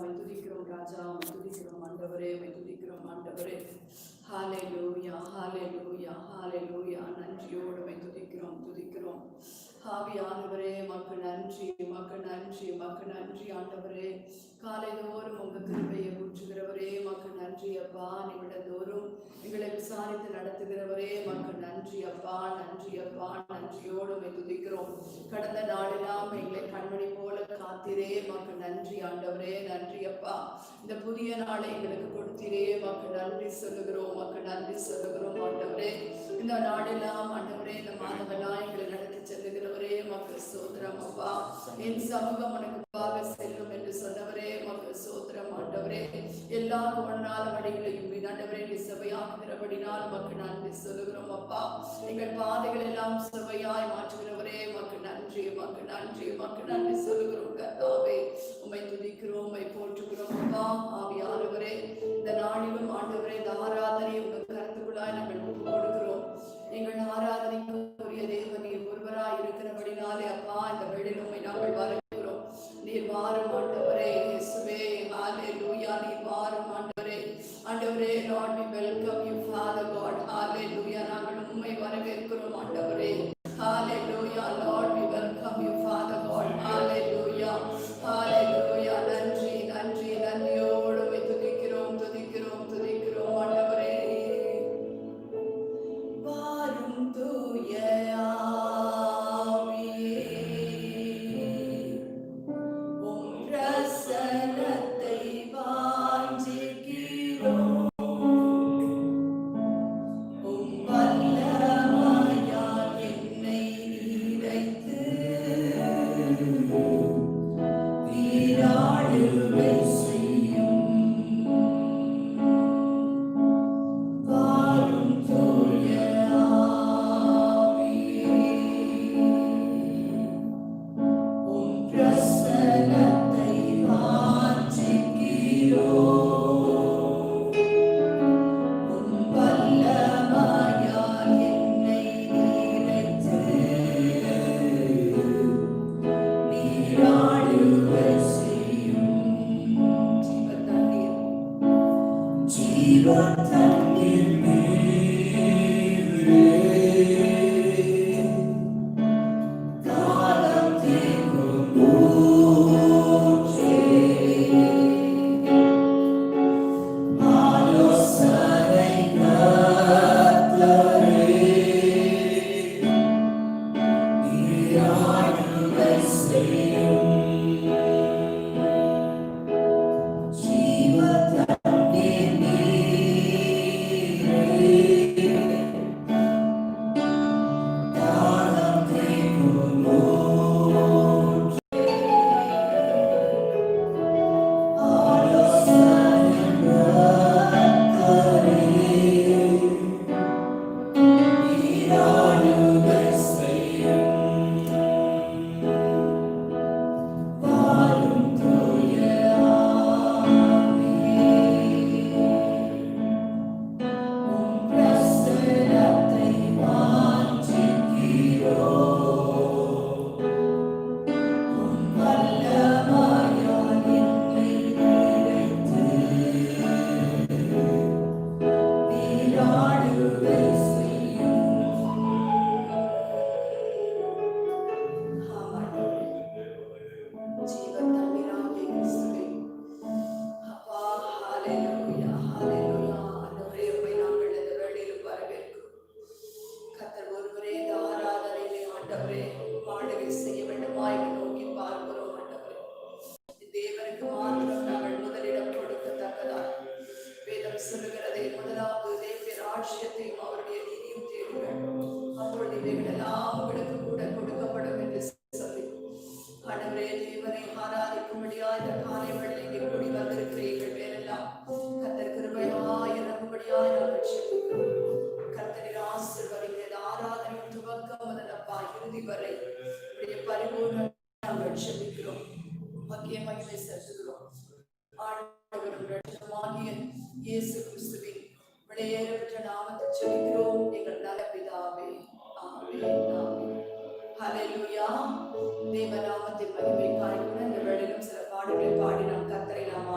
துதிக்கிறோம் ராஜா, துதிக்கிறோம் ஆண்டவரே, துதிக்கிறோம் ஆண்டவரே. ஹalleluya ஹalleluya ஹalleluya. நன்றியோடு துதிக்கிறோம் துதிக்கிறோம். ஆவியானவரே மக்கு நன்றி, மக்கு நன்றி, மக்கு நன்றி ஆண்டவரே. காலைதோறும் உங்க கிருபையை ஊற்றுகிறவரே மக்கு நன்றி அப்பா. நிமிடந்தோறும் எங்களை விசாரித்து நடத்துகிறவரே மக்கு நன்றி அப்பா, நன்றி அப்பா. நன்றியோடு துதிக்கிறோம். கடந்த நாளெல்லாம் எங்களை கண்மணி போல காத்திரே மக்கு நன்றி ஆண்டவரே, நன்றி அப்பா. இந்த புதிய நாளை எங்களுக்கு கொடுத்தீரே மக்கு நன்றி சொல்லுகிறோம், மக்கு நன்றி சொல்லுகிறோம் ஆண்டவரே. இந்த நாளெல்லாம் ஆண்டவரே, இந்த மாதமெல்லாம் எங்களை நடத்தி செல்லுகிறவரே மக்கு சோதரம் அப்பா. என் சமூகம் உனக்கு செல்லும் என்று சொன்னவரே மக்கு சோதரம் ஆண்டவரே. எல்லா ஒன்றால வழிகளையும் ஆண்டவரே நீ சபையாக்குகிறபடினால் மக்கு நன்றி சொல்லுகிறோம் அப்பா. எங்கள் பாதைகள் எல்லாம் சபையாய் மாற்றுகிறவரே மக்கு நன்றி, மக்கு நன்றி, மக்கு நன்றி சொல்லுகிறோம் கர்த்தாவே. உம்மை துதிக்கிறோம், உம்மை போற்றுகிறோம் அப்பா. ஆவியானவரே, இந்த நாளிலும் ஆண்டவரே இந்த ஆராதனை உங்கள் கருத்துக்குள்ளாய் நாங்கள் ஒப்பு கொடுக்கிறோம். எங்கள் ஆராதனைக்கு உரிய தேவன் நீர் ஒருவராய் இருக்கிறபடினாலே அப்பா, இந்த வேளையில் உம்மை நாங்கள் வரவேற்கிறோம். நீர் வாரும் ஆண்டவரே, இயேசுவே ஹalleluya. நீர் வாரும் ஆண்டவரே, ஆண்டவரே Lord we welcome you Father God, hallelujah. நாங்கள் உம்மை வரவேற்கிறோம் ஆண்டவரே, hallelujah. Lord we welcome you Father God, hallelujah hallelujah. நன்றி நன்றி நன்றியோடு துதிக்கிறோம் துதிக்கிறோம் துதிக்கிறோம் ஆண்டவரே. வாரும் தூய தேவநாமத்தின் மகிமைக்காய் கூட இந்த வேளையிலும் சில பாடல்களை பாடி நாம் கர்த்தரை நாம்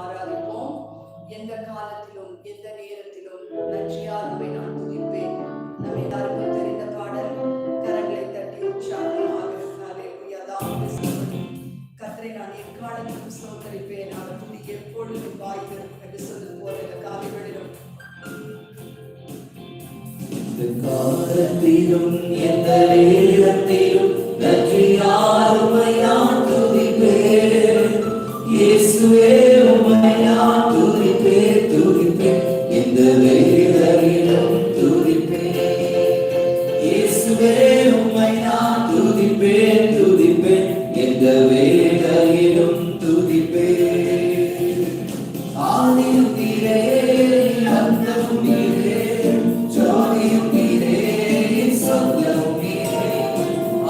எப்பொழுதும் வாய்கள் என்று சொன்னது போல இந்த காலைகளிலும் காலத்திலும் எந்த நேரத்திலும் நன்றியால் உம்மை நான் துதிப்பேன். இயேசுவே உம்மை நான் துதிப்பேன், துதிப்பேன், எந்த வேளையிலும் துதிப்பேன். இயேசுவே உம்மை நான் துதிப்பேன், துதிப்பேன், எந்த வேளையிலும் துதிப்பேன். ஆதியும் நீரே, அந்தமும் நீரே, ஜோதியும் நீரே, சத்தியமும் நீரே.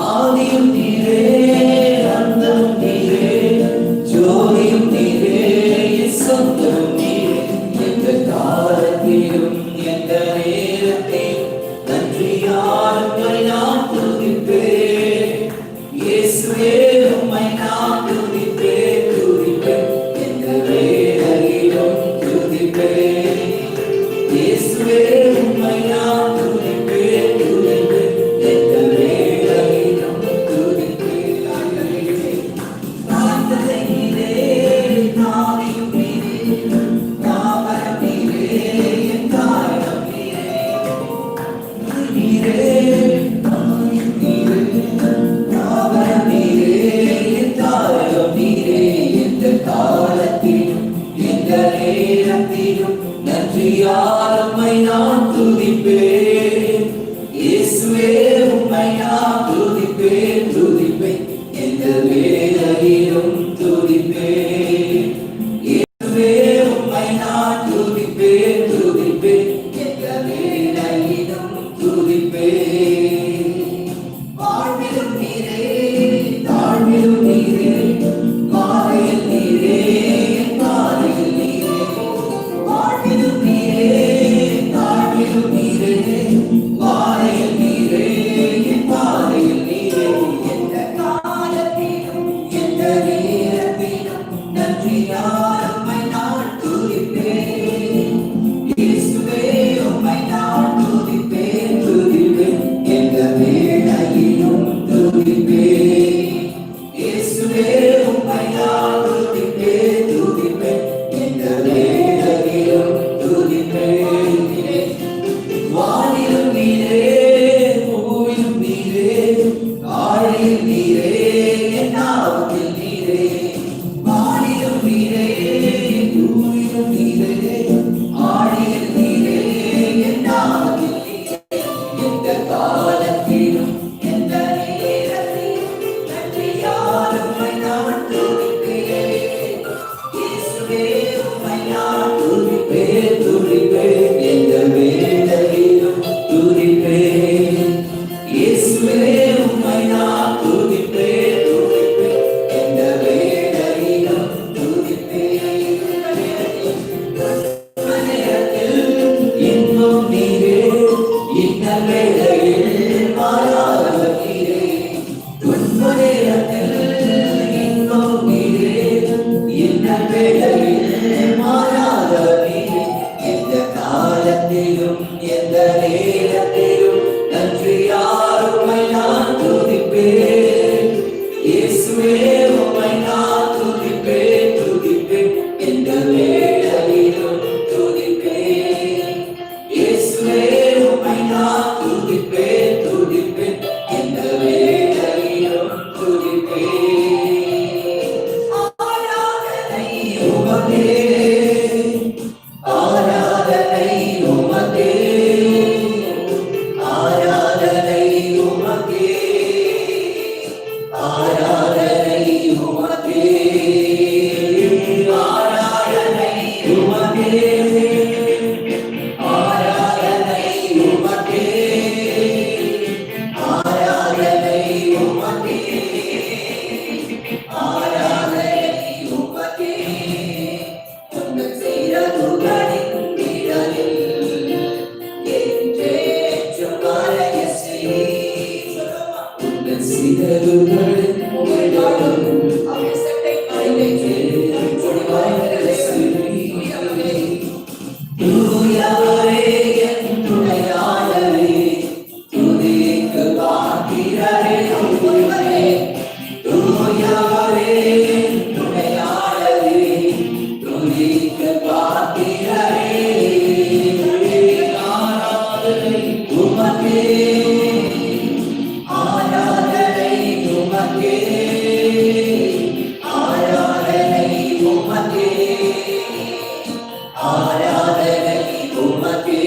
ஆதியும் நீரே, அந்தமும் நீரே, ஜோதியும் நீரே, சத்தியமும் நீரே. எந்த காலத்திலும் எந்த நேரத்திலும் நன்றியால் உம்மை நான் துதிப்பேன். இயேசுவே உம்மை நான் துதிப்பேன், துதிப்பேன், எந்த வேளையிலும் துதிப்பேன். இயேசுவே உம்மை நான் துதிப்பேன், துதிப்பேன், எந்த வேளையிலும் துதிப்பேன். காந்ததை நீரே, காவியும் நீரே, காவலம் நீரே, என் காரணம் நீரே. நீரே, காவியும் நீரே, காவலம் நீரே, என் காரணம் நீரே. எந்த காலத்திலும் எந்த நேரத்திலும் நன்றியால் உம்மை நான் துதிப்பேன். இயேசுவே உம்மை நான் துதிப்பேன், துதிப்பேன், எந்த வேளையிலும் துதிப்பேன். இயேசுவே உம்மை நான் துதிப்பேன், துதிப்பேன், எந்த வேளையிலும் துதிப்பேன். வாழ்விலும் நீரே, தாழ்விலும் நீரே, மாலையில் நீரே, காலையில் நீரே. வாழ்விலும் நீரே, தாழ்விலும் நீரே, மாலையில் நீரே, பாதையில் நீரே. எந்த காலத்திலும் எந்த நேரத்திலும் நன்றியால் உம்மை நான் துதிப்பேன். இயேசுவே உம்மை நான் துதிப்பேன், துதிப்பேன், எந்த வேளையிலும் துதிப்பேன். இயேசுவே உம்மை நான் துதிப்பேன், துதிப்பேன், எந்த வேளையிலும் துதிப்பேன். வானிலும் நீரே, பூவிலும் நீரே, ஆழியில் நீரே, என் நாவில் நீரே. வானிலும் நீரே, பூவிலும் நீரே, ஆழியில் நீரே, என் நாவில் நீரே. எந்த காலத்திலும் எந்த நேரத்திலும் நன்றியால் உம்மை நான் துதிப்பேன். இயேசுவே உம்மை நான் துதிப்பேன், துதிப்பேன், எந்த வேளையிலும் துதிப்பேன். இயேசுவே உம்மை நான் துதிப்பேன், துதிப்பேன், எந்த வேளையிலும் துதிப்பேன். நேரத்தில் இன்பம் நீரே, இந்த வேளையில் மாறாதவர் நீரே. துன்ப நேரத்தில் இன்பம் நீரே, இந்த வேளையில் மாறாதவர் நீரே. எந்த காலத்திலும் எந்த நேரத்திலும் நன்றியால் உம்மை நான் துதிப்பேன். இயேசுவே உம்மை நான் துதிப்பேன், துதிப்பேன், எந்த வேளையிலும் துதிப்பேன். இயேசுவே உம்மை நான் துதிப்பேன், துதிப்பேன், எந்த வேளையிலும் துதிப்பேன். ஆராதனை உமக்கே, ஆராதனை உமக்கே, ஆராதனை உமக்கே, ஆராதனை உமக்கே, ஆராதனை உமக்கே, ஆராதனை உமக்கே, ஆராதனை உமக்கே, ஆராதனை உமக்கே. ஆராதனை உமக்கே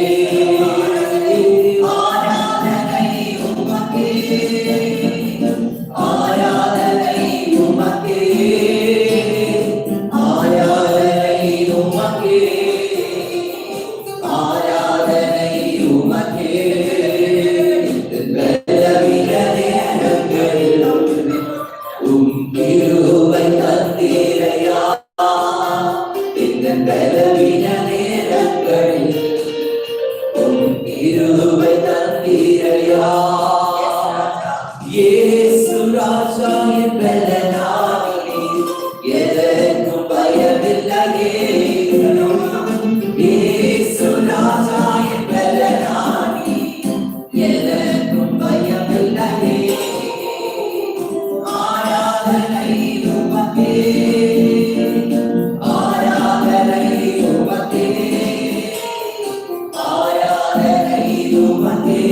ஆராதனை உமக்கே ஆராதனை உமக்கே ஆராதனை உமக்கே ஆராதனை உமக்கே பலவீன நேரங்களில் கிருபை தந்தீரையா இந்த பலவீன நேரங்களில் கிருபை தந்தீரையா இயேசு ராஜா என் பலனானி எதற்கும் பயமில்லையே இயேசு ராஜா என் பலனானி எதற்கும் பயமில்லையே ஆராதனை உமக்கே ஆராதனை உமக்கே ஆராதனை உமக்கே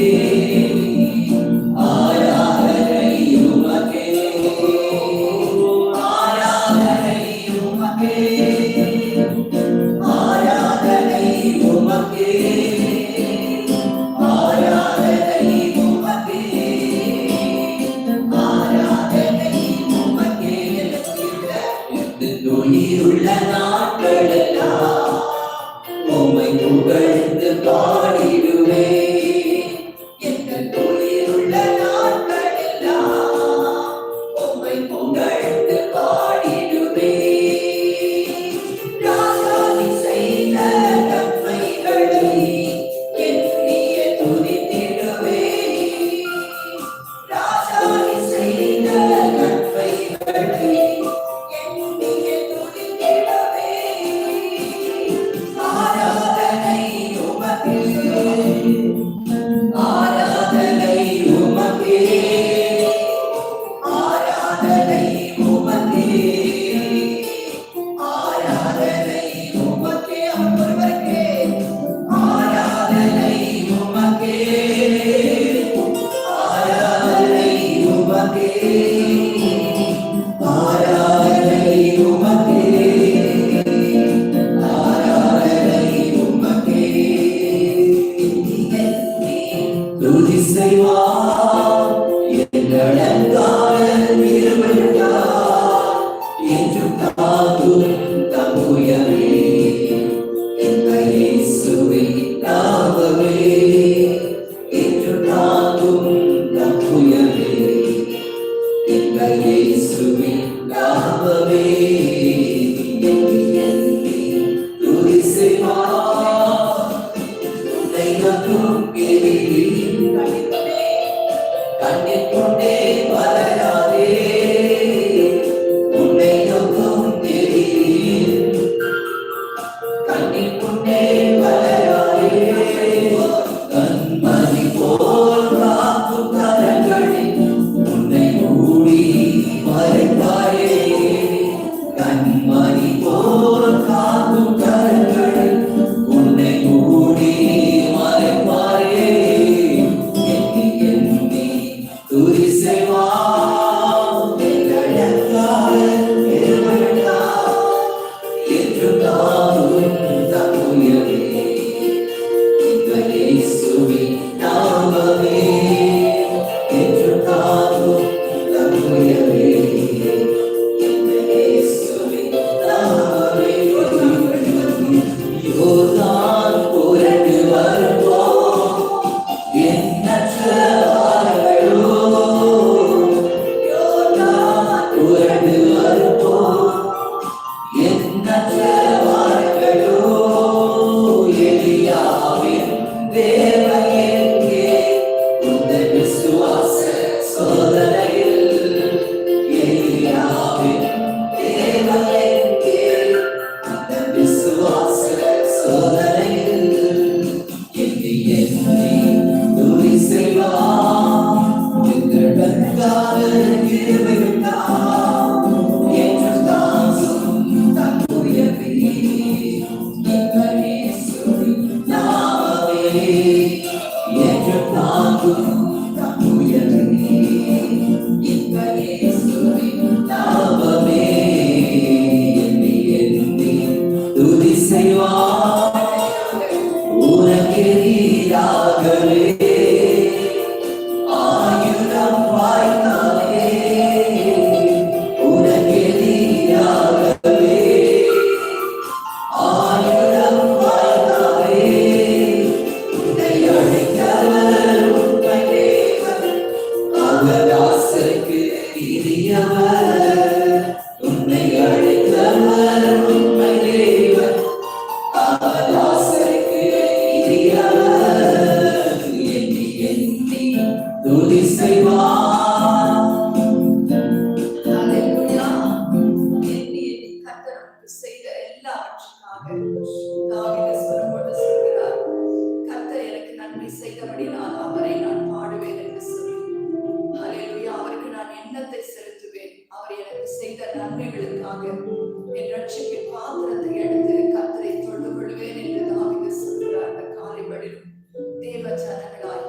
ஆராதனை உமக்கே ஆராதனை உமக்கே ஆராதனை உமக்கே ஆராதனை உமக்கே ஆராதனை உமக்கே உயிருள்ள நாட்களெல்லாம் உம்மை புகழ்ந்து பாடிடுவே எங்கள் உயிருள்ள நாட்களெல்லாம் உம்மை புகழ்ந்து பாடிடுவே ராஜாதி செய்த நன்மைகளை எண்ணிய துதித்திடுவே ராஜாதி செய்த நன்மைகளை எண்ணிய துதித்திடுவே ஆராதனை உமக்கே ஆராதனை உமக்கே ஆராதனை உமக்கே ஆராதனை உமக்கே ஒருவருக்கே ஆராதனை உமக்கே ஆராதனை உமக்கே ஆராதனை உமக்கே ஆராதனை உமக்கே துதி செய்வார் என்னடங்காத திருவிழார் என்றும் தாங்கும் தங்குயமே எங்கள் இயேசுவின் நாமமே என்றும் தாங்கும் தங்குயமே எங்கள் இயேசுவின் நாமமே துதி செய்வார் உன்னை நம்பும் கண்ணில் கொண்டே வளராதே உன்னை நம்பும் கண்ணில் கொண்டே வளராதே கண்மணி போல் காக்கும் கரங்களில் உன்னை மூடி மறைப்பாரே கண்மணி போல் காக்கும் கரங்களில் உன்னை மூடி மறைப்பாரே எண்ணி எண்ணி துதி செய்வார் எங்களக்காக இருவருக்காக என்று தாரும் தங்குயவே எங்கள் இயேசுவின் நாமமே என்று தாரும் தங்குயவே எங்கள் இயேசுவின் நாமமே யோர்தான் புரண்டு வருவோம் எண்ணற்ற ஆறுகளோ யோர்தான் புரண்டு வருவோம் எண்ணற்ற ஆறுகளோ எலியாவின் தேவையே உந்தன் விசுவாச சோதனையில் எலியாவின் தேவையே உந்தன் விசுவாச சோதனையில் எண்ணி எண்ணி துதி செய்வார் எங்களுக்காக கிருபையுண்டாம் என்று தாங்கும் தங்குயவே எங்கள் இயேசுவின் நாமமே என்று தாங்கும் தங்குயவே எங்கள் இயேசுவின் நாமமே எண்ணி எண்ணி துதி செய்வார் ஆயுதம் வாய்த்தாலே உனக்கு எதிராகவே ஆயுதம் வாய்த்தாலே உன்னை அழைத்தவர் உண்மை தேவன் அவர் ஆசைக்கு இனியவர் உன்னை அழைத்தவர் உண்மை தேவன் அவர் ஆசைக்கு இனியவர் எண்ணி எண்ணி துதி செய்வார். ஹல்லேலூயா. எண்ணி எண்ணி கர்த்தர் நமக்கு செய்த எல்லாவற்றுக்காக தாவீது சொல்லும்போது சொல்கிறார், கர்த்தர் எனக்கு நன்மை செய்தபடினால் அவரை நான் பாடுவேன் என்று சொல்லி. ஹல்லேலூயா. அவருக்கு நான் எண்ணத்தை செலுத்துவேன். அவர் எனக்கு செய்த நன்மைகளுக்காக என் ரட்சிப்பின் பாத்திரத்தை எடுத்து கர்த்தரை தொழுது கொள்வேன் என்று தாவீது சொல்கிறார். அந்த காலைகளிலும் தேவ ஜனங்களாய்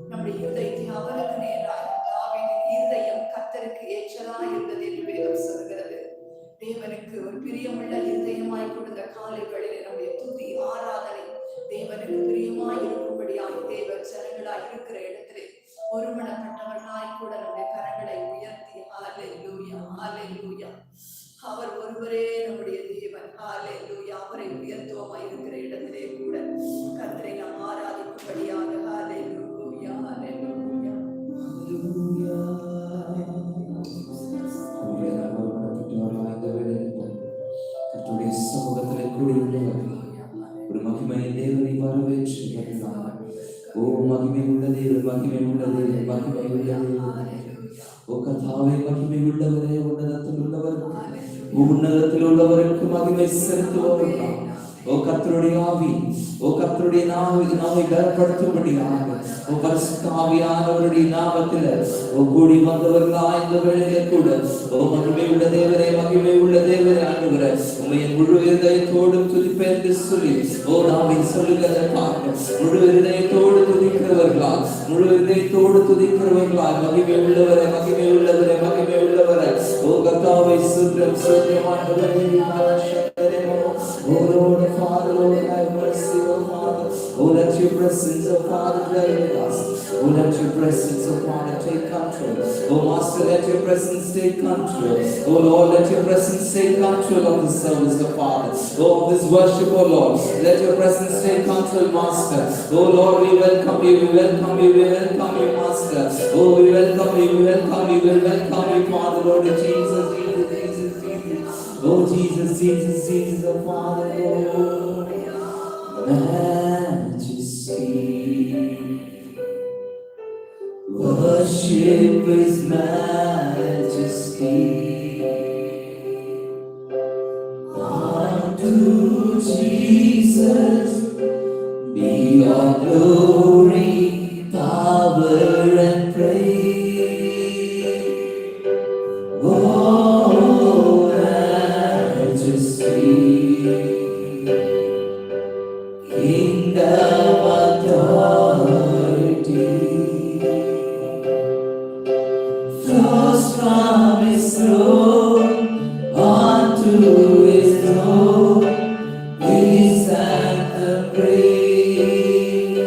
நம்முடைய இருதயத்தை அவருக்கு நேராய் தாவீதின் இருதயம் கர்த்தருக்கு ஏற்றதாய் இருந்தது என்று வேதம் சொல்கிறது. தேவனுக்கு ஒரு பிரியமுள்ள இருதயமாய் கொடுத்த காலைகளில் நம்முடைய துதி ஆராதனை தேவனுக்கு பிரியமாய் இருக்கும்படியாய் தேவ ஜனங்களாய் இருக்கிற இடத்திலே ஒருமனப்பட்டவர்களாய் கூட நம்முடைய கரங்களை உயர்த்தி ஹல்லேலூயா ஹல்லேலூயா அவர் ஒருவரே நம்முடைய தேவன் ஹல்லேலூயா அவரை உயர்த்துவமாய் இருக்கிற இடத்திலே கூட கர்த்தரை நாம் ஆராதிக்கும்படியாக ஹல்லேலூயா ஹல்லேலூயா. கர்த்தருடைய சமூகத்திலே கூடியுள்ளவர் ஒரு மகிமை தேவனை வரவேற்று ஓ மகிமை உள்ள தேவன் மகிமை உள்ள தேவன் மகிமை உள்ள தேவன் ஓ கர்த்தாவே மகிமை உள்ளவரே உன்னதத்தில் உள்ளவருக்கு உன்னதத்தில் உள்ளவருக்கு மகிமை செலுத்துவோம். ஓ கர்த்தருடைய ஆவி ஓ கர்த்தருடைய நாவை பலப்படுத்தும்படியாக ஓ பரிசுத்த ஆவியானவருடைய நாமத்தில் ஓ கூடி வந்தவர்களாய் இந்த வேளையிலே கூட ஓ மகிமை உள்ள தேவரே மகிமை உள்ள தேவரே ஆண்டவரே உம்மை முழு இதயத்தோடும் துதிப்பேன் என்று சொல்லி ஓ நாவை சொல்லுகிறதற்காக முழு இதயத்தோடு துதிக்கிறவர்களால் முழு இதயத்தோடு துதிக்கிறவர்களால் மகிமை உள்ளவரே மகிமை உள்ளவரே மகிமை உள்ளவரே ஓ கர்த்தாவை சுற்றம் சுற்றம் ஆண்டவரே oh Lord Father, Lord have mercy, oh Father. Oh let your presence, oh Father, dwell with us. Oh let your presence, oh Father, take control. Oh Master, let your presence take control. Oh Lord, let your presence take control of the service, oh Father. Oh of this worship, oh Lord, let your presence take control, Master. Oh Lord, we welcome you, we welcome you, we welcome you, Master. Oh we welcome you, we welcome you, we welcome you, Father, Lord Jesus, Jesus, Jesus, Jesus. Oh Jesus, Jesus, Jesus, oh Father, Lord, majesty, worship His majesty, unto Jesus be all glory, power and praise. Oh majesty, kingdom authority flows from His throne unto His throne. His anthem praise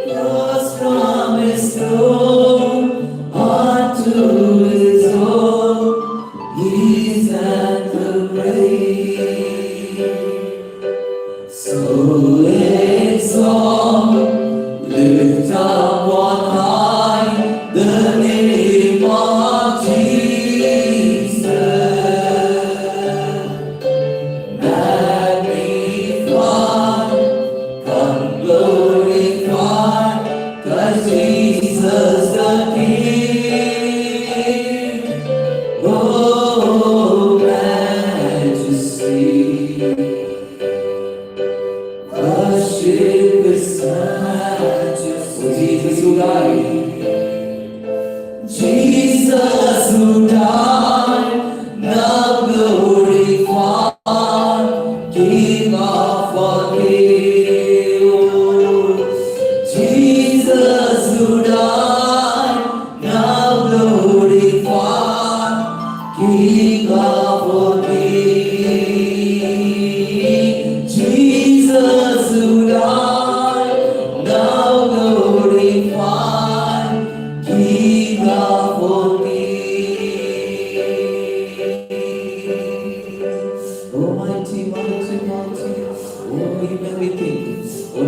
flows from His throne unto His throne. His anthem praise. So exalt, lift up on high the name of Jesus. Magnify, come glorify, 'cause Jesus the King. Oh majesty, worship His majesty. Oh Jesus who died, Jesus who died, now glorified, King of all kings. Jesus who died.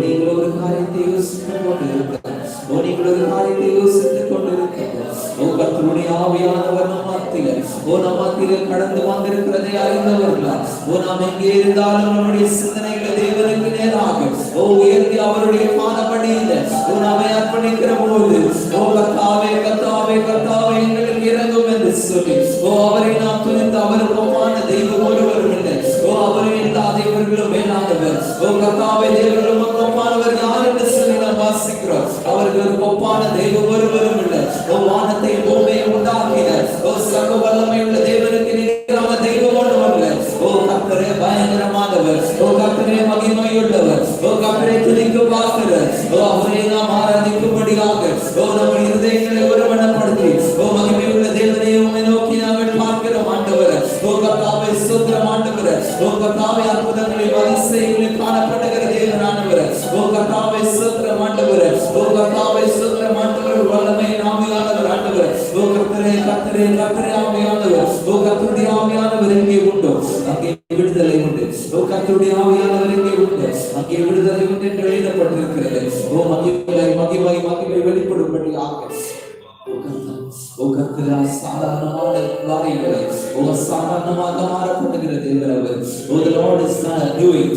நீங்கள் ஒரு காரியத்தை யோசித்துக் கொண்டிருக்கிறார். நீங்கள் ஒரு காரியத்தை யோசித்துக் கொண்டிருக்கிறார். கர்த்தருடைய ஆவியானவர் நம் மத்தியிலே கடந்து வந்திருக்கிறதை அறிந்தவர்களா? நாம் எங்கே இருந்தாலும் நம்முடைய சிந்தனைகளை தேவனுக்கு நேராக உயர்த்தி அவருடைய பாதப்படியில நாமே அர்ப்பணிக்கிற போது கர்த்தாவே கர்த்தாவே கர்த்தாவே எங்களுக்கு இறங்கும் என்று சொல்லி அவரை நாம் துணிந்து அவருக்கு ஒப்பான தெய்வம் ஒருவரும் இல்லை. அவரை இல்லாத இவர்களும் மேலானவர். கர்த்தாவே தேவர்களும் ஒப்பானவர் யார் என்று சொல்லி நாம் வாசிக்கிறோம். அவர்களுக்கு ஒப்பான தெய்வம் ஒருவரும் இல்லை. வானத்தை பூமியை உண்டாக்கின சர்வ வல்லமை உள்ள தேவனுக்கு நிகரான தெய்வம் ஒன்றும் இல்லை. கர்த்தரே பயங்கரமானவர். கர்த்தரே மகிமையுள்ளவர். கர்த்தரே துதிக்க பார்க்கிறவர். அவரை நாம் ஆராதிக்கும்படியாக நம்முடைய இருதயங்களை ஒருமனப்படுத்தி மகிமையுள்ள தேவனை உம்மை நோக்கி நாங்கள் பார்க்கிறோம் ஆண்டவரே. கர்த்தாவே ஸ்தோத்திரம் ஆண்டவரே. கர்த்தாவே அற்புதங்களில் அதிசயங்களில் காணப்படுகிற தேவன் ஆண்டவரே. கர்த்தாவே ஸ்தோத்திரம் ஆண்டவரே. கர்த்தாவே ஸ்தோத்திரம் ஆண்டவரே. வல்லமை ஆவியானவர் ஆண்டவரே. கர்த்தரே கர்த்தரே கர்த்தரே ஆவியானவர். கர்த்தருடைய ஆவியானவர் எங்கே உண்டோ அங்கே விடுதலை உண்டு. கர்த்தருடைய ஆவியானவர் எங்கே உண்டு அங்கே விடுதலை உண்டு என்று எழுதப்பட்டிருக்கிறது. மகிமை மகிமை மகிமை வெளிப்படும்படியாக சாதாரணமான காரியங்களை சாதாரணமாக மாறப்படுகிற தேவரவர். The Lord is doing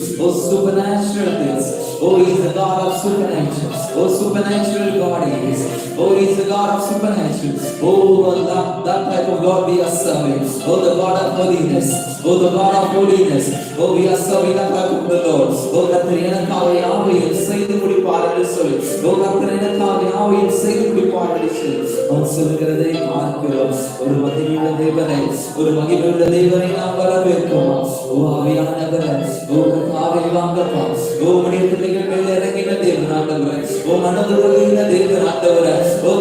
supernatural things. He is the God of supernatural. Supernatural God he is. He is the God of supernatural. That type of God we are serving. The God of holiness. The God of holiness. We are serving that type of the Lord. கர்த்தர் எனக்காக யாவையும் செய்து முடிப்பார் என்று சொல்லி கர்த்தர் எனக்காக யாவையும் செய்து முடிப்பார் என்று சொல்லி அவன் சொல்கிறதை பார்க்கிறோம். ஒரு மகிமையுள்ள தேவனை நாம் வரவேற்கிறோம். ஆவியானவரே கர்த்தாவே வாங்கப்பா. உம்முடைய பிள்ளைகள் மேல் இறங்கின தேவன் ஆண்டவரே. மனது உருகின தேவன் ஆண்டவரே.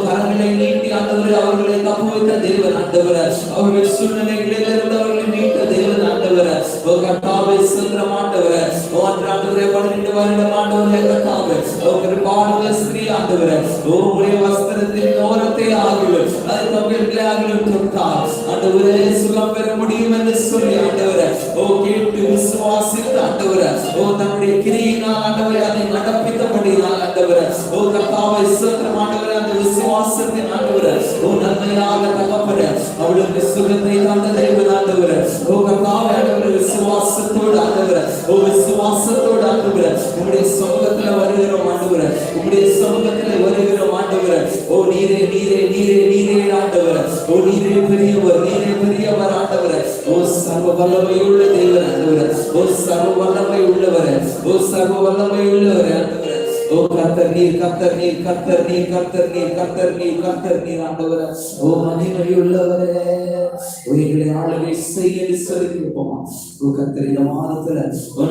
கரங்களை நீட்டி ஆண்டவரே அவர்களை தப்புவித்த தேவன் ஆண்டவரே. அவர்கள் சூழ்நிலைகளில் இருந்து அவர்களை மீட்ட தேவன் ஆண்டவரே. கர்த்தாவே சுந்தரம் ஆண்டவரே. ஆண்டவரே 12 வருடம் ஆண்டவரே கர்த்தாவே கிருபாளுள்ள ஸ்திரீ ஆண்டவரே. உம்முடைய வஸ்திரத்தின் ஓரத்தை ஆகிலும் அதை தம்பிகளை ஆகிலும் தொட்டார் ஆண்டவரே சுகம் பெற முடியும் என்று சொல்லி ஆண்டவரே கேட்டு விசுவாசித்த ஆண்டவரே தன்னுடைய கிரியினால் ஆண்டவரே அதை நடப்பித்தபடியால் ஆண்டவரே கர்த்தாவே சுந்தரம் ஆண்டவரே அந்த விசுவாசத்தின் ஆண்டவரே நன்மையாக தகப்பனே அவளுக்கு சுகத்தை தந்த தேவன் ஆண்டவரே கர்த்தாவே ஆண்டவரே விசுவாசத்தோடு ஆண்டவரே விசுவாசத்தோடு ஆண்டவரே உம்முடைய சமூகத்தில் வருகிறோம் ஆண்டவரே. உம்முடைய சமூகத்தில் வருகிறோம் ஆண்டவரே. நீரே நீரே நீரே நீரே ஆண்டவரே. நீரே பெரியவர் ஆண்டவரே. சர்வ வல்லமை உள்ள தேவன் ஆண்டவரே. சர்வ வல்லமை உள்ளவரே. சர்வ வல்லமை உள்ளவரே ஆண்டவரே. கர்த்தர் நீர் கர்த்தர் நீர் கர்த்தர் நீர் கர்த்தர் நீர் கர்த்தர் நீர் கர்த்தர் நீர் ஆண்டவரே. மகிமையுள்ளவரே எங்களை ஆளுகை செய்ய சொல்லியிருப்போம். கர்த்தர் இந்த மாதத்துல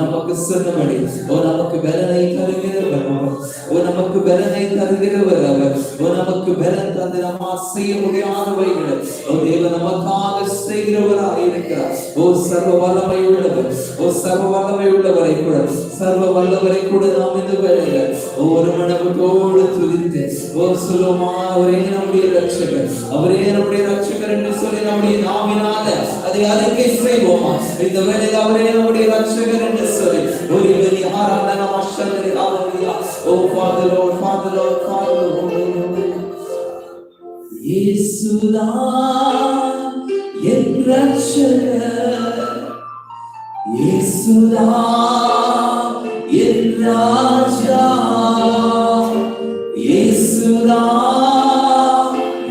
நமக்கு சொன்னபடி நமக்கு பலனை தருகிறவர் அவர். நமக்கு பலனை தருகிறவர் அவர். நமக்கு பலன் தந்து நம்ம செய்ய முடியாதவைகளை தேவன் நமக்காக செய்கிறவராக இருக்கிறார். சர்வ வல்லமை உள்ளவர். சர்வ வல்லமை உள்ளவரை கூட சர்வ வல்லவரை கூட நாம் இந்த வேளையில ஒரு மனதோடு துதித்து சொல்லுமா அவரே நம்முடைய ரட்சகர், அவரே நம்முடைய ரட்சகர் என்று சொல்லி நம்முடைய நாவினால அதை அறிக்கை செய்வோமா? இந்த வேளையில் அவரே நம்முடைய ரட்சகர் என்று சொல்லி ஒரு வெளி ஆராதனை மாஸ்டர் ஹalleluya. Father Lord, Father Lord, Father Lord. இயேசுதான் என் ரட்சகர், இயேசுதான் என் ராஜா, இயேசுதான்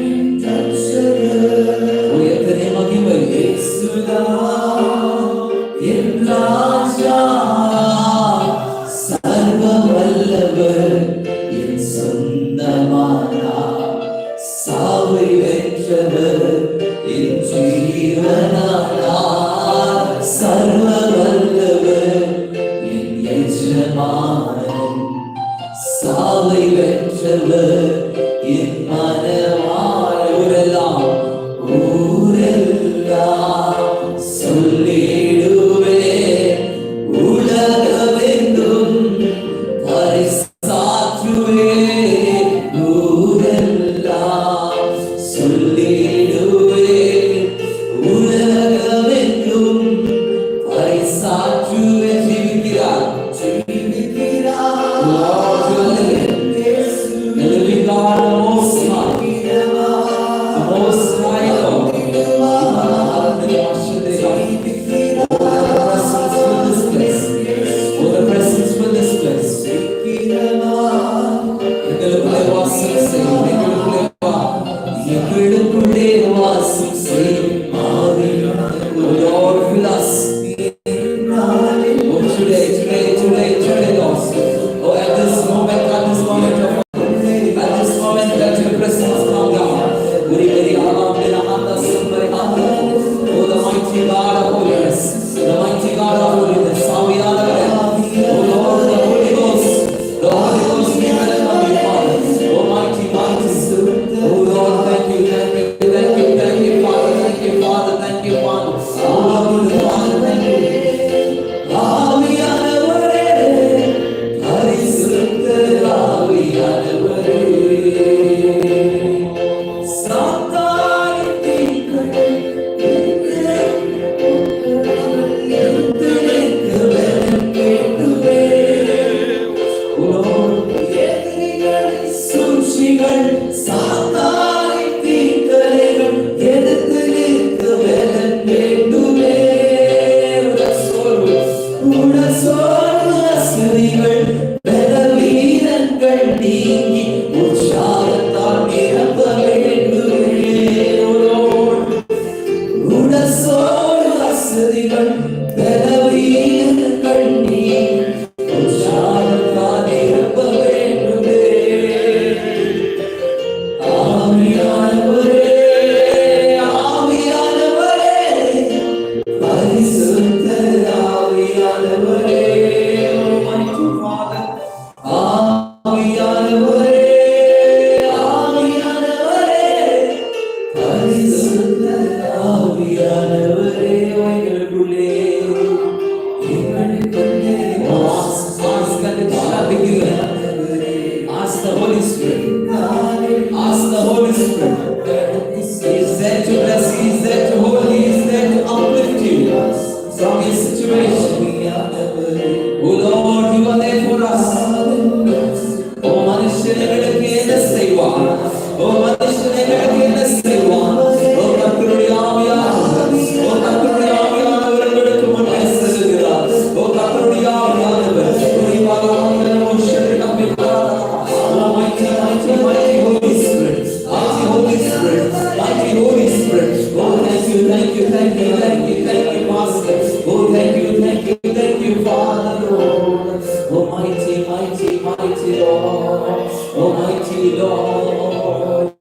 என் ரட்சகர். எத்தனை மகிமை! இயேசுதான் என் ராஜா, சர்வ வல்லவர் என் சொந்தமானார், சாவை வென்றவர் என் ஜீவனானார், சர்வ வல்லவர் என் எஜமானன், உடசோர்வசதிகள் பலவீனங்கள் நீங்கி உற்சாகத்தால் நிரப்ப வேண்டுமே. உடசோர்வசதிகள் பலவீனங்கள் நீங்கி உற்சாகத்தால் நிரப்ப வேண்டுமே. ஆவியானவரே, ஆவியானவரே, பரிசுத்த ஆவியானவரே, Almighty Father, ஆவியானவரே, ஆவியானவரே, பரிசுத்த ஆவியானவரே, எங்களுக்குள்ளே எங்களுக்குள்ளே ask the Holy Spirit. Ask the Holy Spirit. He is there to bless, He is there to hold, He is there to uplift you from your situation. Oh Lord, You are there for us. Oh மனுஷனுக்கு என்ன செய்வான்? Oh மனுஷனுக்கு என்ன செய்வான்? Oh கர்த்தருடைய ஆவியானவர், oh கர்த்தருடைய ஆவியானவர் உங்களுக்கு முன்னே செல்கிறார். Oh கர்த்தருடைய ஆவியானவர் mighty Holy Spirit, mighty Holy Spirit, mighty Holy Spirit. Oh, thank you, thank you, thank you, thank you, thank you, Master. Oh, thank you, thank you, thank you, Father, Lord. Oh, mighty, mighty, mighty Lord. Oh, mighty Lord.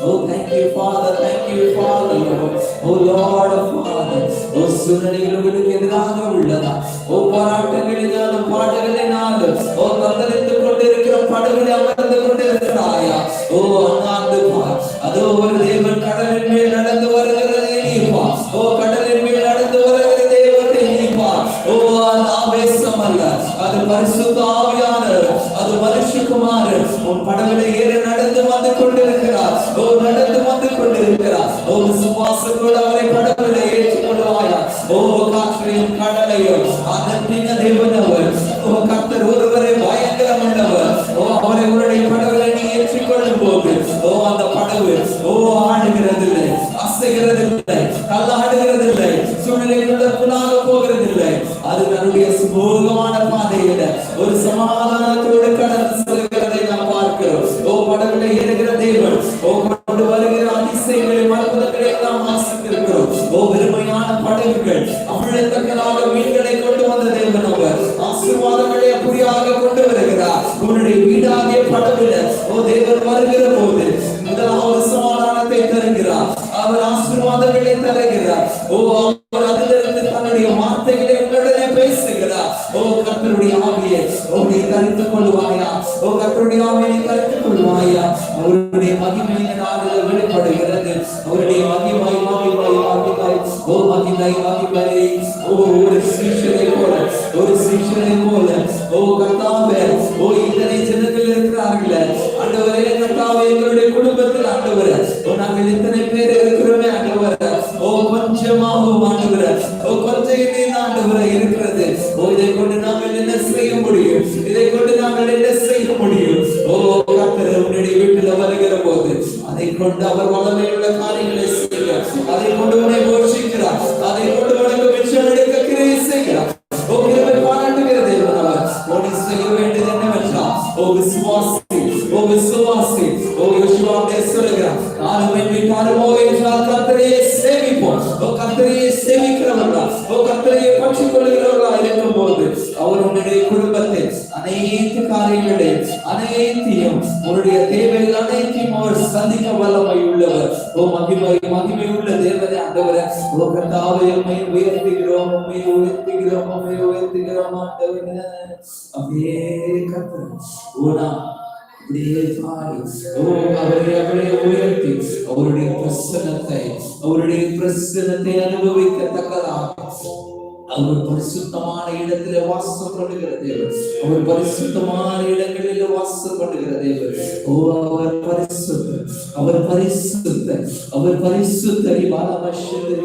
Oh, thank you, Father, thank you, Father, Lord. Oh, Lord of Father. Oh, சூழ்நிலைகளுக்கு எதிராக உள்ளதா? ஓ போராட்டங்களினாலும் பாடுகளினாலும் ஓ தத்தளித்து கொண்டிருக்கிற படகுகளை அமர்ந்து கொண்டிருக்கிறாயா? ஓ அண்ணாந்து பார், அதோ ஒரு தேவன் கடலின் மேல் நடந்து வருகிறதை நீ பார். ஓ கடலின் மேல் நடந்து வருகிற தேவனை நீ பார். ஓ அது ஆவேசம் அல்ல, அது பரிசுத்த ஆவியானவர், அது மனுஷகுமாரன் உன் படகுல ஏறி நடந்து வந்து கொண்டிருக்கிறார். ஓ நடந்து வந்து கொண்டிருக்கிறார். ஓ விசுவாசத்தோடு அவரை படகுல ஏற்றிக் கொள்வாயா? ஓ காற்றையும் கடலையும் அதன்பின் தேவனவர். ஓ கர்த்தர் ஒருவரை பயங்கரமானவர். ஓ அவரை உன்னுடைய படகுல நீ ஏற்றிக்கொள்ளும் போது ஓ அந்த படகு ஓ ஆடுகிறது இல்லை, அசைகிறது இல்லை, கல்லாடுகிறது இல்லை, சூழ்நிலைக்குள்ளாக போகிறது இல்லை. அது தன்னுடைய சுமூகமான பாதையில ஒரு சமாதானத்தோடு கடந்து செல்கிறதை நாம் பார்க்கிறோம். ஓ படகுல ஏறுகிற தேவன் ஓ கொண்டு வருகிற அதிசயங்களை மறுபுறங்களை நாம் வாசித்திருக்கிறோம். ஓ வெறுமையான படகுகள் அமிழத்தக்கதாக மீன்களை கொண்டு வந்த தேவன் அவர் ஆசீர்வாதங்களை அப்படியாக கொண்டு வருகிறார். உன்னுடைய வீடாகிய படகுல ஓ தேவன் வருகிற போது முதலாவது சமாதானத்தை தருகிறார், அவர் ஆசீர்வாதங்களை தருகிறார். ஓ அவர் அதிலிருந்து தன்னுடைய வார்த்தைகளை உடனே பேசுகிறார். ஓ கர்த்தருடைய ஆவியை நீ தரித்துக் கொள்வாயா? ஓ கர்த்தருடைய ஆவியை தரித்துக் கொள்வாயா? அவருடைய மகிமையினால் வெளிப்படுகிறது. அவருடைய மகிமை மகிமை மகிமை ஓ மகிமை மகிமை ஓ ஒரு சீஷனை போல, ஒரு சீஷனை போல ஓ கர்த்தாவே ஓ இத்தனை ஜனங்கள் இருக்கிறார்களே ஆண்டவரே, கர்த்தாவே எங்களுடைய குடும்பத்தில் ஆண்டவரே ஓ நாங்கள் இத்தனை பேர் இருக்கிறோமே ஆண்டவரே, ஓ கொஞ்சமாகவும் ஆண்டவரே ஓ கொஞ்சம் ஆண்டவரே இருக்கிறது. ஓ இதை கொண்டு நாங்கள் என்ன செய்ய முடியும்? இதை கொண்டு நாங்கள் என்ன செய்ய முடியும்? ஓ கர்த்தர் உன்னுடைய வீட்டில் வருகிற போது அதை கொண்டு அவர் வல்லமையுள்ள காரியங்களை செய்கிறார். அதை கொண்டு உன்னை போஷிக்கிறார். அதை கொண்டு உனக்கு மிச்சம் எடுக்க கிரியை செய்கிறார். ஓ கிருபை பாராட்டுகிற தேவன் அவர். நீ செய்ய வேண்டியது என்னவென்றால் ஓ விசுவாசி, ஓ விசுவாசி ஓ யோசுவாவே சொல்லுகிறார், நானும் என் வீட்டாரும் என்றால் கர்த்தரையே சேவிப்போம். ஓ கர்த்தரையே சேவிக்கிறவர்களா, ஓ கர்த்தரையே பற்றிக் கொள்கிறவர்களா இருக்கும் போது அவர் உன்னுடைய குடும்பத்தை அனைத்து காரியங்களையும் அனைத்தையும் உன்னுடைய தேவைகள் அனைத்தையும் அவர் சந்திக்க வல்லமை உள்ளவர். ஓ மகிமை மகிமை உள்ள தேவனே ஆண்டவரே, ஓ கர்த்தாவே உம்மை உயர்த்துகிறோம், உம்மை உயர்த்துகிறோம், உம்மை உயர்த்துகிறோம் ஆண்டவரே. அப்படியே கர்த்தர் ஓ நாம் அப்படியே பாடி ஓ அவரை அப்படியே உயர்த்தி அவருடைய பிரசன்னத்தை அனுபவிக்கத்தக்கதாக அவர் பரிசுத்தமான இடத்திலே வாசம் பண்ணுகிற தேவன். அவர் பரிசுத்தமான இடங்களிலே வாசம் பண்ணுகிற தேவன். ஓ அவர் பரிசுத்தர், அவர் பரிசுத்தர், அவர் பரிசுத்தர். பாலமஷதரி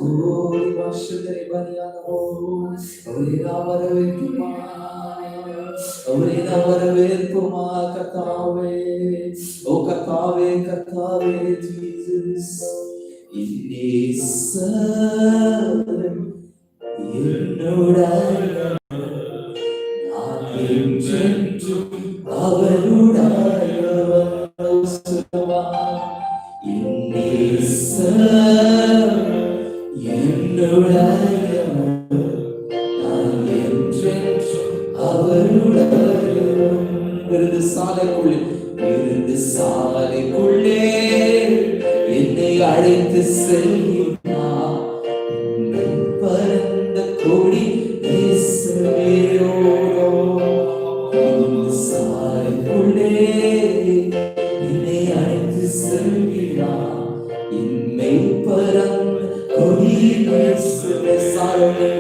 ஓ மஷதரி பலியானோ அவரே வரவேற்குமா, அவரே வரவேற்குமா கர்த்தாவே. ஓ கர்த்தாவே கர்த்தாவே ஜீசஸ். என்னுடைய நான் என்றென்றும் அவருடையவர் சொல்லுவார். என் நேசர் என்னுடையவர், நான் என்றென்றும் அவருடையவர். விருந்து சாலைக்குள்ளே என்னை அழைத்து செல்கிறார். பரந்த கொடி சாலைக்குள்ளே என்னை அழைத்து செல்கிறார். என்னை பரந்த கொடி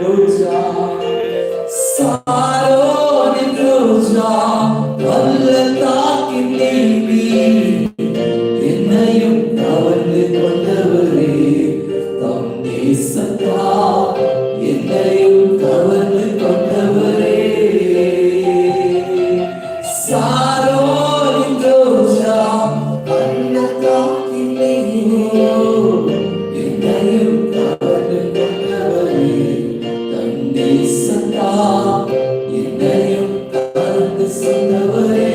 ரோஜா சாரோனின் ரோஜா பள்ளத்தாக்கின் நீவி என்னையும் கவர்ந்து கொண்டவரே, தம் நேசத்தா என்னையும் கவர்ந்து கொண்டவரே. சாரோனின் ரோஜா பள்ளத்தாக்கின் நீவி என்னையும் கவர்ந்து கொண்டவரே, தம் நேசத்தா என்னையும் கவர்ந்து சொன்னவரே.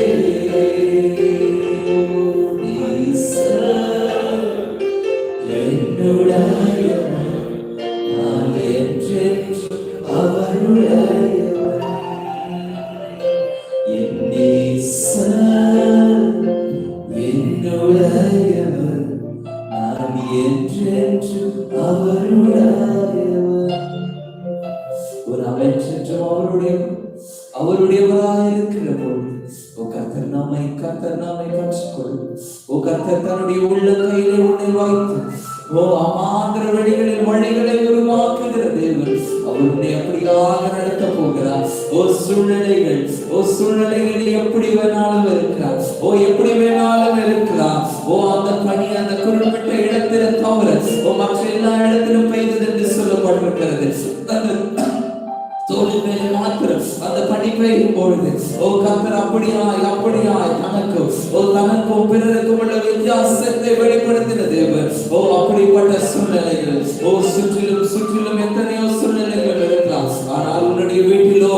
அவருடையவராக இருக்கிற போது கர்த்தர் நம்மை கற்றுக்கொள். கர்த்தர் தன்னுடைய உள்ள கையிலே உன்னை வைத்து அமாந்திர வழிகளை உருவாக்குகிற தேவன் அவர் உன்னை அப்படியாக நடத்த போகிறார். சூழ்நிலைகள் எப்படி வேணாலும் இருக்கிறார், எப்படி வேணாலும் இருக்கிறார். அந்த பனி அந்த குறிப்பிட்ட இடத்துல தவிர மற்ற எல்லா இடத்திலும் பெய்தது என்று சொல்லப்பட்டிருக்கிறது. தோளின் மேலே மாத்திரம் அந்த பனி பெய்யும் பொழுது கர்த்தர் அப்படியாய் தனக்கும் பிறருக்கும் உள்ள வித்தியாசத்தை வெளிப்படுத்தின தேவன். அப்படிப்பட்ட சூழ்நிலைகள் சுற்றிலும் எத்தனையோ சூழ்நிலைகள் இருக்கலாம். ஆனால் உன்னுடைய வீட்டிலோ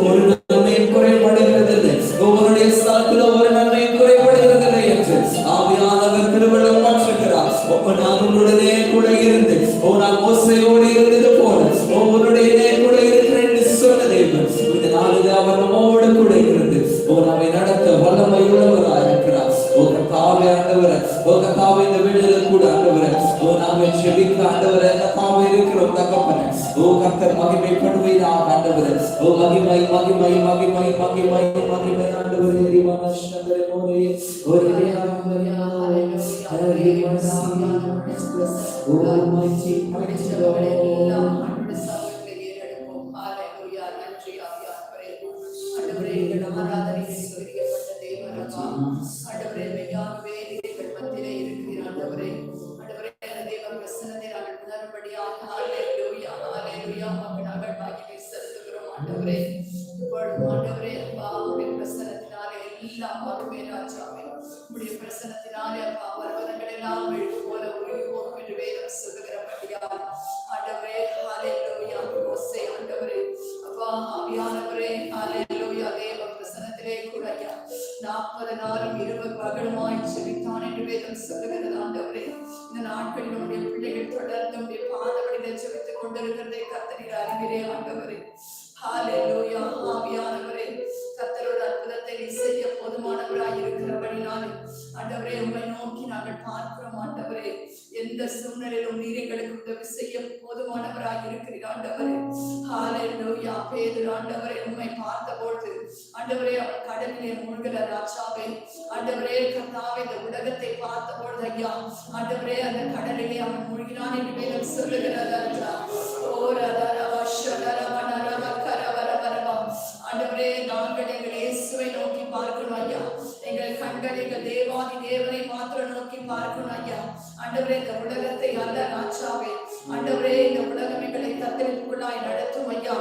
ஒரு நன்மையும் குறைபடுகிறதில்லை, உங்களுடைய ஸ்தலத்திலோ ஒரு நன்மையும் குறைபடுகிறதில்லை என்று ஆவியானவர் திருவிழம் மாற்றுகிறார். நான் உன்னுடனே கூட இருந்து நான் மோசையோடு இருந்தது போல உன்னுடைய கூட இருக்கிறேன் சொன்ன தேவன் இந்த நாளில் அவர் நம்மோடு கூட இருந்து நம்மை நடத்த வல்லமை உள்ளவராக இருக்கிறார். கர்த்தாவே ஆண்டவரே, கர்த்தாவே இந்த வீடுகளில் கூட ஆண்டவரே நாம ஜெபிக்க ஆண்டவரே கர்த்தாவே இருக்கிறோம் தகப்பனே. கர்த்தர் மகிமைப்படுவீராக ஆண்டவரே. மகிமை மகிமை மகிமை மகிமை மகிமை ஆண்டவரே. ரிவானஷ்ணதரே மோரே ஒரே ஆண்டவரே ஹalleluya mighty mighty Lord. எந்த சூழ்நிலையிலும் நீர் எங்களுக்கு உதவி செய்ய போதுமானவராக இருக்கிறீர் ஆண்டவரே. ஹalleluya. பேதுரு ஆண்டவரே உம்மை பார்த்தபோது ஆண்டவரே அவர் கடலிலே மூழ்கிற ராஜாவே ஆண்டவரே கர்த்தாவே இந்த உலகத்தை பார்த்தபோது ஐயா ஆண்டவரே அந்த கடலிலே அவன் மூழ்கினான் என்று வேதம் சொல்லுகிறது ராஜா. ஆண்டவரே நாங்கள் எங்கள் இயேசுவை நோக்கி பார்க்கணும் ஐயா. எங்கள் கண்கள் எங்கள் தேவாதி தேவனை மாத்திரம் நோக்கி பார்க்கணும் ஐயா. ஆண்டவரே இந்த உலகத்தை அல்ல ராஜாவே ஆண்டவரே இந்த உலகம் எங்களை தத்தளிப்புக்குள்ளாய் நடத்தும் ஐயா.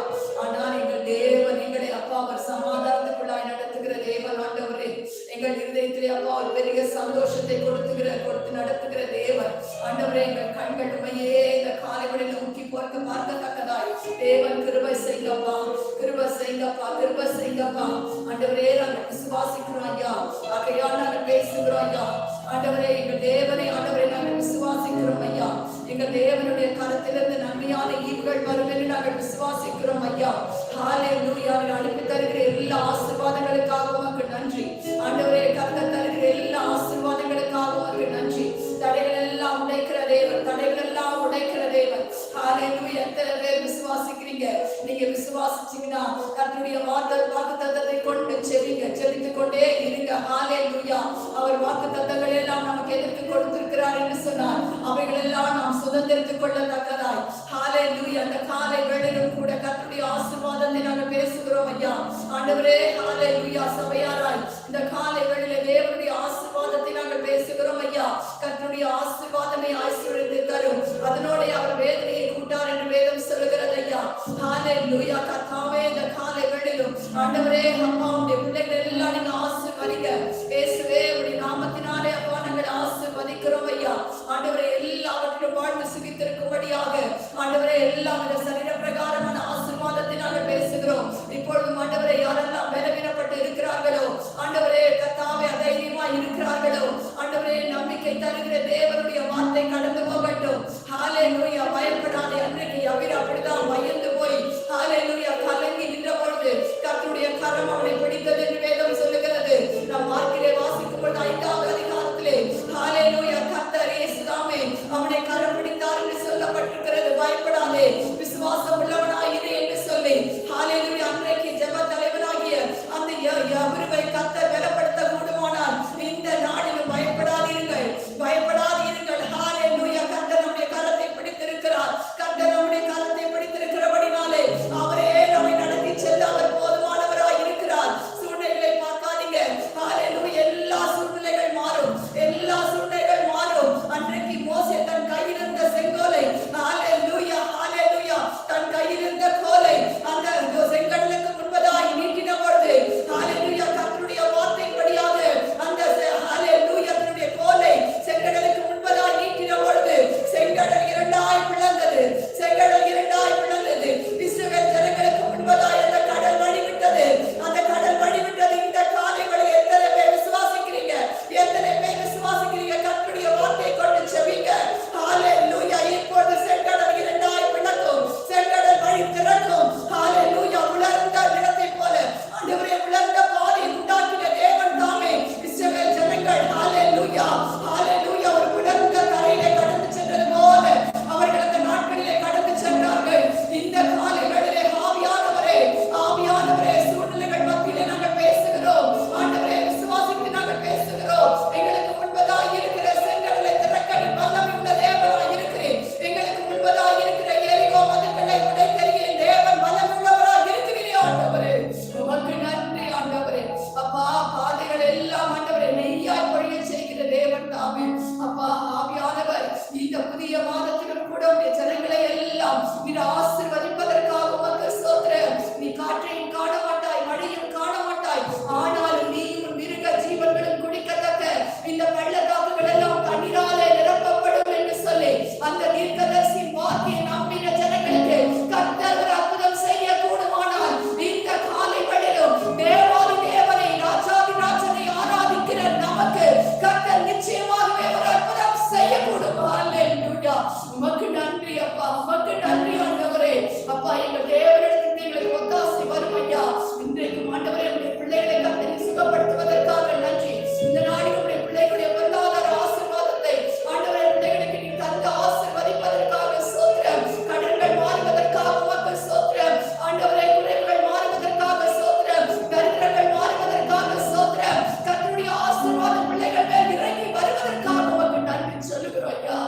ஆனால் எங்கள் தேவன் எங்களை அப்பா அவர் சமாதானத்துக்குள்ளாய் நடத்துகிற தேவன் ஆண்டவரே. எங்கள் இருதயத்திலே அப்பா ஒரு பெரிய சந்தோஷத்தை கொடுத்து நடத்துகிற தேவன் ஆண்டவரே. எங்கள் கண்கள் உண்மையே இந்த காலைகளில் நோக்கி பார்க்கத்தக்கதாய் தேவன் கிருபை செய்யப்பா, கிருபை செய்யப்பா, கிருபை செய்யப்பா. ஆண்டவரே நாங்கள் விசுவாசிக்கிறோம் ஐயா, ஆகையால் நாங்கள் பேசுகிறோம் ஐயா. ஆண்டவரே எங்கள் தேவனை, ஆண்டவரே நாங்கள் விசுவாசிக்கிறோம் ஐயா. எங்கள் தேவனுடைய கரத்திலிருந்து நன்மையான ஈவுகள் வரும் என்று நாங்கள் விசுவாசிக்கிறோம் ஐயா. ஹல்லேலூயா. அனுப்பி தருகிற எல்லா ஆசீர்வாதங்களுக்காக உமக்கு நன்றி ஆண்டவரே. கர்த்தர் தருகிற எல்லா ஆசீர்வாதங்களுக்காக உமக்கு நன்றி. தடைகள் எல்லாம் உடைக்கிற தேவன், தடைகள் எல்லாம் உடைக்கிற தேவன். ஹல்லேலூயா. எத்தனை பேர் விசுவாசிக்கிறீங்க? நீங்க விசுவாசிச்சீங்கன்னா கர்த்தருடைய வாக்குத்தத்தத்தை கொண்டு செவிங்க, செவித்துக் கொண்டே இருங்க. ஹல்லேலூயா. அவர் வாக்குத்தத்தங்கள் எல்லாம் நமக்கு எதற்கு கொடுத்திருக்கிறார் என்று சொன்னார், அவைகள் எல்லாம் நாம் சுதந்திரித்துக் கொள்ளத்தக்கதாய். ஹல்லேலூயா. அந்த காலை வேளையிலும் கூட கர்த்தருடைய ஆசீர்வாதத்தை நாங்கள் பேசுகிறோம் ஐயா. ஆண்டவரே ஹல்லேலூயா. சபையாராய் இந்த காலை வேளையில தேவனுடைய ஆசீர்வாதத்தை நாங்கள் பேசுகிறோம் ஐயா. கர்த்தருடைய ஆசீர்வாதமே ஐஸ்வர்யத்தை தரும், அதனோட அவர் வேதனையை கூட்டார் என்று வேதம் சொல்லுகிறது ஐயா. ஹல்லேலூயா. கர்த்தாவே இந்த காலை வேளையிலும் ஆண்டவரே அப்பா உடைய பிள்ளைகள் எல்லாம் நீங்க ஆசீர்வதிங்க. இயேசுவே உடைய நாமத்தினாலே அப்பா நாங்கள் ஆசீர்வதிக்கிறோம் ஐயா. ஆண்டவரே எல்லாவற்றிலும் வாழ்ந்து சுகித்திருக்கும்படியாக ஆண்டவரே எல்லா சரீர பிரகாரமான ஆசீர்வாதத்தை நாங்கள் பேசுகிறோம். இப்பொழுது ஆண்டவரே யாரெல்லாம் பலவீனப்பட்டு இருக்கிறார்களோ, ஆண்டவரே கர்த்தாவே அதைரியமா இருக்கிறார்களோ, ஆண்டவரே நம்பிக்கை தருகிற தேவனுடைய வார்த்தை கடந்து போகட்டும். ஹல்லேலூயா. பயப்படாதே. அன்றைக்கு அவர் அப்படிதான் பயந்து போய் ஹல்லேலூயா கலங்கி நின்ற பொழுது கர்த்தருடைய கரம் அவனை பிடித்தது என்று வேதம் சொல்லுகிறது. நாம் மார்க்கிலே வாசிக்கும் பொழுது 5வது அதிகாரத்திலே ஹல்லேலூயா கர்த்தர் இயேசுதாமே அவனை கரம் பிடித்தார் என்று சொல்லப்பட்டிருக்கிறது. பயப்படாதே, விசுவாசம் உள்ளவனாய் இரு என்று சொல்லி ஹல்லேலூயா அன்றைக்கு ஜெப தலைவனாகிய அந்த யெகோவாவை கர்த்தர் பலப்படுத்த கூடுமானால் இந்த நாளிலும் பயப்படாதீர்கள், பயப்படாதீர்கள். ஹல்லேலூயா. கர்த்தர் நம்முடைய கரத்தை பிடித்திருக்கிறார். கர்த்தர் நம்முடைய கரத்தை பிடித்திருக்கிறபடினாலே அவரே நம்மை நடத்தி செல்ல அவர் போதுமானவராய் இருக்கிறார். சூழ்நிலைகளை பார்க்காதீங்க. ஹல்லேலூயா. எல்லா சூழ்நிலைகள் மாறும், எல்லா சூழ்நிலைகள் மாறும். அன்றைக்கு மோசே தன் கையில் இருந்த செங்கோலை ஹல்லேலூயா, ஹல்லேலூயா தன் கையில் இருந்த கோலை அந்த செங்கடலுக்கு முன்பதாய் நீட்டின பொழுது ஹல்லேலூயா கர்த்தருடைய வார்த்தையின்படியாக அந்த ஹல்லேலூயா தன்னுடைய கோலை செங்கடலுக்கு முன்பதாய் நீட்டின பொழுது செங்கடல் இரண்டாய் பிளந்தது, செங்கடல் இரண்டாய் பிளந்தது. இஸ்ரவேல் ஜனங்களுக்கு முன்பதாய் அந்த கடல் வழிவிட்டது, அந்த கடல் வழிவிட்டது. இந்த காலைகளில் எத்தனை பேர் விசுவாசிக்கிறீங்க? எத்தனை பேர் விசுவாசிக்கிறீங்க? கர்த்தருடைய வார்த்தையை கொண்டு செவிங்க. ஹல்லேலூயா. இப்பொழுது செங்கடல் இரண்டாய் பிளக்கும், செங்கடல் வழி திறக்கும். ஹல்லேலூயா. உலர்ந்த நிலத்தை போல ஆண்டவரே உலர்ந்த பாதை உண்டாக்கின தேவன் தாமே இஸ்ரவேல் ஜனங்கள் ஹல்லேலூயா, ஹல்லேலூயா ஒரு உலர்ந்த கரையிலே கடந்து சென்றது போல அவர்கள் அந்த நாட்களிலே கடந்து சென்றார்கள். இந்த காலை வேளையிலே ஆவியானவரே, ஆவியானவரே சூழ்நிலைகள் மத்தியிலே நாங்கள் பேசுகிறோம். ஆண்டவரே விசுவாசித்து நாங்கள் பேசுகிறோம். எங்களுக்கு முன்பதாக இருக்கிற செங்கடலை திறக்க வல்லமை உள்ள தேவனாய் இருக்கிறேன். எங்களுக்கு முன்பதாக இருக்கிற எரிகோ மதில்களை உடைத்தெறிய தேவன் வல்லமை உள்ளவராக இருக்கிறீரே ஆண்டவரே. உமக்கு நன்றி ஆண்டவரே. அப்பா பாதைகள் எல்லாம் ஆண்டவரே நெய்யாய் பொழிய செய்கிற தேவன் தாமே. அப்பா ஆவியானவர் இந்த புதிய மாதத்திலும் கூட உடைய ஜனங்களை எல்லாம் நீர் ஆசீர்வதிப்பதற்காக உமக்கு ஸ்தோத்திரம். நீ காற்றையும் காண மாட்டாய், மழையும் காண மாட்டாய், ஆனாலும் நீயும் மிருக ஜீவன்களும் குடிக்கத்தக்க இந்த பள்ளத்தாக்குகள் எல்லாம் தண்ணீராலே நிரப்பப்படும் என்று சொல்லி அந்த தீர்க்கதரிசி வார்த்தையை நம்பின ஜனங்களுக்கு கர்த்தர் ஒரு அற்புதம் செய்ய கூடுமானால் இந்த காலை வேளையிலும் தேவாதி தேவனை ராஜாதி ராஜனை ஆராதிக்கிற நமக்கு கர்த்தர் நிச்சயமாகவே ஒரு அற்புதம் செய்யக்கூடும். ஹல்லேலூயா. உமக்கு நன்றி அப்பா, உமக்கு நன்றி ஆண்டவரே. அப்பா எங்கள் தேவனிடத்தில் எங்களுக்கு ஒத்தாசை வரும் ஐயா. இன்றைக்கு ஆண்டவரே உடைய பிள்ளைகளை கர்த்தர் சுகப்படுத்துவதற்காக நன்றி. இந்த நாளில் உடைய பிள்ளைகளுடைய பொருளாதார ஆசீர்வாதத்தை ஆண்டவரே பிள்ளைகளுக்கு நீ தந்து ஆசீர்வதிப்பதற்காக ஸ்தோத்திரம். கடன்கள் மாறுவதற்காக உமக்கு ஸ்தோத்திரம். ஆண்டவரே குறைவுகள் மாறுவதற்காக ஸ்தோத்திரம். தரித்திரங்கள் மாறுவதற்காக ஸ்தோத்திரம். கர்த்தருடைய ஆசீர்வாதம் பிள்ளைகள் மேல் இறங்கி வருவதற்காக உமக்கு நன்றி சொல்லுகிறோம் ஐயா.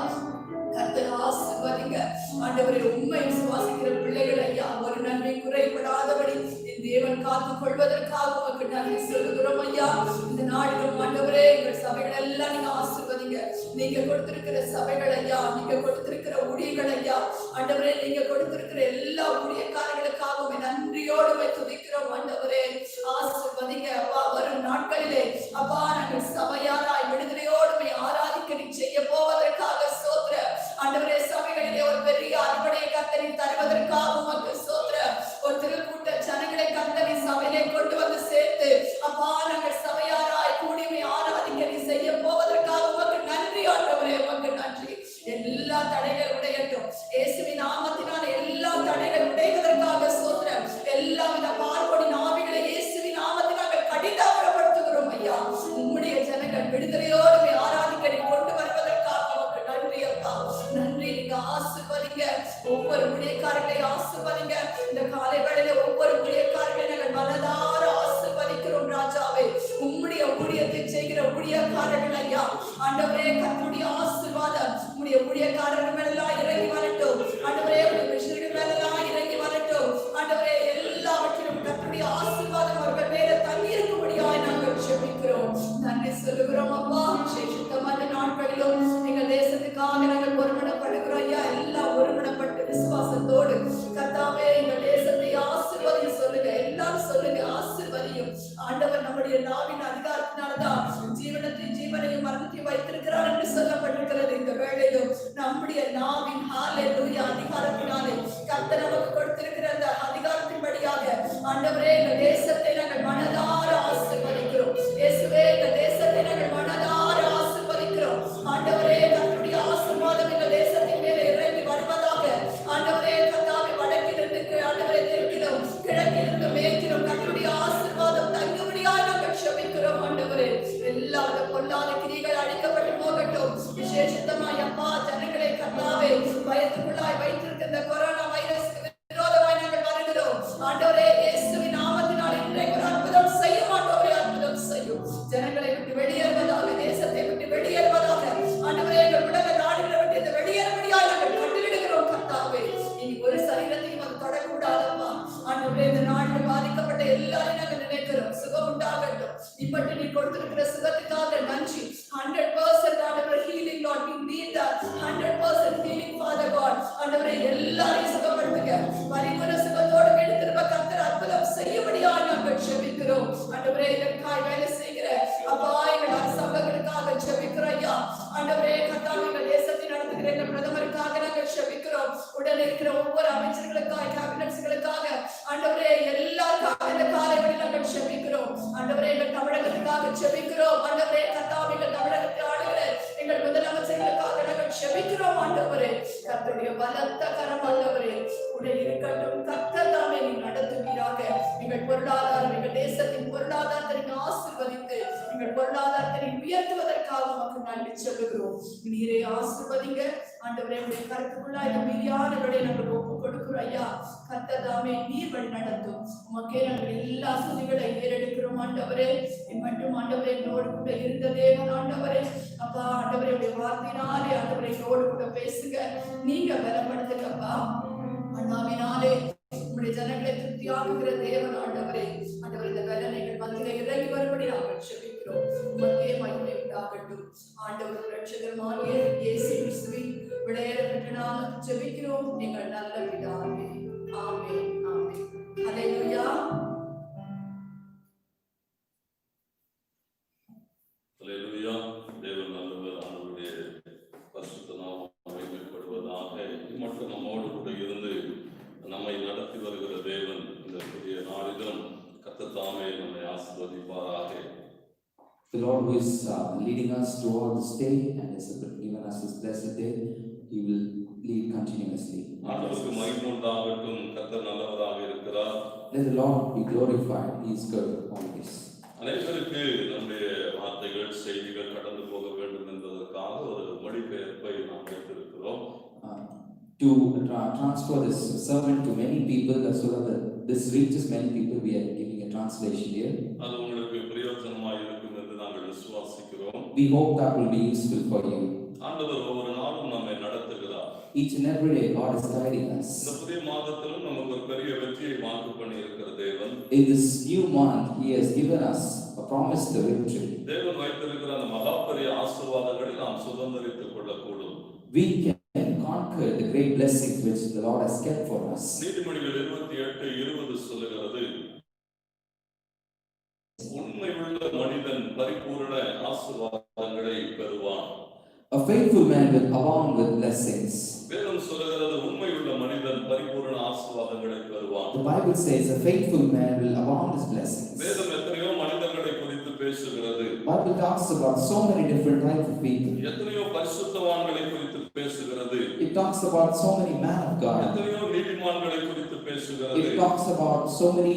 கர்த்தர் ஆசீர்வதிங்க ஆண்டவரே. உண்மை விசுவாசிக்கிற பிள்ளைகள் ஐயா ஒரு நன்மை குறைபடாதபடி என் தேவன் காத்துக் கொள்வதற்காக உமக்கு நன்றி சொல்லுகிறோம் ஐயா. இந்த நாளிலும் ஆண்டவரே எங்கள் சபைகள் எல்லாம் நீங்க ஆசீர்வதிங்க. நீங்க கொடுத்திருக்கிற சபைகள் ஐயா, நீங்க கொடுத்திருக்கிற ஊழியர்கள் ஐயா, ஆண்டவரே நீங்க கொடுத்திருக்கிற எல்லா ஊழியக்காரர்களுக்காகவும் நன்றியோடு துதிக்கிறோம் ஆண்டவரே. ஆசீர்வதிங்க அப்பா. வரும் நாட்களிலே அப்பா நாங்கள் சபையாராய் விடுதலையோடு ஆராதிக்க நீ செய்ய போவதற்காக ஸ்தோத்திரம் ஆண்டவரே. சபைகளிலே ஒரு பெரிய அறுவடை கர்த்தர் தருவதற்காக உமக்கு ஆண்டவரே இந்த தேசத்தை நாங்கள் மனதார ஆசீர்வதிக்கிறோம். இயேசுவே இந்த தேசத்தை நாங்கள் மனதார ஆசீர்வதிக்கிறோம். ஆண்டவரே கர்த்தருடைய ஆசீர்வாதம் இந்த தேசத்தின் மேலே இறங்கி வருவதாக. ஆண்டவரே கர்த்தாவே வடக்கிலிருந்து ஆண்டவரே தெற்கிலும் கிழக்கிலிருந்து மேற்கிலும் கர்த்தருடைய ஆசீர்வாதம் தங்கும்படியாக நாங்கள் ஜெபிக்கிறோம். ஆண்டவரே எல்லா பொல்லாத கிரிகள் அழிக்கப்பட்டு போகட்டும். விசேஷமாய் அப்பா ஜனங்களை கர்த்தாவே பயத்துக்குள்ளாய் வைத்திருக்கிற இந்த கொரோனா வைரஸ்க்கு விரோதமாய் நாங்கள் வருகிறோம். ஆண்டவரே இயேசுவின் நாமத்தினால் இன்றைக்கு ஒரு அற்புதம் செய்யும். ஆண்டவரே அற்புதம் செய்யும். ஜனங்களை விட்டு வெளியேறுவதாக, தேசத்தை விட்டு வெளியேறுவதாக. ஆண்டவரே எங்கள் உலக நாடுகளை விட்டு இந்த வெளியேறும்படியாக நாங்கள் கட்டளையிடுகிறோம். கர்த்தாவே இனி ஒரு சரீரத்தையும் அது தொடக்கூடாதப்பா. ஆண்டவரே இந்த நாட்டில் பாதிக்கப்பட்ட எல்லாரையும் நாங்கள் நினைக்கிறோம். சுகம் உண்டாகட்டும். இப்பட்டு நீ கொடுத்திருக்கிற சுகத்துக்காக நன்றி. 100% ஆண்டவரே healing Lord, we need that 100% healing Father God. ஆண்டவரே எல்லாரையும் சுகப்படுத்துங்க. பரிபூரண சுகத்தோடு வீடு திரும்ப கர்த்தர் அற்புதம் செய்யும்படியாக நாங்கள் ஜெபிக்கிறோம். ஆண்டவரே இதற்காய் வேலை செய்கிற அப்பா எங்கள் அரசாங்கங்களுக்காக ஜெபிக்கிறோம் ஐயா. ஆண்டவரே கர்த்தாவே எங்கள் தேசத்தை நடத்துகிற எங்கள் பிரதமருக்காக நாங்கள் ஜெபிக்கிறோம். உடனே இருக்கிற ஒவ்வொரு அமைச்சர்களுக்காக, கேபினட்ஸ்களுக்காக, ஆண்டவரே எல்லாருக்காக இந்த காலைகளில் நாங்கள் ஜெபிக்கிறோம். ஆண்டவரே எங்கள் தமிழகத்துக்காக ஜெபிக்கிறோம். ஆண்டவரே கர்த்தாவே எங்கள் தமிழகத்தை ஆளுகிற எங்கள் முதலமைச்சர்களுக்காக நாங்கள் ஜெபிக்கிறோம். ஆண்டவரே கர்த்தருடைய பலத்த கரம் ஆண்டவரே உடைய இருக்கட்டும். கர்த்தர் தாமே நீ நடத்துவீராக. எங்கள் பொருளாதாரம், எங்கள் தேசத்தின் பொருளாதாரத்தை நீ ஆசீர்வதித்து எங்கள் பொருளாதாரத்தை உயர்த்துவதற்காக உமக்கு நன்றி சொல்லுகிறோம். நீரே ஆசீர்வதிங்க. ஆண்டவரே உடைய கருத்துக்குள்ளா இந்த மீறியானவர்களை நாங்கள் ஒப்புக் கொடுக்கிறோம் ஐயா. கர்த்தர் தாமே நீர் வழி நடத்தும். உமக்கே நாங்கள் எல்லா சுதிகளை ஏறெடுக்கிறோம். ஆண்டவரே மட்டும் ஆண்டவரே என்னோடு கூட இருந்த தேவன் ஆண்டவரே அப்பா ஆண்டவரே உடைய வார்த்தையினாலே ஆண்டவரே என்னோடு கூட பேசுங்க. நீங்க பலப்படுத்துங்கப்பா. அண்ணாவினாலே உங்களுடைய ஜனங்களை திருப்தியாக்குகிற தேவன் ஆண்டவரே. ஆண்டவரே இந்த வேதனைகள் மத்தியிலே இறங்கி வரும்படி நாங்கள் ஜெபிக்கிறோம். உமக்கே மகிமை உண்டாகட்டும். ஆண்டவர் இரட்சகருமாகிய இயேசு கிறிஸ்துவின் விளையாடப்பட்ட நாமத்தில் ஜெபிக்கிறோம் எங்கள் நல்ல பிதாவே. ஆமென், ஆமென். ஹல்லேலூயா. ஹல்லேலூயா. தேவன் நல்லவர். ஆண்டவருடைய பரிசுத்த நாமம் மகிமைப்படுவதாக. இம்மட்டும் நம்மோடு கூட இருந்து நம்மை நடத்தி வருகிற தேவன் இந்த புதிய நாளிலும் கர்த்தர் தாமே நம்மை ஆசீர்வதிப்பாராக. The Lord who is leading us throughout this day and has given us this blessed day, He will lead continuously. ஆண்டவருக்கு மகிமை உண்டாகட்டும். கர்த்தர் நல்லவராக இருக்கிறார். Let the Lord be glorified. He is good always. அனைவருக்கு நம்முடைய வார்த்தைகள், செய்திகள் கடந்து போக வேண்டும் என்பதற்காக ஒரு மொழிபெயர்ப்பை நாம் வைத்திருக்கிறோம். To transfer this sermon to many people, so that this reaches many people, we are giving a translation here. அது உங்களுக்கு பிரயோஜனமாக இருக்கும் என்று நாங்கள் விசுவாசிக்கிறோம். We hope that will be useful for you. ஆண்டவர் ஒவ்வொரு நாளும் நம்மை நடத்துகிறார். Each and every day God is guiding us. இந்த புதிய மாதத்திலும் நமக்கு ஒரு பெரிய வெற்றியை வாக்கு பண்ணி இருக்கிற தேவன். In this new month, He has given us a promise to victory. தேவன் வைத்திருக்கிற அந்த மகா பெரிய ஆசீர்வாதங்களை நாம் சுதந்தரித்துக் கொள்ளக்கூடும். We can conquer the great blessings which the Lord has kept for us. நீதிமொழிகள் 28:20 சொல்லுகிறது, உண்மையுள்ள மனிதன் பரிபூரண ஆசீர்வாதங்களை பெறுவான். A faithful man will abound with blessings. வேதம் சொல்லுகிறது, உண்மையுள்ள மனிதன் பரிபூரண ஆசீர்வாதங்களை பெறுவான். The Bible says a faithful man will abound with blessings. வேதம் எத்தனையோ மனிதர்களை குறித்து பேசுகிறது. Bible talks about so many different types of people. எத்தனையோ பரிசுத்தவான்களை குறித்து பேசுகிறது. It talks about so many men of God. எத்தனையோ நீதிமான்களை குறித்து பேசுகிறது. It talks about so many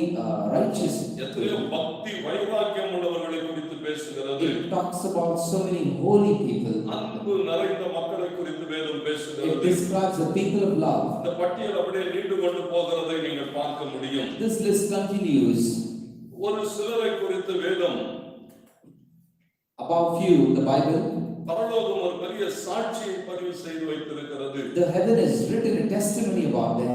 righteous. எத்தனையோ பக்தி வைராக்கியம் உள்ளவர்களை குறித்து பேசுகிறது. It talks about so many holy people. அன்பு நிறைந்த மக்களை குறித்து வேதம் It பேசுகிறது. describes the people of love. இந்த பட்டியல் அப்படியே நீண்டு கொண்டு போகிறதை நீங்கள் பார்க்க முடியும். This list continues. ஒரு சிலரை குறித்து வேதம் About few, the Bible, பரலோகம் ஒரு பெரிய சாட்சியை பதிவு செய்து வைத்திருக்கிறது. the heaven has written a testimony about them.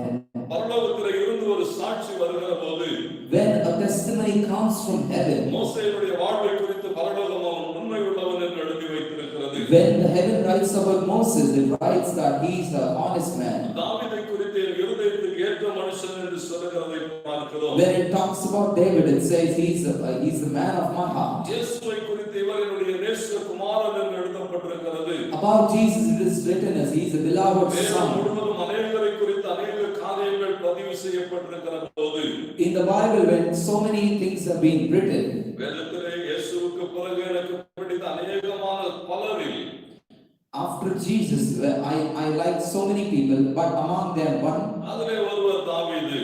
பரலோகத்தில் இருந்து ஒரு சாட்சி வருகிற போது, When a testimony comes from heaven, மோசேயுடைய வாழ்வை குறித்து பரலோகம் அவன் உண்மை உள்ளவன் என்று எழுதி வைத்திருக்கிறது. when the heaven writes about Moses, it writes that he is an honest man. தாவீதை குறித்து என் இருதயத்துக்கு ஏற்ற மனுஷன் என்று சொல்லுகிறதை பார்க்கிறோம். When it talks about David, it says he's the man of my heart. இயேசுவை குறித்து இவர் என்னுடைய நேசகுமாரன் என்று எழுதப்பட்டிருக்கிறது. About Jesus, it is written as he is a beloved வேதம் son. முழுவதும் அநேகரை குறித்து அநேக காரியங்கள் பதிவு செய்யப்பட்டிருக்கிற போது, In the Bible, when so many things have been written, வேதத்திலே இயேசுவுக்கு பிறகு எனக்கு பிடித்த அநேகமான பலரில் after Jesus, I like so many people, but among them அதிலே ஒருவர் தாவீது.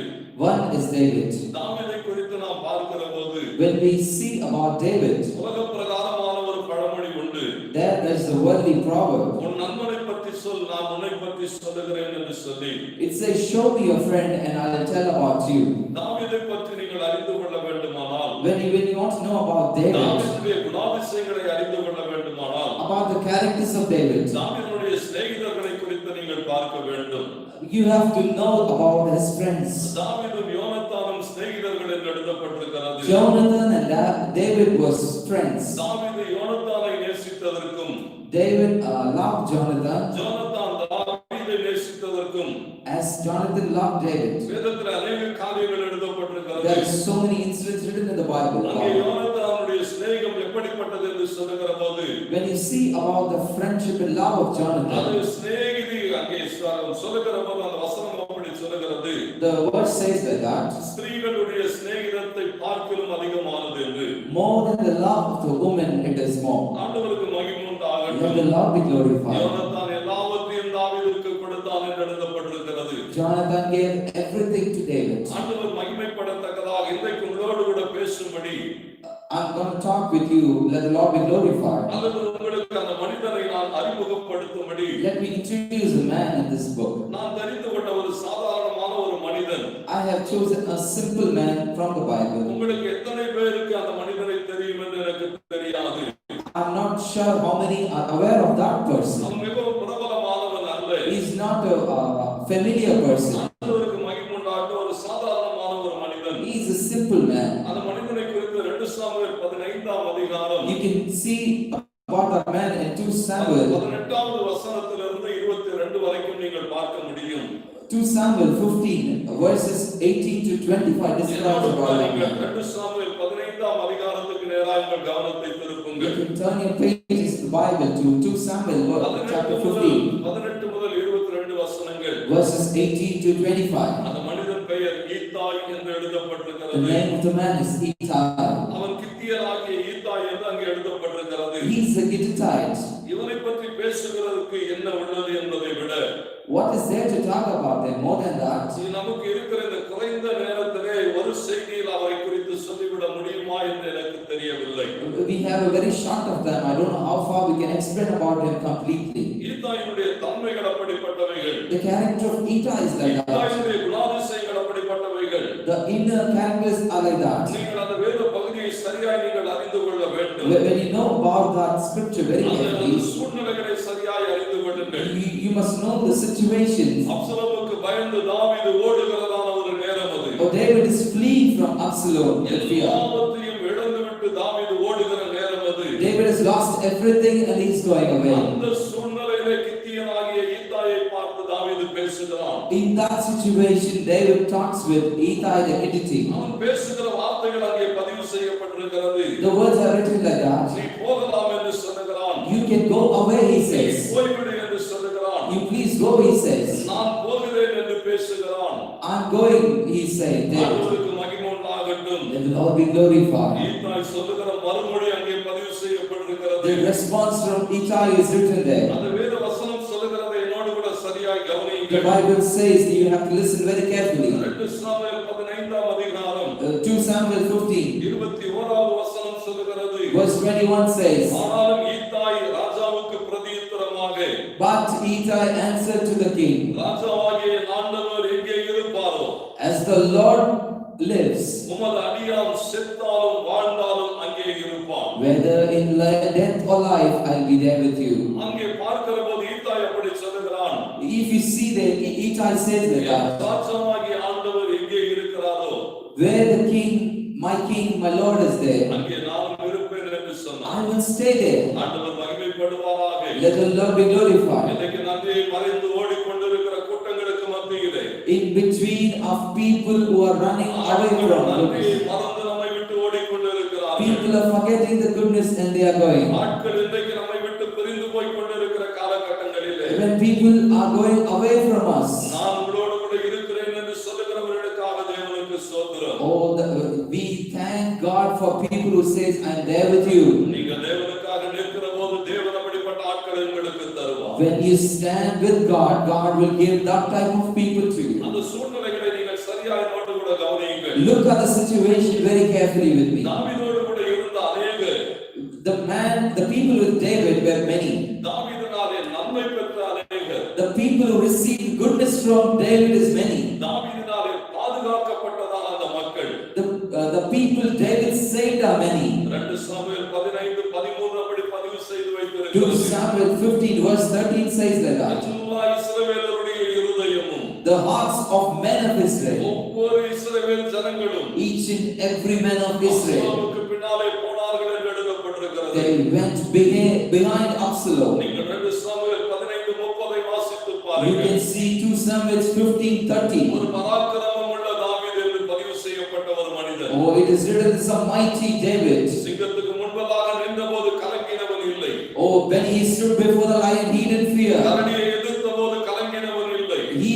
one is David. தாவீதை குறித்து நாம் பார்க்கிற போது When we see about David, உலக பிரகாரமான ஒரு பழமொழி உண்டு. there is the worldly proverb. உன் நண்பனை பற்றி சொல், நான் உன்னை பற்றி சொல்லுகிறேன் என்று சொல்லி. It says, show me your friend and I will tell about you. தாவீதை பற்றி நீங்கள் அறிந்து கொள்ள வேண்டுமானால், When you want to know about David, தாவீதுடைய குணாதிசயங்களை அறிந்து கொள்ள வேண்டுமானால், about the characters of David, தாவீதுடைய சிநேகிதர்களை குறித்து நீங்கள் பார்க்க வேண்டும். you have to know about his friends. தாவீதும் யோனத்தானும் சிநேகிதர்கள் என்று எழுதப்பட்டிருக்கிறது. Jonathan and David was friends. தாவீது யோனத்தானை நேசித்ததற்கும், David loved Jonathan யோனத்தான் தாவீதை நேசித்ததற்கும் as Jonathan loved David. வேதத்தில் அநேக காரியங்கள் There எழுதப்பட்டிருக்கிறது. are so many incidents written in the Bible. அங்கே யோனத்தானுடைய சிநேகம் எப்படிப்பட்டது என்று சொல்லுகிற போது, When you see about the friendship and love of அது Jonathan, சிநேகிதி அங்கே சொல்லுகிற போது அந்த வசனம் அப்படி சொல்லுகிறது. the verse says like that, ஸ்திரீகளுடைய சிநேகிதத்தை பார்க்கிலும் அதிகமானது என்று. more than the love of the woman, it is more. ஆண்டவருக்கு மகிமை Let உண்டாகட்டும். the Lord be glorified. யோனத்தான் எல்லாவற்றையும் தாவீதுக்கு கொடுத்தான் என்று எழுதப்பட்டிருக்கிறது. Jonathan gave everything to David. ஆண்டவர் மகிமைப்படத்தக்கதாக இன்றைக்கு உங்களோடு கூட பேசும்படி, I'm going to talk with you. Let the Lord be glorified. அல்லது உங்களுக்கு அந்த மனிதரை நான் அறிமுகப்படுத்தும்படி, Let me introduce a man in this book. நான் தெரிந்து கொண்ட ஒரு சாதாரணமான ஒரு மனிதன். I have chosen a simple man from the Bible. உங்களுக்கு எத்தனை பேருக்கு அந்த மனிதனை தெரியும் என்று எனக்கு தெரியாது. I'm not sure how many are aware of that person. அவன் மிகவும் பிரபலமானவன் அல்ல. He's not a familiar person. ஆண்டவருக்கு மகிமை உண்டாகட்டும். ஒரு சாதாரணமான ஒரு மனிதன். He's a simple man. அந்த மனிதனை குறித்து 2 சாமுவேல் 15ஆம் அதிகாரம் You can see about that man in 2 Samuel. 18வது வசனத்திலிருந்து 22 வரைக்கும் நீங்கள் பார்க்க முடியும். 2 Samuel 15 verses 18 to 25 describes about that man. 2 Samuel 15ஆம் அதிகாரத்துக்கு நேராக உங்கள் கவனத்தை You திருப்புங்கள். can turn your pages in the Bible to 2 Samuel chapter 15 18 முதல் 22 வசனங்கள். verses 18 to 25. அந்த மனிதன் பெயர் ஈத்தாய் என்று The எழுதப்பட்டிருக்கிறது. name of the man is Ittai. அவன் கித்தியனாகிய ஈத்தாய் என்று அங்கே எழுதப்பட்டிருக்கிறது. He is a Gittite. இவனை பற்றி பேசுகிறதுக்கு என்ன உள்ளது என்பதை விட, What is there to talk about them more than that? இது நமக்கு இருக்கிற இந்த குறைந்த நேரத்திலே ஒரு செய்தியில் அவரை குறித்து சொல்லிவிட முடியுமா என்று எனக்கு தெரியவில்லை. We have a very short of time. I don't know how far we can explain about him completely. ஈத்தாயினுடைய தன்மைகள் அப்படிப்பட்டவைகள். The character of Ittai is like that. ஈத்தாயினுடைய குணாதிசயங்கள் அப்படிப்பட்டவைகள். The inner characters are like that. நீங்கள் அந்த வேத பகுதியை சரியாய் நீங்கள் அறிந்து கொள்ள வேண்டும். When you know about that scripture very அந்த carefully, சூழ்நிலைகளை சரியாய் அறிந்து கொள்ளுங்கள். you must know the situations. அப்சலோமுக்கு பயந்து தாவீது ஓடுகிறதான ஒரு நேரம் அது. Oh, David is fleeing from Absalom in fear. எல்லாவற்றையும் இழந்துவிட்டு தாவீது ஓடுகிற நேரம் அது. David has lost everything and he's going away. அந்த சூழ்நிலையிலே கித்தியனாகிய ஈத்தாயை பார்த்து தாவீது பேசுகிறான். In that situation, David talks with Ittai the Gittite. அவன் பேசுகிற வார்த்தைகள் அங்கே பதிவு செய்யப்பட்டிருக்கிறது. The words are written like that. நீ போகலாம் என்று சொல்லுகிறான். You can go away, he நீ says. போய்விடு என்று சொல்லுகிறான். You please go, he says. நான் போகிறேன் என்று பேசுகிறான். I'm going, he said. David. ஆண்டவருக்கு மகிமை உண்டாகட்டும். Let the Lord be glorified. ஈத்தாய் சொல்லுகிற மறுமொழி அங்கே பதிவு செய்யப்பட்டிருக்கிறது. The response from Ittai is written there. அந்த வேத வசனம் சொல்லுகிறதை என்னோடு கூட சரியாய் The கவனியுங்கள். Bible says that you have to listen very carefully. 2 Samuel 15ஆம் அதிகாரம் 2 Samuel 15 21வது வசனம் சொல்லுகிறது. verse 21 says, ஆனாலும் ஈத்தாய் ராஜாவுக்கு பிரதியுத்தரமாக, But Ittai answered to the king, ராஜாவாகிய என் ஆண்டவர் எங்கே இருப்பாரோ, As the Lord lives, உமது அடியான் செத்தாலும் வாழ்ந்தாலும் அங்கே இருப்பான். whether in death or life, I'll be there with you. அங்கே பார்க்கிற போது ஈத்தாய் அப்படி சொல்லுகிறான். If you see that Ittai says that, ராஜாவாகிய ஆண்டவர் எங்கே இருக்கிறாரோ, where the king, my Lord is there, அங்கே நானும் இருப்பேன் என்று சொன்னான். I will stay there. ஆண்டவர் மகிமைப்படுவாராக. Let the Lord be glorified. இன்னைக்கு நன்றியை மறைந்து ஓடிக்கொண்டிருக்கிற கூட்டங்களுக்கு மத்தியிலே In between of people who are running away from நன்றியை goodness, மறந்து நம்மை விட்டு ஓடிக்கொண்டிருக்கிறார்கள். people are forgetting the goodness and they are going. ஆட்கள் இன்றைக்கு நம்மை விட்டு பிரிந்து போய் கொண்டிருக்கிற காலகட்டங்களிலே When people are going away from us, நான் உங்களோடு கூட இருக்கிறேன் என்று சொல்லுகிறவர்களுக்காக தேவனுக்கு ஸ்தோத்திரம். ஸ்தோத்திரம். we thank God for people who says, I'm there with you. நீங்க தேவனுக்காக நிற்கிற போது தேவன் அப்படிப்பட்ட ஆட்களை உங்களுக்கு தருவார். When you stand with God, God will give that type of people to you. அந்த சூழ்நிலைகளை நீங்கள் சரியாய் நோட்டு கூட கவனியுங்கள். Look at the situation very carefully with me. தாவீதோடு கூட இருந்த அநேகர், The people with David were many. தாவீதினாலே நன்மை பெற்ற அநேகர், The people who received goodness from David is many. தாவீதினாலே பாதுகாக்கப்பட்டதான அந்த மக்கள், The people David saved are many. 2 Samuel 15:13 அப்படி பதிவு செய்து 2 வைத்திருக்கிறது. Samuel 15 verse 13 says like that. எல்லா இஸ்ரவேலருடைய இருதயமும், The hearts of men of Israel, ஒவ்வொரு இஸ்ரவேல் ஜனங்களும் each and every man of Israel, அப்சலோமுக்கு பின்னாலே போனார்கள் என்று எழுதப்பட்டிருக்கிறது. they went behind Absalom. நீங்கள் 2 சாமுவேல் 15:30 வாசித்து You பாருங்கள். can see 2 Samuel 15:30. ஒரு பராக்கிரமம் உள்ள தாவீது என்று பதிவு செய்யப்பட்ட ஒரு மனிதன். Oh, it is written as a mighty David. சிங்கத்துக்கு முன்பதாக நின்றபோது கலங்கினவன் இல்லை. Oh, when he stood before the lion, he didn't fear. கரடியை எதிர்த்தபோது கலங்கினவன் இல்லை. He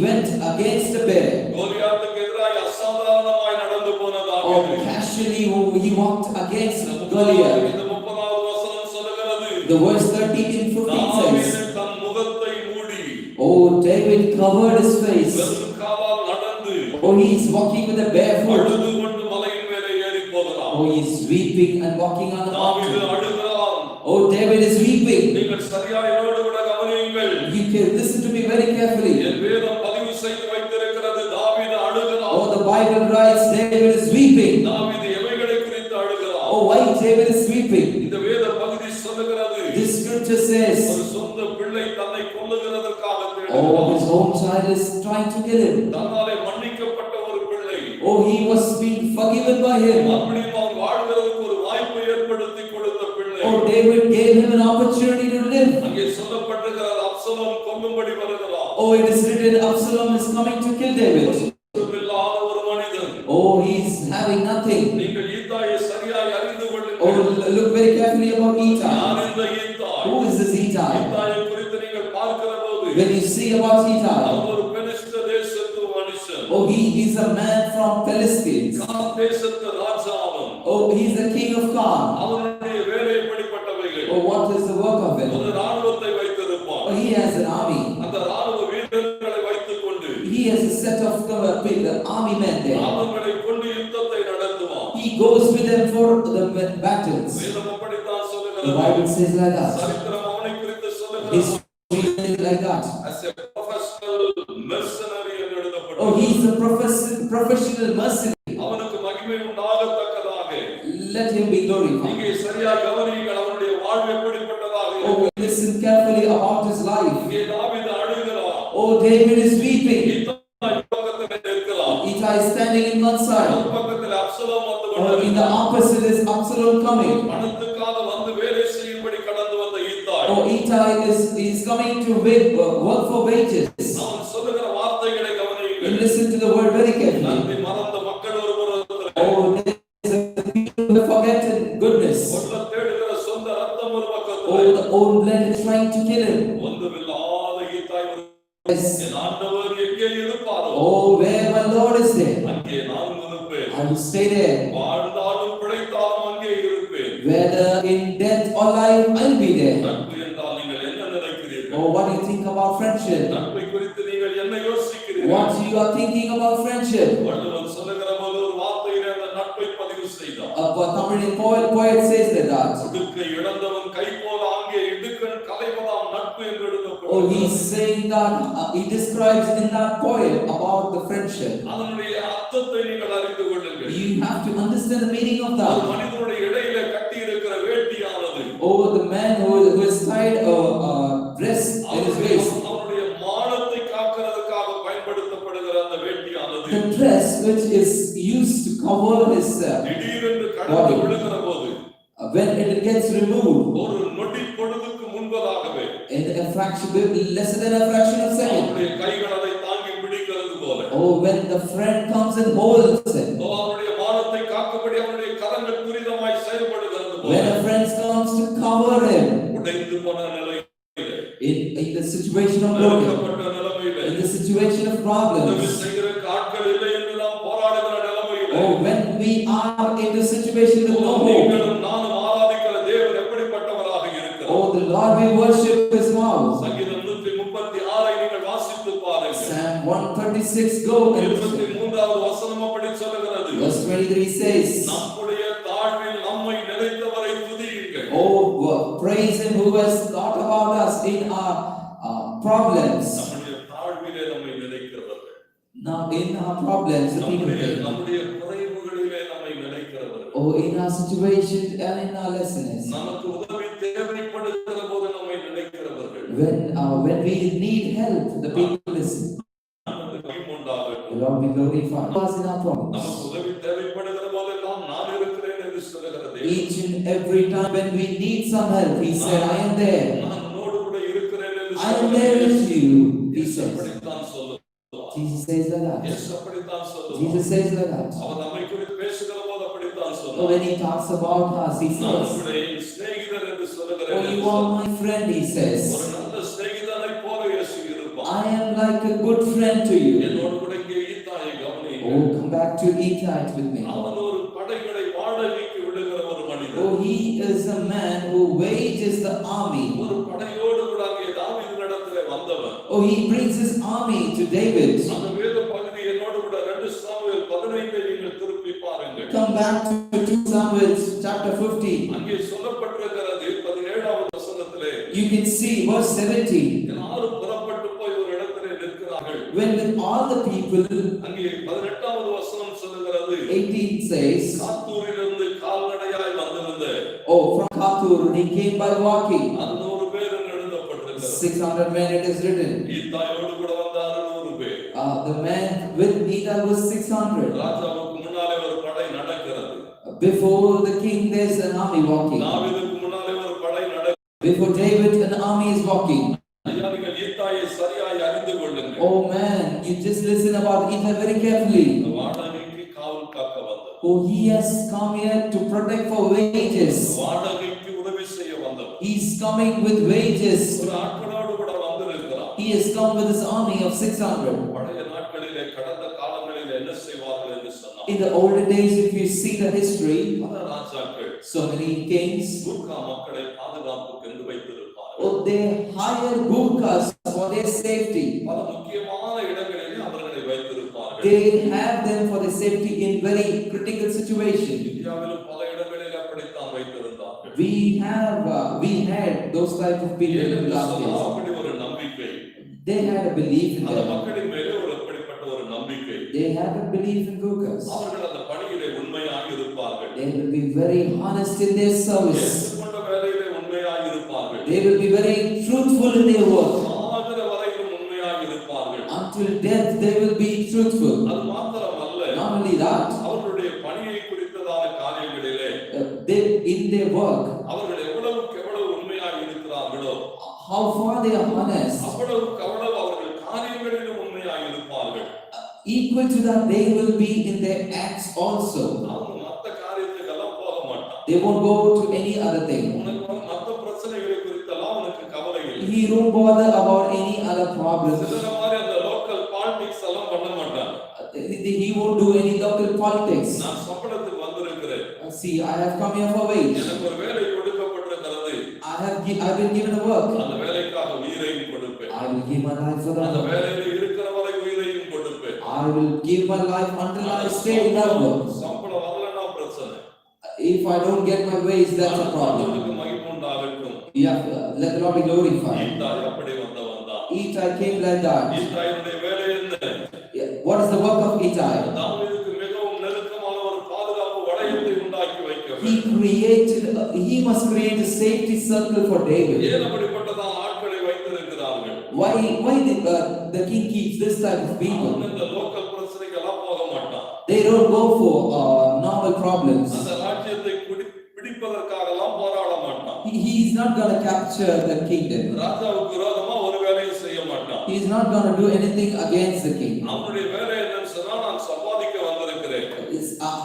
went against the bear. கோலியாத்துக்கு எதிராக அசாதாரணமாய் நடந்து போன Oh, தாவீது. casually he walked against Goliath. இந்த 30வது வசனம் சொல்லுகிறது, The verse 13 and 15 தாவீது says, தன் முகத்தை மூடி Oh, David covered his face. வெறும் காலால் நடந்து Oh, he is walking with a bare foot. அழுது கொண்டு மலையின் மேலே ஏறி போகிறான். Oh, he is weeping and walking on the தாவீது mountain. அழுகிறான். Oh, David is weeping. நீங்கள் சரியாய் என்னோடு கூட கவனியுங்கள். You can listen to me very carefully. என் வேதம் பதிவு செய்து வைத்திருக்கிறது, தாவீது அழுகிறான். Oh, the Bible writes David is weeping. தாவீது எவைகளை குறித்து அழுகிறான்? Oh, why David is weeping? இந்த வேத பகுதி சொல்லுகிறது, This scripture says, ஒரு சொந்த பிள்ளை தன்னை கொல்லுகிறதற்காக oh, தேடுகிறான். his own child is trying to kill him. தன்னாலே மன்னிக்கப்பட்ட ஒரு பிள்ளை, Oh, he was being forgiven by him. மறுபடியும் அவன் வாழ்கிறதுக்கு ஒரு வாய்ப்பை ஏற்படுத்தி கொடுத்த பிள்ளை. Oh, David gave him an opportunity to live. அங்கே சொல்லப்பட்டிருக்கிறது, அப்சலோம் கொல்லும்படி வருகிறான். Oh, it is written Absalom is coming to kill David. இல்லாத ஒரு மனிதன். Oh, he's having nothing. நீங்கள் ஈத்தாயை சரியாய் அறிந்து Oh, கொள்ளுங்கள். look very carefully about Ittai. யார் இந்த ஈத்தாய்? Who is this Ittai? ஈத்தாயை குறித்து நீங்கள் பார்க்கிற போது, When you see about Ittai, அவன் ஒரு பெலிஸ்த தேசத்து மனுஷன். oh, he is a man from Philistines. காத் தேசத்து ராஜா அவன். Oh, he is the king of Khan. அவனுடைய வேலை எப்படிப்பட்டவைகள்? Oh, what is the work of it? ஒரு ராணுவத்தை வைத்திருப்பான். Oh, he has an army. அந்த ராணுவ வீரர்களை வைத்துக் கொண்டு He has a set of army men there. அவர்களை கொண்டு யுத்தத்தை நடத்துவான். He goes with them for the battles. வேதம் அப்படித்தான் The சொல்லுகிறது. Bible says like that. சரித்திரம் அவனை குறித்து சொல்லுகிறது. History is like that. As a professional mercenary என்று எழுதப்பட்டது. Oh, he is a professional mercenary. அவனுக்கு மகிமை உண்டாகத்தக்கதாக Let him be glorified. இங்கே சரியா கவனியுங்கள், அவனுடைய வாழ்வு எப்படிப்பட்டதாக Oh, இருக்கிறது. listen carefully about his life. இங்கே தாவீது அழுகிறான். Oh, David is weeping. ஈத்தாய் பக்கத்திலே நிற்கிறான். Ittai is standing in one side. ஒரு பக்கத்தில் அப்சலோம் வந்து Oh, in the கொண்டிருக்கிறான். opposite is Absalom coming. பணத்துக்காக வந்து வேலை செய்யும்படி கடந்து வந்த ஈத்தாய். Oh, Ittai is coming to work for wages. அவன் சொல்லுகிற வார்த்தைகளை You கவனியுங்கள். listen to the word very carefully. நன்றி மறந்த மக்கள் ஒரு புறத்திலே, Oh, there is a people who have forgotten goodness. கொல்ல தேடுகிற சொந்த ரத்தம் ஒரு Oh, பக்கத்திலே, the own blood is trying to kill him. ஒன்றுமில்லாத ஈத்தாய் ஒரு Yes. என் ஆண்டவர் எங்கே இருப்பாரோ Oh, where my Lord is there, அங்கே நான் இருப்பேன். I will stay there. வாழ்ந்தாலும் பிழைத்தாலும் அங்கே இருப்பேன். Whether in death or life, I'll be there. நட்பு என்றால் நீங்கள் என்ன நினைக்கிறீர்கள்? Oh, what do you think about friendship? நட்பை குறித்து நீங்கள் என்ன யோசிக்கிறீர்கள்? What you are thinking about friendship? Valluvan சொல்லுகிற போது ஒரு வார்த்தையிலே அந்த நட்பை பதிவு செய்தான். Tamil poet says that. உடுக்கை இழந்தவன் கை போல அங்கே இடுக்கண் கலைவதாம் நட்பு என்று Oh, எழுதப்பட்டிருக்கிறது. he's saying that he describes in that poem about the friendship. அதனுடைய அர்த்தத்தை நீங்கள் அறிந்து கொள்ளுங்கள். You have to understand the meaning of ஒரு that. மனிதனுடைய இடையிலே கட்டி இருக்கிற வேட்டியானது Oh, the man who is tied a dress in his waist. அவனுடைய மானத்தை காக்கிறதுக்காக பயன்படுத்தப்படுகிற அந்த வேட்டியானது The dress which is used to cover his திடீரென்று கடந்து விழுகிற போது when it gets removed ஒரு நொடி பொழுதுக்கு முன்பதாகவே in a fraction, less than a fraction of a second. அவனுடைய கைகள் அதை தாங்கி பிடிக்கிறது போல, Oh, when the friend comes and holds him. அவனுடைய மானத்தை காக்கும்படி அவனுடைய கரங்கள் துரிதமாய் செயல்படுகிறது போல, When a friend comes to cover him உடைந்து போன நிலையிலே, in the situation of broken, நெருக்கப்பட்ட நிலைமையிலே, in the situation of உதவி problems, செய்கிற ஆட்கள் இல்லை என்று நாம் போராடுகிற நிலைமையிலே, நேரங்களிலே Oh, when we are in the situation with no hope. நீங்களும் நானும் ஆராதிக்கிற தேவன் எப்படிப்பட்டவராக இருக்கிறார்? Oh, the Lord we worship is wow. சங்கீதம் 136 நீங்கள் வாசித்து பாருங்கள். Psalm 136, go and 23வது வசனம் அப்படி சொல்லுகிறது. verse 23 says, நம்முடைய தாழ்வில் நம்மை நினைத்தவரை துதியுங்கள். oh, praise him who has thought about us in our problems. நம்முடைய தாழ்விலே நம்மை நினைக்கிறவர்கள். Now in our problems, the people நம்முடைய குறைவுகளிலே நம்மை நினைக்கிறவர்கள். oh, in our situation and in our lessons. நமக்கு உதவி தேவைப்படுகிற போது நம்மை நினைக்கிறவர்கள். When we need help, the people listen. நமக்கு மகிமை உண்டாகட்டும். The Lord be glorified. Us in our problems. நமக்கு உதவி தேவைப்படுகிற போதெல்லாம் நான் இருக்கிறேன் என்று சொல்லுகிறது. Each and every time when we need some help, He said, I am there. நான் உன்னோடு கூட இருக்கிறேன் என்று I am there with you. He இயேசு says. அப்படித்தான் சொல்லுவார். Jesus says like that. இயேசு அப்படித்தான் சொல்லுவார். Jesus says like that. அவர் நம்மை குறித்து பேசுகிற போது அப்படித்தான் So சொல்லுவார். when He talks about us, He நான் says, உங்களுடைய சிநேகிதர் என்று சொல்லுகிறேன். oh, you are my friend, He says. ஒரு நல்ல சிநேகிதனை போல இயேசு இருப்பார். I am like a good friend to you. என்னோடு கூட இங்கே ஈத்தாயை கவனியுங்கள். Oh, come back to Etite with me. அவன் ஒரு படைகளை வாடகைக்கு விடுகிற ஒரு மனிதன். Oh, he is a man who wages the army. ஒரு படையோடு கூட அங்கே தாவீதினிடத்திலே வந்தவன். Oh, he brings his army to David. அந்த வேத பகுதி என்னோடு கூட 2 சாமுவேல் 15 நீங்கள் திருப்பி பாருங்கள். Come back to 2 Samuel chapter 15. அங்கே சொல்லப்பட்டிருக்கிறது 17வது வசனத்திலே You can see verse 17. எல்லாரும் புறப்பட்டு போய் ஒரு இடத்திலே நிற்கிறார்கள். When with all the people, அங்கே 18வது வசனம் சொல்லுகிறது 18 says, காத்தூரிலிருந்து கால்நடையாய் வந்திருந்த oh, from Katur he came by walking. 600 பேர் என்று எழுதப்பட்டிருக்கிறது. 600 men it is written. ஈத்தாயோடு கூட வந்த 600 பேர். The man with Etite was 600. ராஜாவுக்கு முன்னாலே ஒரு படை நடக்கிறது. Before the king there's an army walking. தாவீதுக்கு முன்னாலே ஒரு படை நடக்கிறது. Before David an army is walking. ஐயா நீங்கள் ஈத்தாயை சரியாய் அறிந்து கொள்ளுங்கள். Oh man, you just listen about Etite very carefully. வாடகைக்கு காவல் காக்க வந்தவர். Oh, he has come here to protect for wages. வாடகைக்கு உதவி செய்ய வந்தவர். He's coming with wages. ஒரு ஆட்களோடு கூட வந்திருக்கிறார். He has come with his army of 600. பழைய நாட்களிலே கடந்த காலங்களிலே என்ன செய்வார்கள் என்று சொன்னார். In the olden days, if you see the history, பல ராஜாக்கள் so many kings, கூர்க்கா மக்களை பாதுகாப்புக்கு என்று வைத்திருப்பார்கள். oh, they hire Gurkhas for their safety. பல முக்கியமான இடங்களிலே அவர்களை வைத்திருப்பார்கள். They have them for their safety in very critical situation. இந்தியாவிலும் பல இடங்களிலே அப்படித்தான் வைத்திருந்தார்கள். We had those type of people in the last days. அப்படி ஒரு நம்பிக்கை. They had a belief in அந்த them. மக்களின் மேலே ஒரு அப்படிப்பட்ட ஒரு நம்பிக்கை. They had a belief in Gurkhas. அவர்கள் அந்த பணியிலே உண்மையாக இருப்பார்கள். They will be very honest in their service. ஏற்றுக்கொண்ட வேலையிலே உண்மையாக இருப்பார்கள். They will be very truthful in their work. சாகிற வரையிலும் உண்மையாக இருப்பார்கள். Until death, they will be truthful. அது மாத்திரமல்ல, Not only that, அவர்களுடைய பணியை குறித்ததான காரியங்களிலே in their work, அவர்கள் எவ்வளவுக்கு எவ்வளவு உண்மையாக இருக்கிறார்களோ how far they are honest, அவ்வளவுக்கு அவ்வளவு அவர்கள் காரியங்களிலும் உண்மையாக இருப்பார்கள். equal to that, they will be in their acts also. அவங்க மற்ற காரியத்துக்கெல்லாம் போக மாட்டான். They won't go to any other thing. உனக்கு மற்ற பிரச்சனைகளை குறித்தெல்லாம் உனக்கு கவலை இல்லை. He won't bother about any other problems. சிலர மாதிரி அந்த லோக்கல் பாலிடிக்ஸ் எல்லாம் பண்ண மாட்டாங்க. He won't do any local politics. நான் சம்பளத்துக்கு வந்திருக்கிறேன். See, I have come here for wage. எனக்கு ஒரு வேலை கொடுக்கப்பட்டிருக்கிறது. I've been given a work. அந்த வேலைக்காக உயிரையும் கொடுப்பேன். I will give my life for அந்த that. வேலையில இருக்கிற வரை உயிரையும் கொடுப்பேன். I will give my life until I stay in that work. சம்பளம் வரலன்னா பிரச்சனை. If I don't get my wage, that's a problem. அதுக்கு மகிமை உண்டாகட்டும். Yeah, let the Lord be glorified. ஈத்தாய் அப்படி வந்தவன் தான். Etite came like that. ஈத்தாயினுடைய வேலை என்ன? Yeah, what is the work of Etite? தாவீதுக்கு மிகவும் நெருக்கமான ஒரு பாதுகாப்பு வளையத்தை உண்டாக்கி வைக்க He must create a safety circle for David. ஏன் அப்படிப்பட்டதான ஆட்களை வைத்திருக்கிறார்கள்? Why the king keeps this type of people? அவன் இந்த லோக்கல் பிரச்சனைக்கெல்லாம் போக மாட்டான். They don't go for normal problems. அந்த ராஜ்யத்தை பிடிப்பதற்காகலாம் போராட மாட்டான். He is not going to capture the kingdom. ராஜாவுக்கு விரோதமா ஒரு வேலையும் செய்ய மாட்டான். He is not going to do anything against the king. அவனுடைய வேலை என்னன்னு சொன்னா, நான் சம்பாதிக்க வந்திருக்கிறேன்.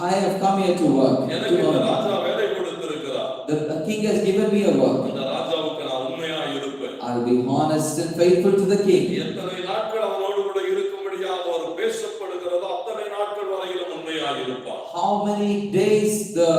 I have come here to work. எனக்கு இந்த ராஜா வேலை கொடுத்திருக்கிறார். The king has given me a work. அந்த ராஜாவுக்கு நான் உண்மையா இருப்பேன். I will be honest and faithful to the king. எத்தனை நாட்கள் அவனோடு கூட இருக்கும்படியாக ஒரு பேசப்படுகிறதோ அத்தனை நாட்கள் வரையிலும் உண்மையா இருப்பேன். இருப்பான். how many days the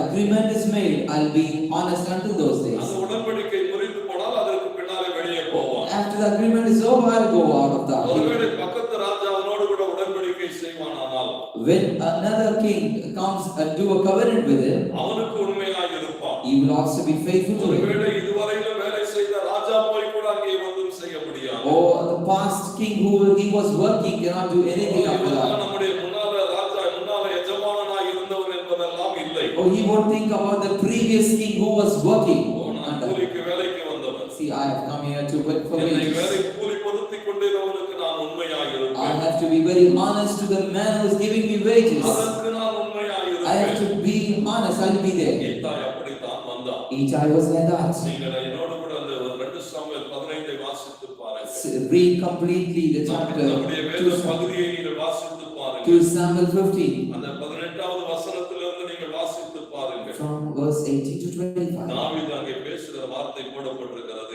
agreement is made, I'll be honest until those days. அந்த உடன்படிக்கை முறிந்து போனால் அதற்கு பின்னாலே வெளியே போவான். After the agreement is over, I'll go out of that. ஒருவேளை பக்கத்து ராஜா அவனோடு கூட உடன்படிக்கை செய்வானானால் When another king comes and do a covenant with him, அவனுக்கு உண்மையாக இருப்பான். he will also be faithful to him. ஒருவேளை இதுவரையில வேலை செய்த ராஜா போய் கூட அங்கே ஒன்றும் செய்ய முடியாது. Or the past king who he was working cannot do anything after that. நம்முடைய முன்னால ராஜா முன்னால எஜமானனாய் இருந்தவன் என்பதெல்லாம் இல்லை. Or he won't think about the previous king who was working. நான் கூலிக்கு வேலைக்கு வந்தவன். See, I have come here to work for என்னை wages. வேலை கூலி பொருத்தி கொண்டிருந்தவனுக்கு நான் உண்மையாக I இருப்பேன். have to be very honest to the man who is giving me wages. அதற்கு நான் உண்மையாக I have இருப்பேன். to be honest, I'll be there. ஈத்தாய் அப்படித்தான் வந்தான். Each I was like that. நீங்கள் என்னோடு கூட அந்த 2 சாமுவேல் 15 வாசித்து பாருங்கள். Read completely the chapter. நம்முடைய வேத பகுதியை நீங்கள் வாசித்து பாருங்கள். 2 Samuel 15. அந்த 18வது வசனத்திலிருந்து நீங்கள் வாசித்து பாருங்கள். From verse 18 to 25. தாவீது அங்கே பேசுகிற வார்த்தை போடப்பட்டிருக்கிறது.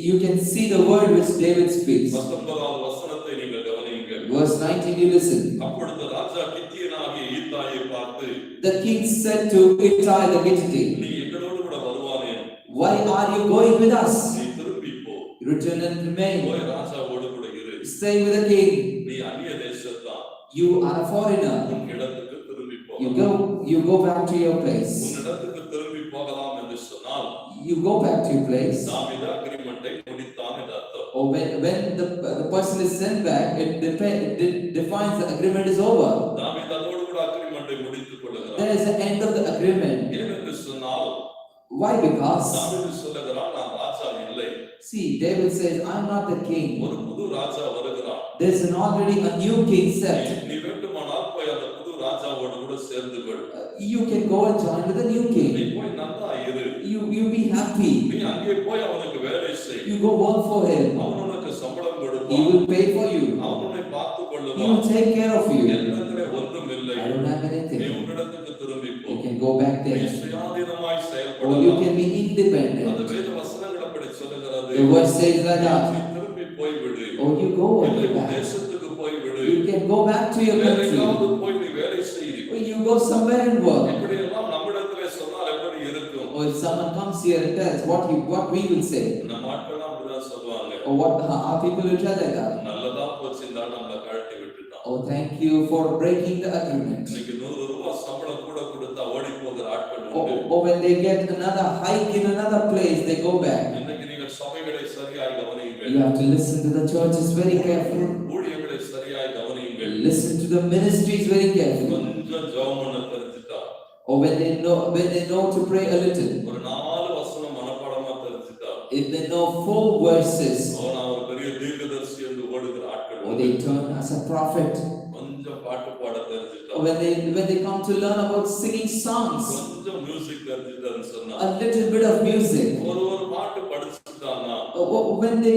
You can see the word which David speaks. 19வது வசனத்தை நீங்கள் கவனியுங்கள். Verse 19, you listen. அப்பொழுது ராஜா கித்தியனாகிய ஈத்தாயை பார்த்து, The king said to Ittai the Gittite, நீ எங்களோடு கூட வருவானே? why are you going with us? நீ திரும்பி போ. Return and remain. போய் ராஜாவோடு கூட இரு. Stay with the king. நீ அந்நிய தேசத்தான். You are a foreigner. உன் இடத்துக்கு திரும்பி போ. You go back to your place. உன் இடத்துக்கு திரும்பி போகலாம் என்று சொன்னால் You go back to your place. தாவீது அக்ரிமெண்டை முடித்தான் என்று அர்த்தம். Or when the person is sent back, it defines the agreement is over. தாவீது அதோடு கூட அக்ரிமெண்டை முடித்துக் கொள்கிறான். There is the end of the agreement. ஏனென்று சொன்னால் Why? Because தாவீது சொல்லுகிறான், நான் ராஜா இல்லை. see, David says, I'm not the king. ஒரு புது ராஜா வருகிறான். There's already a new king set. நீ வேண்டுமானால் போய் அந்த புது ராஜாவோடு கூட சேர்ந்து கொள். You can go and join with the new நீ king. போய் நல்லா இரு. You be happy. நீ அங்கே போய் அவனுக்கு வேலை செய். You go work for him. அவன் உனக்கு சம்பளம் He கொடுப்பான். will pay for you. அவன் உன்னை பார்த்துக் He கொள்ளுவான். will take care of you. என்னிடத்திலே ஒன்றும் இல்லை. I don't have நீ anything. உன்னிடத்துக்கு திரும்பி போ. You can go back நீ there. சுயாதீனமாய் Or you செயல்படலாம். can be அந்த independent. வேத வசனங்கள் அப்படி சொல்லுகிறது. The word says like that. நீ திரும்பி போய் விடு. Or you go இல்லை, உன் back. தேசத்துக்கு போய் விடு. You can go back to your வேற country. எங்காவது போய் நீ வேலை செய். Or you go somewhere and work. இப்படி எல்லாம் நம்மிடத்திலே சொன்னால் எப்படி இருக்கும்? Or if someone comes here and tells what we will say. நம்ம ஆட்கள் அப்படிதான் சொல்லுவாங்க. Or what our people will tell like that. நல்லதா போச்சுன்னா நம்மளை கழட்டி விட்டுட்டான். Oh, thank you for breaking the agreement. இன்னைக்கு 100 ரூபாய் சம்பளம் கூட கொடுத்தா ஓடி போகிற ஆட்கள் Or உண்டு. when they get another hike in another place, they go back. இன்னைக்கு நீங்கள் சபைகளை சரியாய் கவனியுங்கள். You have to listen to the churches very carefully. ஊழியர்களை சரியாய் கவனியுங்கள். Listen to the ministries very carefully. கொஞ்சம் ஜெபம் பண்ண தெரிஞ்சுட்டா, Or when they know to pray a little. ஒரு 4 வசனம் மனப்பாடமா தெரிஞ்சுட்டா, If they know 4 verses. நான் ஒரு பெரிய தீர்க்கதரிசி என்று ஓடுகிற ஆட்கள் Or உண்டு. they turn as a prophet. கொஞ்சம் பாட்டு பாட தெரிஞ்சுட்டா, Or when they come to learn about singing songs. கொஞ்சம் மியூசிக் தெரிஞ்சுட்டான்னு சொன்னா, A little bit of music. ஒரு பாட்டு படிச்சுட்டான்னா, Or when they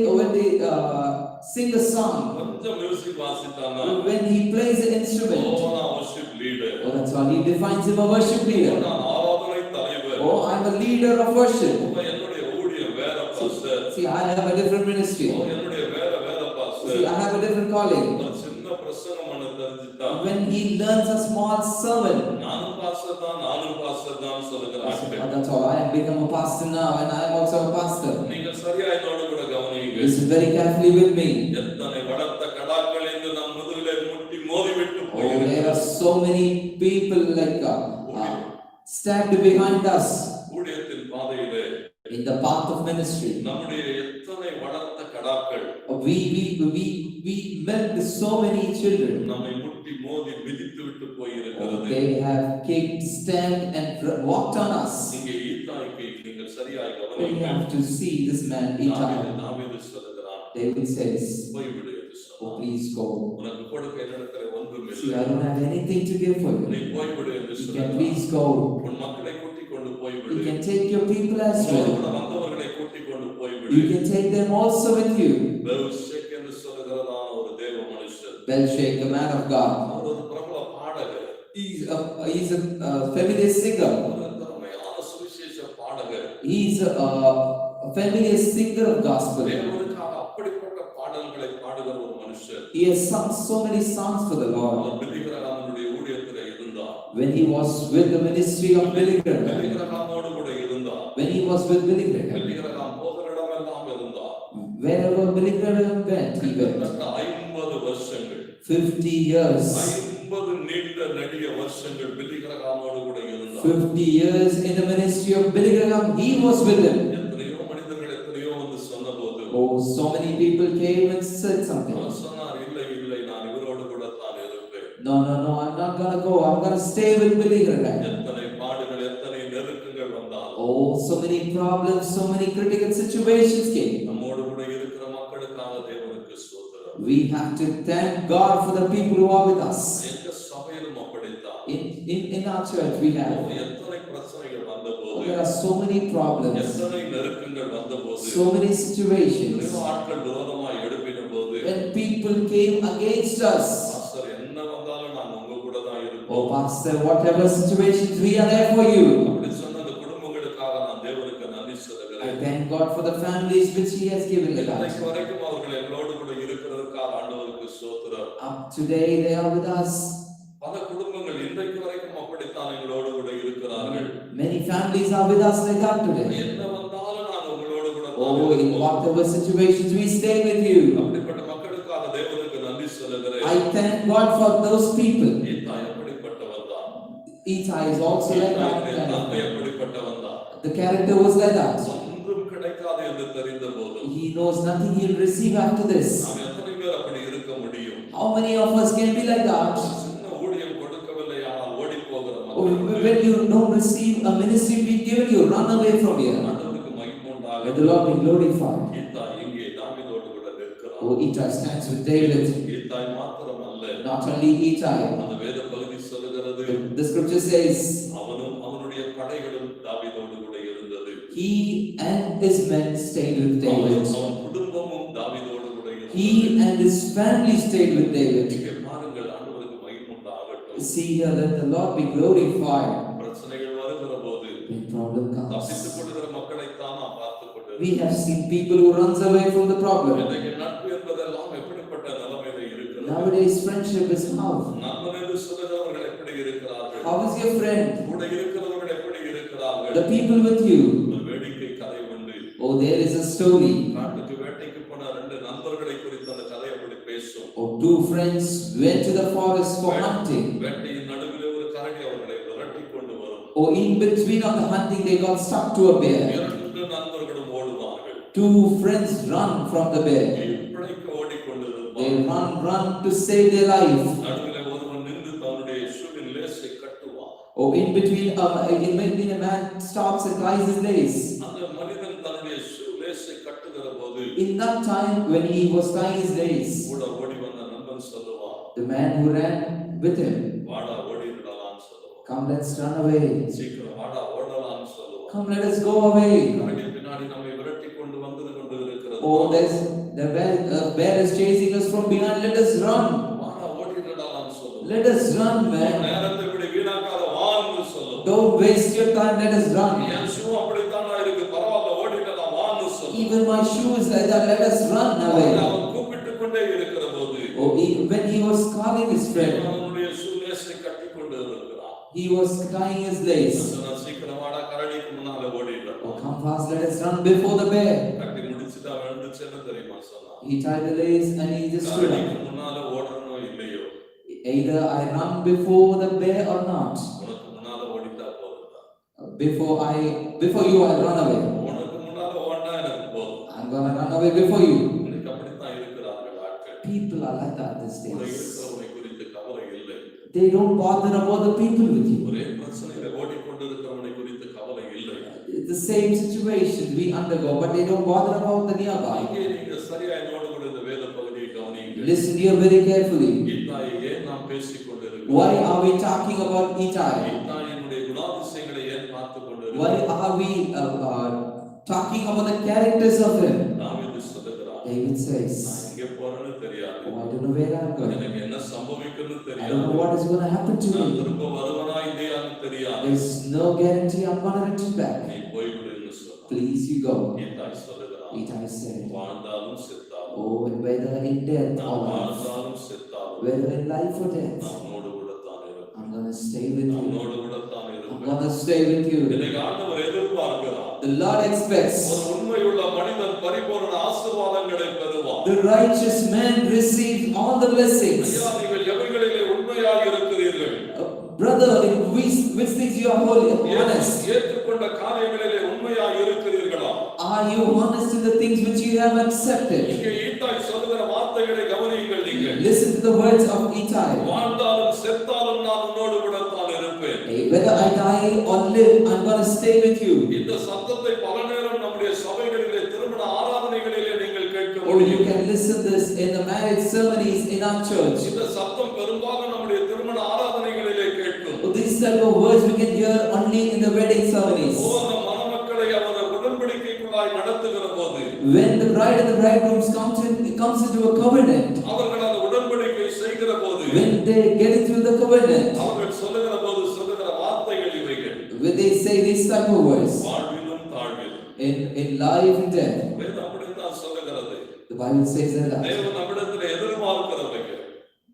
sing a song. கொஞ்சம் music வாசிட்டான்னா, When he plays an instrument. நான் worship leader. Oh, that's all. He defines him a worship leader. நான் ஆராதனை தலைவர். Oh, I'm a leader of worship. என்னுடைய ஊழியம் வேற pastor. See, I have a different ministry. என்னுடைய வேற pastor. See, I have a different calling. ஒரு சின்ன பிரசங்கம் பண்ண தெரிஞ்சுட்டா, When he learns a small sermon. நானும் பாஸ்டர் தான் சொல்லுகிற ஆட்கள். That's all. I have become a pastor now, and I am also a pastor. நீங்கள் சரியா என்னோடு கூட கவனியுங்கள். Listen very carefully with me. எத்தனை வளர்த்த கடாக்கள் என்று நம் முதுகிலே முட்டி மோதிவிட்டு Oh, போகிறது. there are so many people like stabbed behind us ஊழியத்தின் பாதையிலே in the path of ministry. நம்முடைய எத்தனை வளர்த்த கடாக்கள் We met so many children. நம்மை முட்டி மோதி மிதித்து விட்டு போயிருக்கிறது. They have kicked, stamped, and walked on us. இங்கே ஈத்தாய்க்கு நீங்கள் சரியாய் We கவனியுங்கள். have to see this man Ittai. தாவீது சொல்லுகிறான், David says, போய்விடு என்று "Oh, சொன்னான். please go. உனக்கு கொடுக்க என்னிடத்தில் ஒன்றும் See, இல்லை. I don't have anything to give for நீ you. போய்விடு என்று You can சொன்னான். please go. உன் மக்களை கூட்டிக் கொண்டு போய்விடு. You can take your people as உன்னோடு well. கூட வந்தவர்களை கூட்டிக் கொண்டு போய்விடு. You can take them also with you." பெல்ஷெக் என்று சொல்லுகிறதான ஒரு தேவ மனுஷன். Belshek, a man of God. அவர் ஒரு பிரபல பாடகர். He's a familiar singer. ஒரு திறமையான சுவிசேஷ பாடகர். He's a familiar singer of gospel. தேவனுக்காக அப்படிப்பட்ட பாடல்களை பாடுகிற ஒரு மனுஷன். He has sung so many songs for the Lord. அவர் பில்லி கிரஹாமுடைய ஊழியத்திலே when he was with the ministry of Billy Graham, பிலிகிரகாமோடு கூட இருந்தார். when he was with Billy Graham, பிலிகிரகாம் போகிற இடமெல்லாம் இருந்தார். wherever Billy Graham went, he went. கிட்டத்தட்ட 50 வருஷங்கள் 50 years. 50 நீண்ட நெடிய வருஷங்கள் பிலிகிரகாமோடு கூட இருந்தார். 50 years in the ministry of Billy Graham, he was with him. எத்தனையோ மனிதர்கள் எத்தனையோ வந்து சொன்னபோது Oh, so many people came and said something. அவர் சொன்னார், இல்லை இல்லை, நான் இவரோடு கூட தான் இருப்பேன். No, I'm not gonna go. I'm gonna stay with Billy Graham. எத்தனை பாடுகள், எத்தனை நெருக்கங்கள் வந்தாலும், Oh, so many problems, so many critical situations came. நம்மோடு கூட இருக்கிற மக்களுக்காக தேவனுக்கு ஸ்தோத்திரம். We have to thank God for the people who are with us. எங்க சபையிலும் அப்படித்தான். In our church, we have. எத்தனை பிரச்சனைகள் வந்தபோது, There are so many problems, எத்தனை நெருக்கங்கள் வந்தபோது, so many situations. எத்தனையோ ஆட்கள் விரோதமாய் எழுப்பின போது, When people came against us, pastor என்ன வந்தாலும் நான் உங்க கூட தான் இருப்பேன். oh pastor, whatever situations, we are there for you. அப்படி சொன்ன அந்த குடும்பங்களுக்காக நான் தேவனுக்கு நன்றி I சொல்லுகிறேன். thank God for the families which He has given us. இன்னைக்கு வரைக்கும் அவர்கள் எங்களோடு கூட இருக்கிறதற்காக ஆண்டவருக்கு ஸ்தோத்திரம். Up today, they are with us. பல குடும்பங்கள் இன்றைக்கு வரைக்கும் அப்படித்தான் எங்களோடு கூட இருக்கிறார்கள். Many families are with us like that today. என்ன வந்தாலும் நான் உங்களோடு கூட தான் Oh, in இருப்பேன். whatever situations, we stay with you. அப்படிப்பட்ட மக்களுக்காக தேவனுக்கு நன்றி சொல்லுகிறேன். I thank God for those people. ஈத்தா எப்படிப்பட்டவன் தான்? Itai is also like ஈத்தாவுடைய that. தன்மை எப்படிப்பட்டவன் தான்? The character was like that. ஒன்றும் கிடைக்காது என்று தெரிந்த போதும் He knows nothing he will receive after this. நாம் எத்தனை பேர் அப்படி இருக்க முடியும்? How many of us can be like that? சின்ன ஊழியம் கொடுக்கவில்லை, ஆனால் ஓடி போகிற Oh, மக்கள் when you don't receive a ministry being given you, run away from here. ஆண்டவருக்கு மகிமை உண்டாக. Let the Lord be glorified. ஈத்தா இங்கே தாவீதோடு கூட நிற்கிறான். Oh, Itai stands with David. ஈத்தாய் மாத்திரம் அல்ல, Not only Itai. அந்த வேத பகுதி சொல்லுகிறது, The scripture says, அவனும் அவனுடைய படைகளும் தாவீதோடு கூட இருந்தது. he and his men stayed with David. அவன் குடும்பமும் தாவீதோடு கூட இருந்தது. He and his family stayed with David. இங்கே பாருங்கள், ஆண்டவருக்கு மகிமை உண்டாகட்டும். See here, let the Lord be glorified. பிரச்சனைகள் வருகிற போது When problem comes, தப்பித்துக் கொள்கிற மக்களைத்தான் நாம் பார்த்துக் கொண்டிருக்கிறோம். we have seen people who runs away from the problem. இன்றைக்கு நட்பு என்பதெல்லாம் எப்படிப்பட்ட நிலைமையில இருக்கிறது? Nowadays, friendship is how? நண்பன் என்று சொல்லுகிறவர்கள் எப்படி இருக்கிறார்கள்? How is your friend? கூட இருக்கிறவர்கள் எப்படி இருக்கிறார்கள்? The people with you. ஒரு வேடிக்கை கதை உண்டு. Oh, there is a story. காட்டுக்கு வேட்டைக்கு போன 2 நண்பர்களை குறித்து அந்த கதை அப்படி பேசும். Oh, 2 friends went to the forest for hunting. வேட்டையின் நடுவிலே ஒரு கரடி அவர்களை விரட்டி கொண்டு வரும். Oh, in between of the hunting, they got stuck to a bear. 2 நண்பர்களும் ஓடுவார்கள். 2 friends run from the bear. பிழைக்க ஓடிக்கொண்டிருப்பார்கள். They run to save their life. நடுவிலே ஒருவன் நின்று தன்னுடைய ஷூவின் லேசை கட்டுவான். Oh, in between a man stops and ties his lace. அந்த மனிதன் தன்னுடைய ஷூ லேசை கட்டுகிற போது In that time, when he was tying his lace, கூட ஓடி வந்த நண்பன் சொல்லுவான், the man who ran with him, வாடா ஓடிடலாம்னு சொல்லுவான். come, let's run away. சீக்கிரம் வாடா ஓடலாம்னு சொல்லுவான். Come, let us go away. கரடி பின்னாடி நம்மை விரட்டி கொண்டு இருக்கிறது. Oh, the bear is chasing us from behind. Let us run. வாடா ஓடிடலாம்னு சொல்லுவான். Let us run, man. நேரத்தை இப்படி வீணாக்காத வான்னு சொல்லுவான். Don't waste your time. Let us run. N shoe அப்படித்தானா இருக்கு, பரவாயில்ல ஓடிடலாம் வான்னு சொல்லுவான். Even my shoe is like that. Let us run away. அவன் கூப்பிட்டு கொண்டே இருக்கிற போது Oh, when he was calling his friend, அவனுடைய ஷூ லேசை கட்டி கொண்டு இருக்கிறான். he was tying his lace. சொன்னான், சீக்கிரம் வாடா, கரடிக்கு முன்னால ஓடிடலாம். Oh, come fast. Let us run before the bear. கட்டி முடிச்சுட்டு அவன் எழுந்துச்சு என்ன தெரியுமா சொன்னான்? He tied the lace and he just stood up. கரடிக்கு முன்னால ஓடணும் இல்லையோ, Either I run before the bear or not. உனக்கு முன்னால ஓடிட்டா போதும். Before you, I'll run away. உனக்கு முன்னால ஓடினா எனக்கு போதும். I'm gonna run away before you. இன்னைக்கு அப்படித்தான் இருக்கிறார்கள் ஆட்கள். People are like that these கூட days. இருக்கிறவனை குறித்து கவலை இல்லை. They don't bother about the people with you. ஒரே பிரச்சனையில ஓடிக்கொண்டிருக்கிறவனை குறித்து கவலை இல்லை. It's the same situation we undergo, but they don't bother about the nearby. இங்கே நீங்க சரியா என்னோடு கூட இந்த வேத பகுதியை கவனியுங்கள். Listen here very carefully. ஈத்தாயை ஏன் நாம் பேசிக் கொண்டிருக்கிறோம்? Why are we talking about Itai? ஈத்தாயினுடைய குணாதிசயங்களை ஏன் பார்த்துக் Why கொண்டிருக்கிறோம்? are we talking about the characters of him? தாவீது சொல்லுகிறான், David says, நான் எங்கே போறேன்னு தெரியாது, oh, I don't know where I'm going. எனக்கு என்ன சம்பவிக்கும்னு I don't தெரியாது, know what is going to happen to நான் me. திரும்ப வருவனா இல்லையான்னு தெரியாது, There's no guarantee I'm going to return back. நீ போய்விடுன்னு சொன்னான். Please, you go. ஈத்தாய் சொல்லுகிறான், Itai said, வாழ்ந்தாலும் செத்தாலும், oh, whether in death நான் or life, வாழ்ந்தாலும் செத்தாலும் whether in life or death, நான் உன்னோடு கூட தான் இருப்பேன். I'm going gonna stay with you. நம்மோடு கூட தான் I'm இருப்பேன். gonna stay with you. இன்னைக்கு ஆண்டவர் எதிர்பார்க்கிறார். The Lord expects ஒரு உண்மையுள்ள மனிதன் பரிபூரண ஆசீர்வாதங்களை பெறுவான். the righteous man receive all the blessings. ஐயா, நீங்கள் எவைகளிலே உண்மையாக இருக்கிறீர்கள்? Brother, in which things you are holy, honest? ஏற்றுக்கொண்ட காரியங்களிலே உண்மையாக இருக்கிறீர்களா? Are you honest in the things which you have accepted? இங்கே ஈட்டாய் சொல்லுகிற வார்த்தைகளை கவனியுங்கள். நீங்கள் Listen to the words of Ittai. வாழ்ந்தாலும் செத்தாலும் நான் உன்னோடு கூட தான் இருப்பேன். Whether I die or live, I'm going to stay with you. இந்த சத்தத்தை பல நேரம் நம்முடைய சபைகளிலே திருமண ஆராதனைகளிலே நீங்கள் கேட்க Or you முடியும். can listen this in the marriage ceremonies in our church. இந்த சத்தம் பெரும்பாலும் நம்முடைய திருமண ஆராதனைகளிலே கேட்கும். These type of words we can hear only in the wedding ceremonies. அந்த மணமக்களை அவர் உடன்படிக்கைக்குள்ளாய் நடத்துகிற போது When the bride and the bridegroom comes into a covenant, அவர்கள் அந்த உடன்படிக்கை செய்கிற போது when they get into the covenant, அவர்கள் சொல்லுகிற போது சொல்லுகிற வார்த்தைகள் இவைகள். when they say these type of words, வாழ்விலும் தாழ்விலும் in life and death, வேதம் அப்படித்தான் சொல்லுகிறது. the Bible says that தேவன் நம்மிடத்தில் எதிர்பார்க்கிறவைகள்.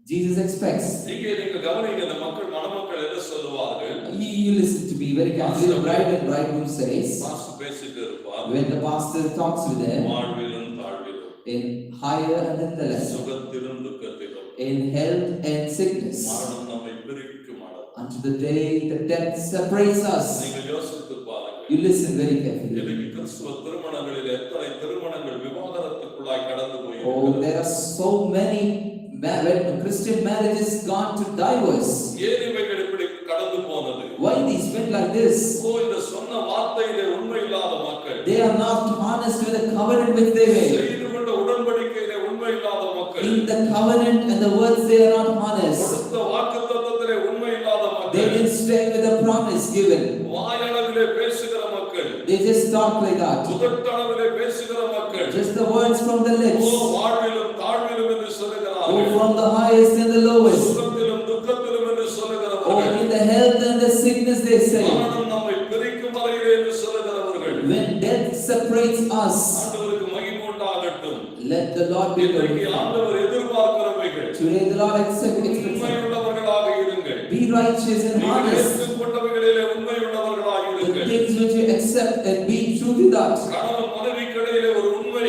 Jesus expects. இங்கே நீங்க கவனிங்க, இந்த மணமக்கள் என்ன சொல்லுவார்கள்? You listen to me very carefully. The bride and bridegroom says, pastor பேசிட்டு இருப்பார், when the pastor talks with them, வாழ்விலும் தாழ்விலும், in higher and in the lesser, சுகத்திலும் துக்கத்திலும், in health and sickness, மரணம் நம்மை பிரிக்கும் அளவு. unto the day that death separates us. நீங்கள் யோசித்து பாருங்கள். You listen very carefully. இன்னைக்கு கிறிஸ்துவ திருமணங்களில் எத்தனை திருமணங்கள் விவாகரத்துக்குள்ளாய் கடந்து Oh, போயிருக்கிறது. there are so many Christian marriages gone to divorce. ஏன் இவைகள் இப்படி கடந்து போனது? Why these went like this? இந்த சொன்ன வார்த்தையிலே உண்மை இல்லாத மக்கள், They are not honest with the covenant which they made. செய்து கொண்ட உடன்படிக்கையிலே உண்மை இல்லாத மக்கள், In the covenant and the words they are not honest. கொடுத்த வாக்குத்தத்தத்திலே உண்மை இல்லாத They மக்கள், didn't stay with the promise given. வாயளவிலே பேசுகிற மக்கள், They just talk like that. உதட்டளவிலே பேசுகிற மக்கள், Just the words from the lips. வாழ்விலும் தாழ்விலும் என்று Oh, சொல்லுகிறார்கள். from the highest and the lowest. சுகத்திலும் துக்கத்திலும் என்று Oh, சொல்லுகிறவர்கள், in the health and the sickness they say. மரணம் நம்மை பிரிக்கும் வரையிலே என்று சொல்லுகிறவர்கள். When death separates us, ஆண்டவருக்கு மகிமை உண்டாகட்டும். let the Lord be இன்றைக்கு glorified. ஆண்டவர் எதிர்பார்க்கிறவைகள், Today the Lord expects உண்மையுள்ளவர்களாக இருங்கள். be righteous and நீங்கள் honest. ஏற்றுக்கொண்டவைகளிலே உண்மையுள்ளவர்களாக The இருங்கள். things which you accept and be true to that. கணவன் மனைவிக்கு இடையிலே ஒரு உண்மை,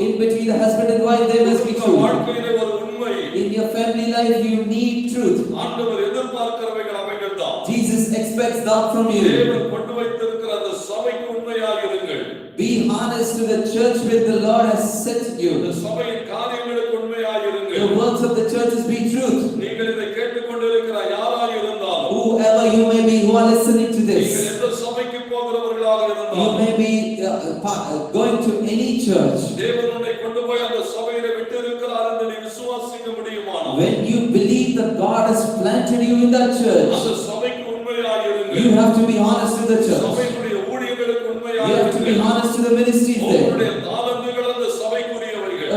In between the husband and wife there must be குடும்ப truth. வாழ்க்கையிலே ஒரு உண்மை. In your family life you need truth. ஆண்டவர் எதிர்பார்க்கிறவைகள் அவைகள் தான். Jesus expects that from you. தேவன் கொண்டு வைத்திருக்கிற அந்த சபைக்கு உண்மையாக இருங்கள். Be honest to the church which the Lord has set இந்த you. சபையின் காரியங்களுக்கு உண்மையாக The இருங்கள். works of the churches be truth. நீங்கள் இதை கேட்டுக்கொண்டிருக்கிற யாராக இருந்தாலும், Whoever you may be who are listening to நீங்கள் this, எந்த சபைக்கு போகிறவர்களாக you இருந்தாலும், may be going to any church. தேவன் உன்னை கொண்டு போய் அந்த சபையிலே விட்டு இருக்கிறார் என்று நீ விசுவாசிக்க முடியுமானால், When you believe that God has planted you in that church, அந்த சபைக்கு உண்மையாக இருங்கள். you have to be honest to the church. சபைக்குரிய ஊழியர்களுக்கு உண்மையாக You have to be இருங்கள். honest to the ministries there. உங்களுடைய தாளந்துகள் அந்த சபைக்குரியவைகள்,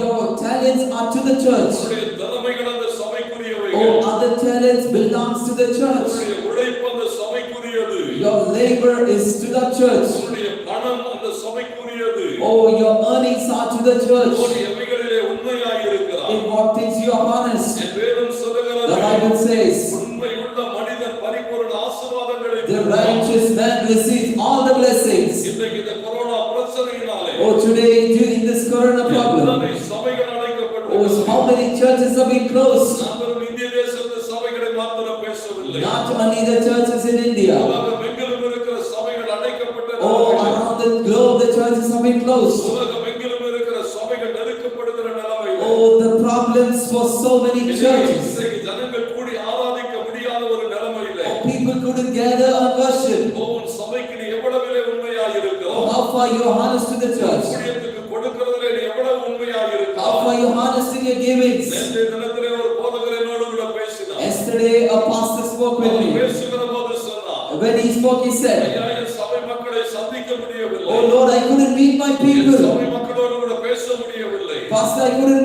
Your talents are to the church. உங்களுடைய திறமைகள் அந்த சபைக்குரியவைகள், All other talents belongs to the church. உங்களுடைய உழைப்பு அந்த சபைக்குரியது, Your labor is to the church. உங்களுடைய பணம் அந்த சபைக்குரியது. Oh, your earnings are to the church. உங்களுடைய எவைகளிலே உண்மையாக இருக்கிறார். In what things you are honest. என் வேதம் சொல்லுகிறது, The Bible says, உண்மையுள்ள மனிதன் பரிபூரண ஆசீர்வாதங்களை the பெறுவான். righteous man receives all the blessings. இன்றைக்கு இந்த corona பிரச்சனையினாலே Oh, today during this corona problem, எத்தனை சபைகள் oh, அடைக்கப்பட்டிருக்கிறது. how many churches have been closed? நான் வெறும் இந்திய தேசத்து சபைகளை மாத்திரம் பேசவில்லை. Not only the churches in India. உலகம் எங்கிலும் இருக்கிற சபைகள் Oh, அடைக்கப்பட்டிருக்கிறது. around the globe the churches have been closed. உலகம் எங்கிலும் இருக்கிற சபைகள் நெருக்கப்படுகிற நிலைமை. Oh, the problems for so many churches. இன்றைக்கு ஜனங்கள் கூடி ஆராதிக்க முடியாத ஒரு நிலைமையிலே, People couldn't gather and worship. உன் சபைக்கு நீ எவ்வளவிலே உண்மையாக இருக்கிறோம், Oh, how far you are honest to the church. ஊழியத்துக்கு கொடுக்கிறதிலே நீ எவ்வளவு உண்மையாக How இருக்கிறோம். far you are honest in your givings. நேற்றைய தினத்திலே ஒரு போதகர் என்னோடு கூட பேசினார். Yesterday a pastor spoke with our me. பேசுகிற போது சொன்னார், When he spoke he said, ஐயா, என் சபை மக்களை சந்திக்க முடியவில்லை. oh Lord, I couldn't meet my N people. சபை மக்களோடு கூட பேச முடியவில்லை. Pastor, I couldn't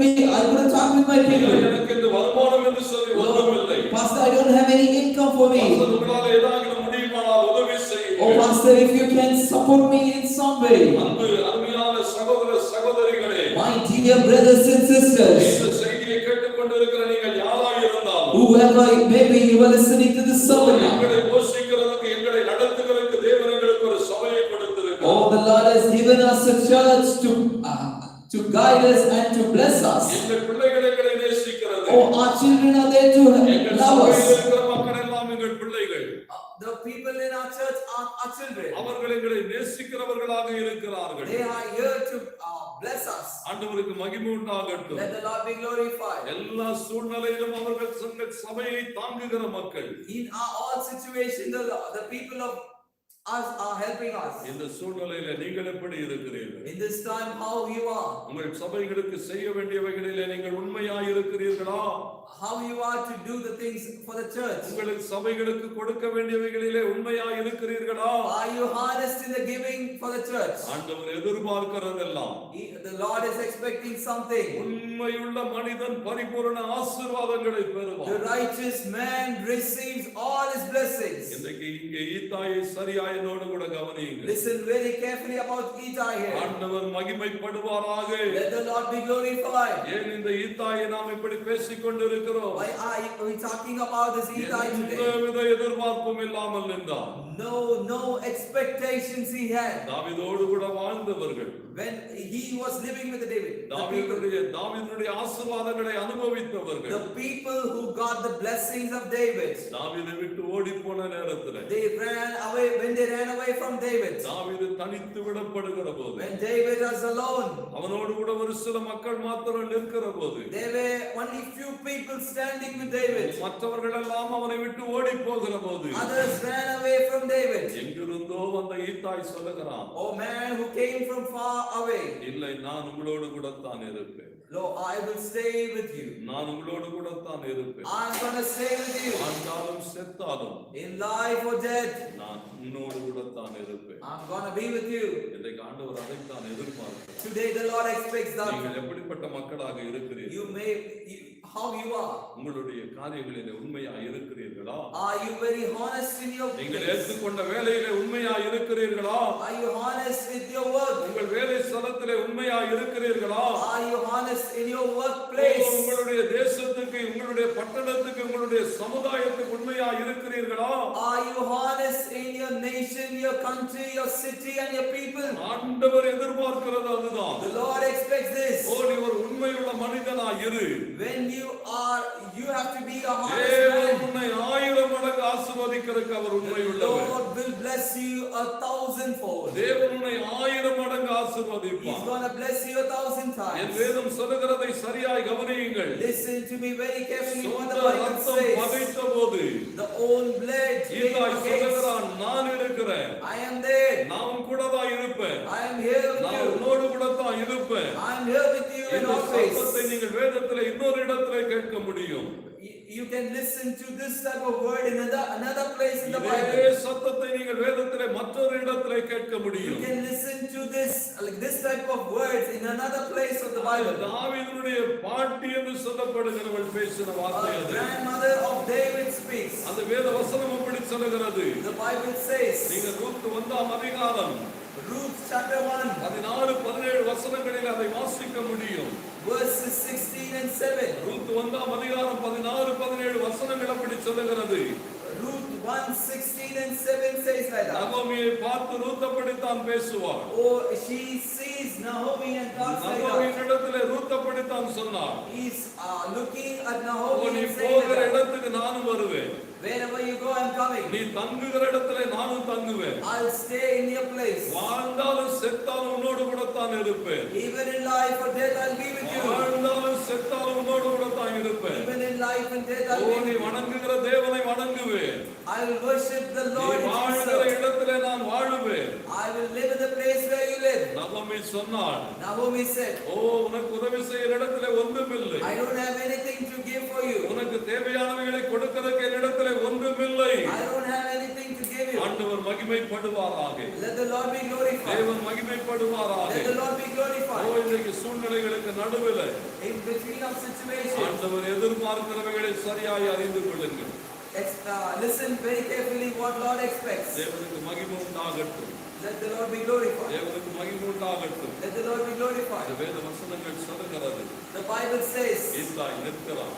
talk with my ஐயா, people. எனக்கு இந்த வருமானம் என்று சொல்லி ஒன்றுமில்லை. Pastor, I don't have any income for me. Pastor, உங்களால் ஏதாவது முடியுமானால் உதவி Oh செய்யுங்கள். Pastor, if you can support me in some way. அன்பு அருமையான சகோதர சகோதரிகளே, My dear brothers and sisters, இந்த செய்தியை கேட்டுக்கொண்டிருக்கிற நீங்கள் யாராக இருந்தாலும், who whoever maybe you are listening to this sermon now. எங்களை போஷிக்கிறதுக்கு எங்களை நடத்துகிறதுக்கு தேவன் எங்களுக்கு ஒரு சபையை கொடுத்திருக்கிறார். Oh, the Lord has given us a church to guide us and to bless us. எங்கள் பிள்ளைகளை எங்களை நேசிக்கிறது. Oh, our children are there to எங்கள் love us. சபையில் இருக்கிற மக்கள் எல்லாம் எங்கள் பிள்ளைகள். The people in our church are our children. அவர்கள் எங்களை நேசிக்கிறவர்களாக இருக்கிறார்கள். They are here to bless us. ஆண்டவருக்கு மகிமை உண்டாகட்டும். Let the Lord be glorified. எல்லா சூழ்நிலையிலும் அவர்கள் சபையை தாங்குகிற மக்கள். In all situations, the people of us are helping us. இந்த சூழ்நிலையில நீங்கள் எப்படி இருக்கிறீர்கள்? In this time, how you are? உங்கள் சபைகளுக்கு செய்ய வேண்டியவைகளிலே நீங்கள் உண்மையாய் இருக்கிறீர்களா? How you are to do the things for the church? உங்களுக்கு சபைகளுக்கு கொடுக்க வேண்டியவைகளிலே உண்மையாய் இருக்கிறீர்களா? Are you honest in the giving for the church? ஆண்டவர் எதிர்பார்க்கிறதெல்லாம் The Lord is expecting something. உண்மையுள்ள மனிதன் பரிபூரண ஆசீர்வாதங்களை பெறுவான். The righteous man receives all his blessings. இன்றைக்கு இங்கே ஈத்தாயை சரியாய் என்னோடு கூட கவனியுங்கள். Listen very carefully about Ittai here. ஆண்டவர் மகிமைப்படுவாராக. Let the Lord be glorified. ஏன் இந்த ஈத்தாயை நாம் இப்படி பேசிக் கொண்டிருக்கிறோம்? Why are we talking about this Ittai today? எந்தவித எதிர்பார்ப்பும் இல்லாமல் நின்றான். No expectations he had. தாவீதோடு கூட வாழ்ந்தவர்கள். When he was living with David. தாவீதுடைய ஆசீர்வாதங்களை அனுபவித்தவர்கள். The people who got the blessings of David. தாவீதை விட்டு ஓடி போன நேரத்தில் They ran away when they ran away from David. தாவீது தனித்து விடப்படுகிற போது. When David was alone. அவனோடு கூட ஒரு சில மக்கள் மாத்திரம் நிற்கிற போது. There were only few people standing with David. மற்றவர்கள் எல்லாம் அவனை விட்டு ஓடி போகிற போது. Others ran away from David. எங்கிருந்தோ வந்த ஈத்தாய் சொல்லுகிறான். Oh man who came from far away. இல்லை, நான் உங்களோடு கூட தான் இருப்பேன். Lord, I will stay with you. நான் உங்களோடு கூட தான் இருப்பேன். I'm going to stay with you. வாழ்ந்தாலும் செத்தாலும் In life or death. நான் உன்னோடு கூட தான் இருப்பேன். I'm going to be with you. இன்றைக்கு ஆண்டவர் அதைத்தான் எதிர்பார்க்கிறார். Today the Lord expects that. நீங்கள் எப்படிப்பட்ட மக்களாக இருக்கிறீர்கள்? How you are. உங்களுடைய காரியங்களிலே உண்மையாக இருக்கிறீர்களா? Are you very honest in your நீங்கள் ஏற்றுக்கொண்ட வேலையிலே உண்மையாக இருக்கிறீர்களா? Are you honest with your work? உங்கள் வேலை ஸ்தலத்திலே உண்மையாக இருக்கிறீர்களா? Are you honest in your workplace? உங்களுடைய தேசத்துக்கு, உங்களுடைய பட்டணத்துக்கு, உங்களுடைய சமுதாயத்துக்கு உண்மையாக இருக்கிறீர்களா? Are you honest in your nation, your country, your city and your people? ஆண்டவர் எதிர்பார்க்கிறது அதுதான். The Lord expects this. நீ ஒரு உண்மையுள்ள மனிதனாய் இரு. When you have to be a honest தேவன் man. உன்னை 1000 மடங்கு ஆசீர்வதிக்கிறதுக்கு அவர் உண்மையுள்ளவர். The Lord will bless you 1,000-fold. தேவன் உன்னை 1000 மடங்கு He's ஆசீர்வதிப்பார். going to bless you 1,000 times. என் வேதம் சொல்லுகிறதை சரியாய் கவனியுங்கள். Listen to me very carefully what the சொந்த Bible ரத்தம் says. பகைத்தபோது The own blood ஈசாய் சொல்லுகிறான், நான் இருக்கிறேன், I am there. நான் உன் கூட தான் இருப்பேன், I am here with நான் you. உன்னோடு கூட தான் இருப்பேன். I am here with you in இந்த always. சத்தத்தை நீங்கள் வேதத்திலே இன்னொரு இடத்திலே கேட்க முடியும். You can listen to this type of word in another place in the இதே Bible. சத்தத்தை நீங்கள் வேதத்திலே மற்றொரு இடத்திலே கேட்க You முடியும். can listen to this type of words in another place of the Bible. தாவீதுடைய பாட்டி என்று சொல்லப்படுகிறவள் பேசின வார்த்தை A அது. grandmother of David speaks. அந்த வேத வசனம் அப்படி சொல்லுகிறது. The Bible says, நீங்க ரூத் 1ஆம் அதிகாரம் Ruth chapter 1, 14-17 வசனங்களில் அதை வாசிக்க முடியும். verses 16 and 7. ரூத் 1ஆம் அதிகாரம் 16-17 வசனங்கள் அப்படி சொல்லுகிறது. Ruth 1:16 and 7 says like that. நகோமியை பார்த்து ரூத் அப்படித்தான் பேசுவாள். Oh, she sees Naomi and talks like நகோமியின் that. இடத்திலே ரூத் அப்படித்தான் சொன்னாள். He's looking at நீ Naomi and saying போகிற like that. இடத்துக்கு நானும் வருவேன், Wherever you go, I'm coming. நீ தங்குகிற இடத்திலே நானும் தங்குவேன், I'll stay in your place. வாழ்ந்தாலும் செத்தாலும் உன்னோடு கூடத்தான் இருப்பேன், Even in life or death, I'll be with you. வாழ்ந்தாலும் செத்தாலும் உன்னோடு கூடத்தான் இருப்பேன். Even in life and death, I'll O, be நீ with you. வணங்குகிற தேவனை வணங்குவேன், I will worship the நீ Lord in வாழ்கிற Jesus. இடத்திலே நான் வாழுவேன். I will live in the place where you live. நகோமி சொன்னாள், Naomi said, ஓ, உனக்கு உதவி செய்கிற இடத்திலே ஒன்றுமில்லை, I don't have anything to give for you. உனக்கு தேவையானவைகளை கொடுக்கிறதுக்கு என்னிடத்திலே ஒன்றுமில்லை. I don't have anything to give you. ஆண்டவர் மகிமைப்படுவாராக, Let the Lord be glorified. தேவன் மகிமைப்படுவாராக. Let the Lord be O, glorified. இன்றைக்கு சூழ்நிலைகளுக்கு நடுவில் In between of situations, ஆண்டவர் எதிர்பார்க்கிறவைகளை சரியாய் அறிந்து கொள்ளுங்கள். listen very carefully what Lord expects. தேவனுக்கு மகிமை உண்டாகட்டும், Let the Lord be glorified. தேவனுக்கு மகிமை உண்டாகட்டும். Let the Lord be இந்த glorified. வேத வசனங்கள் சொல்லுகிறது. The Bible says, ஈசாய் நிற்கிறான்.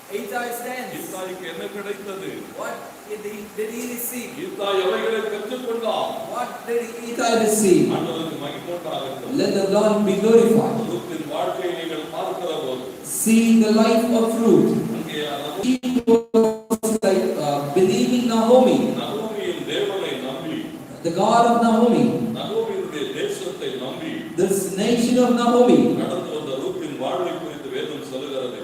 Ittai stands. ஈசாய்க்கு என்ன கிடைத்தது? What did he receive? ஈசாய் எவைகளை பெற்றுக்கொண்டான்? What did Ittai receive? ஆண்டவருக்கு மகிமை உண்டாகட்டும். Let the Lord be glorified. ரூத்தின் வாழ்க்கையை நீங்கள் பார்க்கிற போது Seeing the life of Ruth, அங்கே she was like believing Naomi, நகோமியின் தேவனை நம்பி, the God of Naomi, நகோமியினுடைய தேசத்தை நம்பி this nation of Naomi. நடந்து வந்த ரூத்தின் வாழ்வை குறித்து வேதம் சொல்லுகிறது.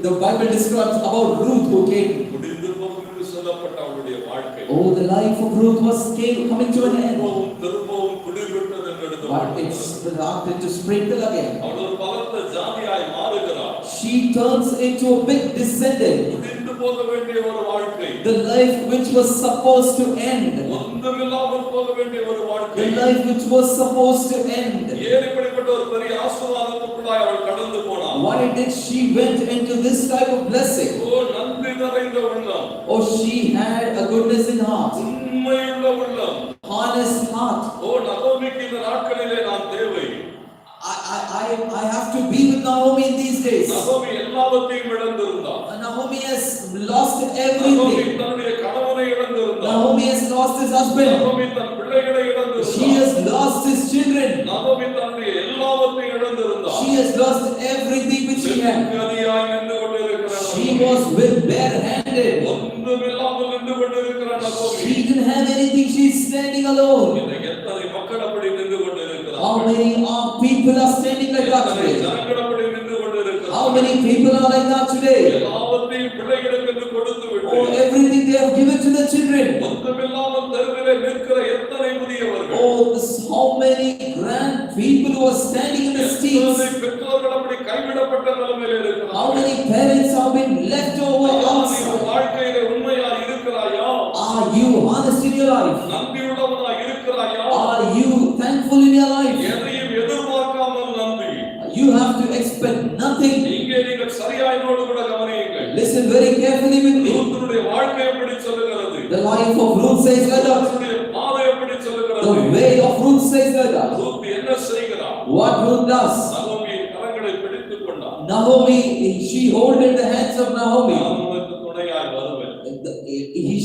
The Bible describes about Ruth who came. முடிந்து போகும் என்று சொல்லப்பட்ட அவளுடைய வாழ்க்கை Oh, the life of Ruth was coming to an end. திரும்பவும் குடிவிட்டது என்று But எடுத்து it's started to sprinkle again. அவள் ஒரு பலத்த ஜாதியாய் மாறுகிறார். She turns into a big descendant. முடிந்து போக வேண்டிய ஒரு வாழ்க்கை, The life which was supposed to end. ஒன்றுமில்லாமல் போக வேண்டிய ஒரு வாழ்க்கை, The life which was supposed to end. ஏன் இப்படிப்பட்ட ஒரு பெரிய ஆசீர்வாதத்துக்குள்ளாய் அவள் கடந்து போனாள்? Why did she went into this type of blessing? ஓ நன்றி நிறைந்த உள்ளம், Oh, she had a goodness in heart, உண்மையுள்ள உள்ளம். honest heart. ஓ நகோமிக்கு இந்த நாட்களிலே நான் தேவை. I have to be with Naomi in these days. நகோமி எல்லாவற்றையும் இழந்திருந்தாள். Naomi has lost நகோமி everything. தன்னுடைய கணவனை இழந்திருந்தாள். Naomi has lost his husband. நகோமி தன் பிள்ளைகளை She இழந்திருந்தாள். has lost his children. நகோமி தன்னுடைய எல்லாவற்றையும் இழந்திருந்தாள். She has lost everything which she had. வெறுங்கையாய் நின்று கொண்டிருக்கிறாள். She was with barehanded. ஒன்றுமில்லாமல் நின்று கொண்டிருக்கிறாள் நகோமி. She didn't have anything. She is standing alone. இன்றைக்கு எத்தனை மக்கள் அப்படி நின்று கொண்டிருக்கிறார்கள்? How many people are standing like that எத்தனை today? ஜனங்கள் அப்படி நின்று கொண்டிருக்கிறார்கள்? How many people are like that today? எல்லாவற்றையும் பிள்ளைகளுக்கு என்று கொடுத்து விட்டு Oh, everything they have given to the children. ஒன்றுமில்லாமல் தெருவிலே நிற்கிற எத்தனை முதியவர்கள், Oh, how many grand people who are standing in the streets. எத்தனை பெற்றோர்கள் அப்படி கைவிடப்பட்ட நிலைமையில் இருக்கிறார்கள். How many parents have been left over outside? நீ வாழ்க்கையிலே உண்மையா இருக்கிறாயா? Are you honest in your life? நம்பியுள்ளவனா இருக்கிறாயா? Are you thankful in your life? எதையும் எதிர்பார்க்காமல் நம்பி. You have to expect nothing. இங்கே நீங்கள் சரியாய் என்னோடு கூட கவனியுங்கள். Listen very carefully with me. ரூத்துடைய வாழ்க்கை எப்படி சொல்லுகிறது? The life of Ruth says like that. ரூத்துடைய பாதை எப்படி சொல்லுகிறது? The way of Ruth says like that. Ruth என்ன செய்கிறார்? What Ruth does? நகோமியின் கரங்களை பிடித்துக் கொண்டார். Naomi, she holded the hands of Naomi. நான் உனக்கு துணையாய் வருவேன்.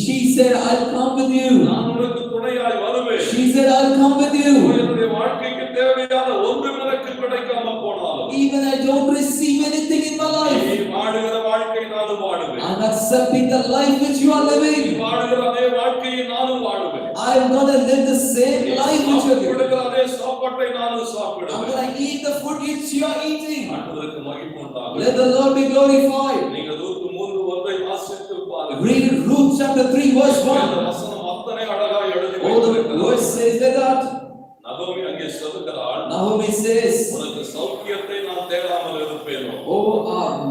She said, I'll come with you. நான் உனக்கு துணையாய் வருவேன். She said, I'll come with you. என்னுடைய வாழ்க்கைக்கு தேவையான ஒன்றும் எனக்கு கிடைக்காமல் போனாலும் Even I don't receive anything in my நீ life, வாழுகிற வாழ்க்கை நானும் வாழுவேன். I'm accepting the life which you are நீ living. வாழுகிற அதே வாழ்க்கையை நானும் வாழுவேன். I'm gonna live the same life which you are living. சாப்பிடுகிற அதே சாப்பாட்டை நானும் I'm சாப்பிடுவேன். gonna eat the food which you are eating. ஆண்டவருக்கு மகிமை உண்டாகட்டும். Let the Lord be glorified. நீங்க ரூத் 3:1 வாசித்து பாருங்க. Read Ruth chapter 3 verse இந்த 1. வசனம் அத்தனை அழகாய் எழுதி Oh, the வைத்திருக்கிறது. verse says like that. நகோமி அங்கே சொல்லுகிறாள், Naomi says, உனக்கு சௌக்கியத்தை நான் தேடாமல் இருப்பேனோ? Oh,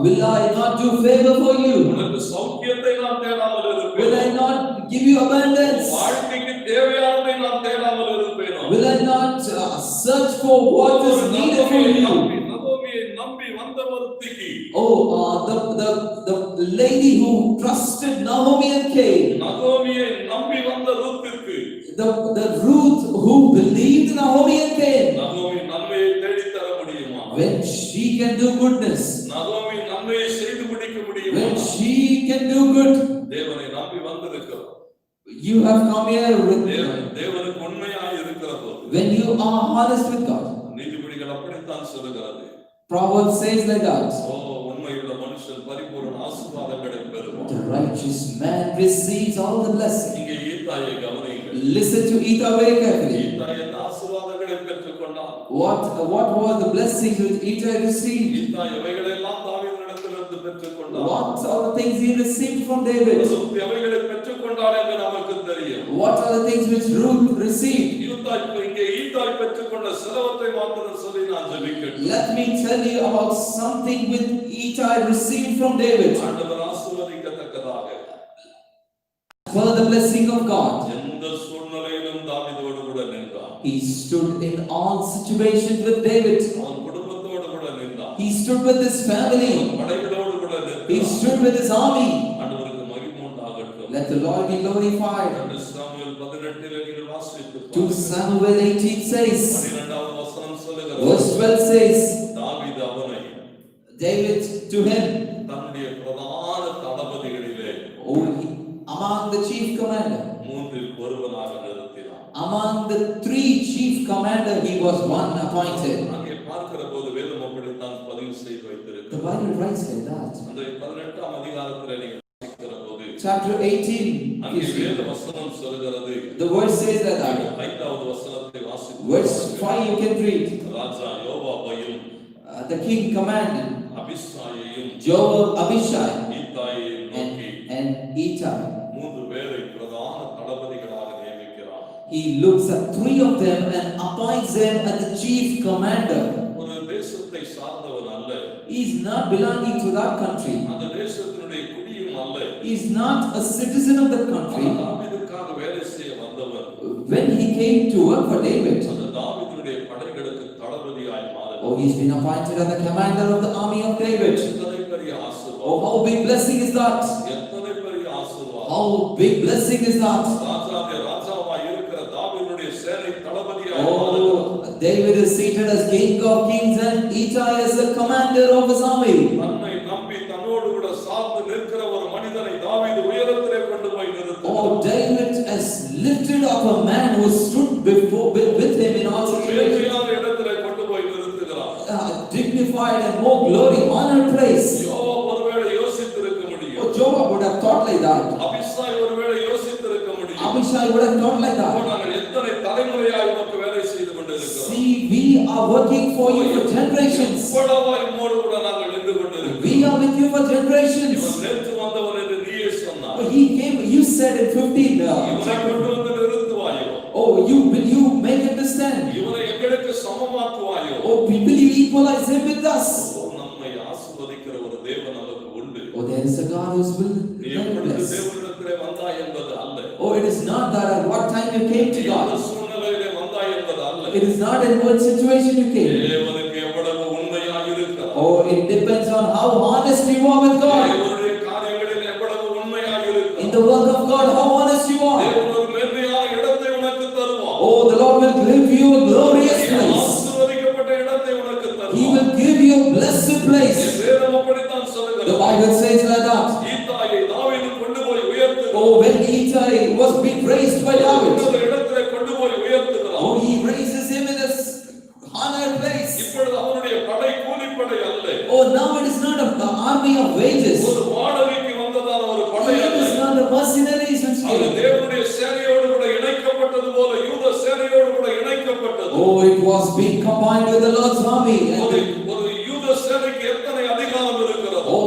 will I not do favor for you? உனக்கு சௌக்கியத்தை நான் தேடாமல் Will இருப்பேனோ? I not give you abundance? வாழ்க்கைக்கு தேவையானதை நான் தேடாமல் இருப்பேனோ? Will I not search for what is needed for you? நகோமியை நம்பி வந்த ஒருத்திக்கு, Oh, the lady who trusted Naomi and came. நகோமியை நம்பி வந்த ரூத்திற்கு, The Ruth who believed Naomi and came. நகோமி நன்மையை தேடித் தர முடியுமா? When she can do goodness, நகோமி நன்மையை செய்து முடிக்க முடியுமா? when she can do good, தேவனை நம்பி வந்திருக்கிறோம். you have come here with தேவனுக்கு உண்மையாய் இருக்கிற போது when you are honest with God. நீதிபதிகள் அப்படித்தான் சொல்லுகிறது. Proverbs says like that. ஓ உண்மையுள்ள மனுஷன் பரிபூரண ஆசீர்வாதங்களை பெறுவான். The righteous man receives all the blessing. இங்கே ஈத்தாயை கவனியுங்கள். Listen to Ittai very carefully. ஈத்தாய் என்ன ஆசீர்வாதங்களை பெற்றுக்கொண்டான்? What was the blessings which Ittai received? ஈத்தாய் எவைகளெல்லாம் தாவீதினிடத்திலிருந்து பெற்றுக்கொண்டான்? What are the things he received from David? Ruth எவைகளை பெற்றுக்கொண்டாள் என்று நமக்கு தெரியும். What are the things which Ruth received? ஈத்தாய் பெற்றுக்கொண்ட சிலவற்றை மாத்திரம் சொல்லி நான் ஜெபிக்கிறேன். Let me tell you about something which Ittai received from David. ஆண்டவர் ஆசீர்வதிக்கத்தக்கதாக For the blessing of God, எந்த சூழ்நிலையிலும் தாவீதோடு கூட நின்றான். he stood in all situations with David. அவன் குடும்பத்தோடு கூட நின்றான். He stood with his family. படைகளோடு கூட He நின்றான். stood with his army. ஆண்டவருக்கு மகிமை உண்டாகட்டும். Let the Lord be glorified. 2 Samuel 18 நீங்கள் வாசித்து 2 Samuel 18 says, 12வது வசனம் சொல்லுகிறது, verse 12 says, தாவீது அவனை David to him, தன்னுடைய among the chief commander. மூன்றில் ஒருவனாக நிறுத்தினான். Among the 3 chief commander, he was one appointed. அங்கே பார்க்கிற போது வேதம் அப்படித்தான் பதிவு செய்து The வைத்திருக்கிறது. Bible writes like that. அந்த 18ஆம் அதிகாரத்தில் நீங்கள் வாசிக்கிற போது Chapter 18, அங்கே you see, வேத வசனம் சொல்கிறது. the word says that. 5வது வசனத்தை வாசித்து Verse 5 you can read. Raja யோவாபையும் The king commanded அபிஷாயையும் Joab, Abishai, ஈத்தாயையும் நோக்கி and Ittai. 3 பேரை பிரதான தளபதிகளாக நியமிக்கிறார். He looks at 3 of them and appoints them as the chief commander. ஒரு தேசத்தை சார்ந்தவன் அல்ல. He is not belonging to that country. அந்த தேசத்தினுடைய குடியும் அல்ல. He is not a citizen of that country. தாவீதுக்காக வேலை செய்ய வந்தவன். When he came to work for David, அந்த தாவீதுடைய படைகளுக்கு தளபதியாய் மாறினார். oh, he's been appointed as the commander of the army of David. எத்தனை பெரிய ஆசீர்வாதம். Oh, how big blessing is that? எத்தனை பெரிய ஆசீர்வாதம். How big blessing is that? ராஜாவாய் இருக்கிற தாவீதுடைய சேனை தளபதியாய் மாறினார். Oh, David is seated as king of kings and Ittai is the commander of his army. தன்னை நம்பி தன்னோடு கூட சார்ந்து நிற்கிற ஒரு மனிதனை தாவீது உயரத்திலே கொண்டு போய் நிறுத்தினார். Oh, David has lifted up a man who stood with him in all situations. மேன்மையான இடத்திலே கொண்டு போய் நிறுத்துகிறார். Dignified and more glory, honored place. யோவாப் ஒருவேளை யோசித்திருக்க முடியும். Oh, Joab would have thought like that. Abishai ஒருவேளை யோசித்திருக்க முடியும். Abishai would have thought like that. நாங்கள் எத்தனை தலைமுறையாய் உமக்கு வேலை செய்து கொண்டிருக்கிறோம். See, we are working for you for generations. இவ்வளவாய் உம்மோடு கூட நாங்கள் நின்று கொண்டிருக்கிறோம். We are with you for generations. இவன் நேற்று வந்தவன் என்று நீயே சொன்னாய். He came, you said in 15. இவனை கொண்டு வந்து நிறுத்துவாயோ? Oh, will you make him to stand? இவனை எங்களுக்கு சமமாக்குவாயோ? Oh, will you equalize him with us? நம்மை ஆசீர்வதிக்கிற ஒரு தேவன் நமக்கு உண்டு. Oh, there is a God who is will நீ எப்பொழுது bless. தேவனிடத்திலே வந்தாய் என்பது அல்ல. Oh, it is not that at what time you came to எந்த God. சூழ்நிலையிலே வந்தாய் என்பது அல்ல. It is not in what situation you came. தேவனுக்கு எவ்வளவு உண்மையாய் இருக்கிறார். Oh, it depends on how honest you are with God. தேவனுடைய காரியங்களில் எவ்வளவு உண்மையாய் இருக்கிறார். In the work of God, how honest you are. தேவன் ஒரு மேன்மையான இடத்தை உனக்கு தருவார். Oh, the Lord will give you a glorious place. ஆசீர்வதிக்கப்பட்ட இடத்தை உனக்கு He தருவார். will give you a blessed place. வேதம் அப்படித்தான் The சொல்லுகிறது. Bible says like that. ஈத்தாயை தாவீது கொண்டு போய் உயர்த்துகிறார். Oh, when Ittai was being raised by David. உன்னத இடத்திலே கொண்டு போய் உயர்த்துகிறார். Oh, he raises him in this honored place. இப்பொழுது அவனுடைய படை கூலிப்படை அல்ல. Oh, now it is not an army of wages. ஒரு வாடகைக்கு வந்ததான ஒரு படை It அல்ல. is not the mercenaries which அது came. தேவனுடைய சேனையோடு கூட இணைக்கப்பட்டது போல யூத சேனையோடு கூட இணைக்கப்பட்டது. Oh, it was being combined with the Lord's army. ஒரு யூத சேனைக்கு எத்தனை அதிகாரம் இருக்கிறது? Oh,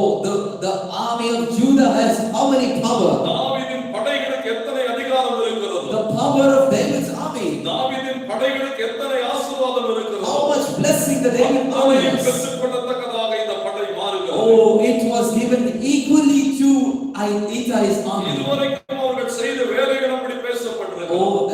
the army of Judah has how many power? தாவீதின் படைகளுக்கு எத்தனை அதிகாரம் இருக்கிறது? The power of David's army. தாவீதின் படைகளுக்கு எத்தனை ஆசீர்வாதம் இருக்கிறது? How much blessing the David army அத்தனையும் has. பெற்றுக்கொள்ளத்தக்கதாக இந்த படை மாறுகிறது. Oh, it was given equally to Ittai's army. இதுவரைக்கும் அவர்கள் செய்த வேலைகள் அப்படி பேசப்பட்டிருக்கிறது. Oh,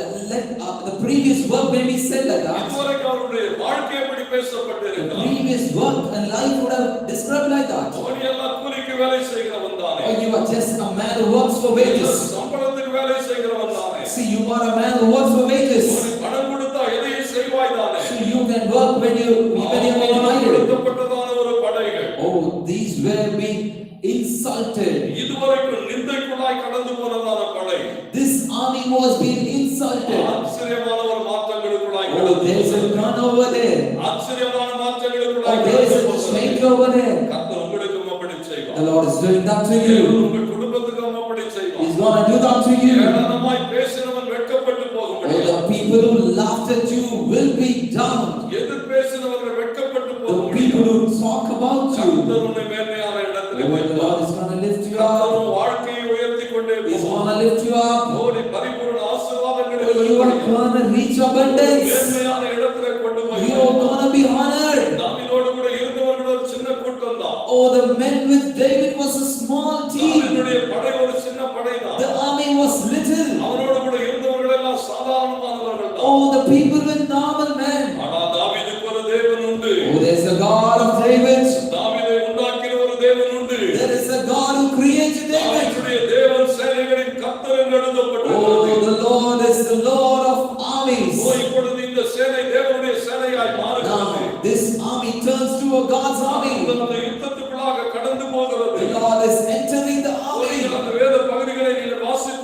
the previous work may be said like that. இதுவரைக்கும் அவருடைய வாழ்க்கை அப்படி The பேசப்பட்டிருக்கிறது. previous work and life would have described like that. அவன் எல்லாம் கூலிக்கு வேலை செய்கிறவன் தானே. Oh, you are just a man who works for wages. சம்பளத்துக்கு வேலை செய்கிறவன் தானே. See, you are a man who works for wages. அவனுக்கு பணம் கொடுத்தா எதையும் செய்வாய் தானே. So you can work when you invited. கொடுக்கப்பட்டதான ஒரு படைகள். Oh, these were being insulted. இதுவரைக்கும் நிந்தைக்குள்ளாய் கடந்து போனதான படை. This army was being insulted. ஆச்சரியமான ஒரு மாற்றங்களுக்குள்ளாய் Oh, கடந்து there is a gun over there. ஆச்சரியமான Oh, மாற்றங்களுக்குள்ளாய் there is கடந்து a change over there. கர்த்தர் உங்களுக்கும் அப்படி செய்வார். The Lord is doing that to தேவன் you. உங்கள் குடும்பத்துக்கும் அப்படி செய்வார். He's going to do that to you. ஏளனமாய் பேசினவன் வெட்கப்பட்டு போக Oh, முடியாது. the people who laughed at you will be down. எதிர் பேசினவர்கள் வெட்கப்பட்டு போக The முடியாது. people who talk about you. கர்த்தர் உன்னை மேன்மையான இடத்திலே Oh, the வைப்பார். Lord is going to lift you கர்த்தர் up. உன் வாழ்க்கையை உயர்த்திக் கொண்டே He's போவார். going to lift you up. ஓடி பரிபூரண ஆசீர்வாதங்களை Oh, you are going to reach abundance. மேன்மையான இடத்திலே கொண்டு போய் You are going to be honored. தாவீதோடு கூட இருந்தவர்கள் ஒரு சின்ன கூட்டம் தான். Oh, the men with David was a small team. தாவீதுடைய படை ஒரு சின்ன படை தான். The army was little. அவனோடு கூட இருந்தவர்கள் எல்லாம் சாதாரணமானவர்கள் தான். Oh, the people were normal men. ஆனால் தாவீதுக்கு ஒரு தேவன் உண்டு. Oh, there's a God of David. தாவீதை உண்டாக்கின ஒரு தேவன் உண்டு. There is a God who created David. தாவீதுடைய தேவன் சேனைகளின் கர்த்தர் என்று எழுதப்பட்டிருக்கிறது. Oh, the Lord is the Lord of armies. ஓ, இப்பொழுது இந்த சேனை தேவனுடைய சேனையாய் மாறுகிறது. Now, this army turns to a God's army. அந்த யுத்தத்துக்குள்ளாக கடந்து போகிறது. The Lord is entering the army. அந்த வேத பகுதிகளை நீங்கள் வாசித்து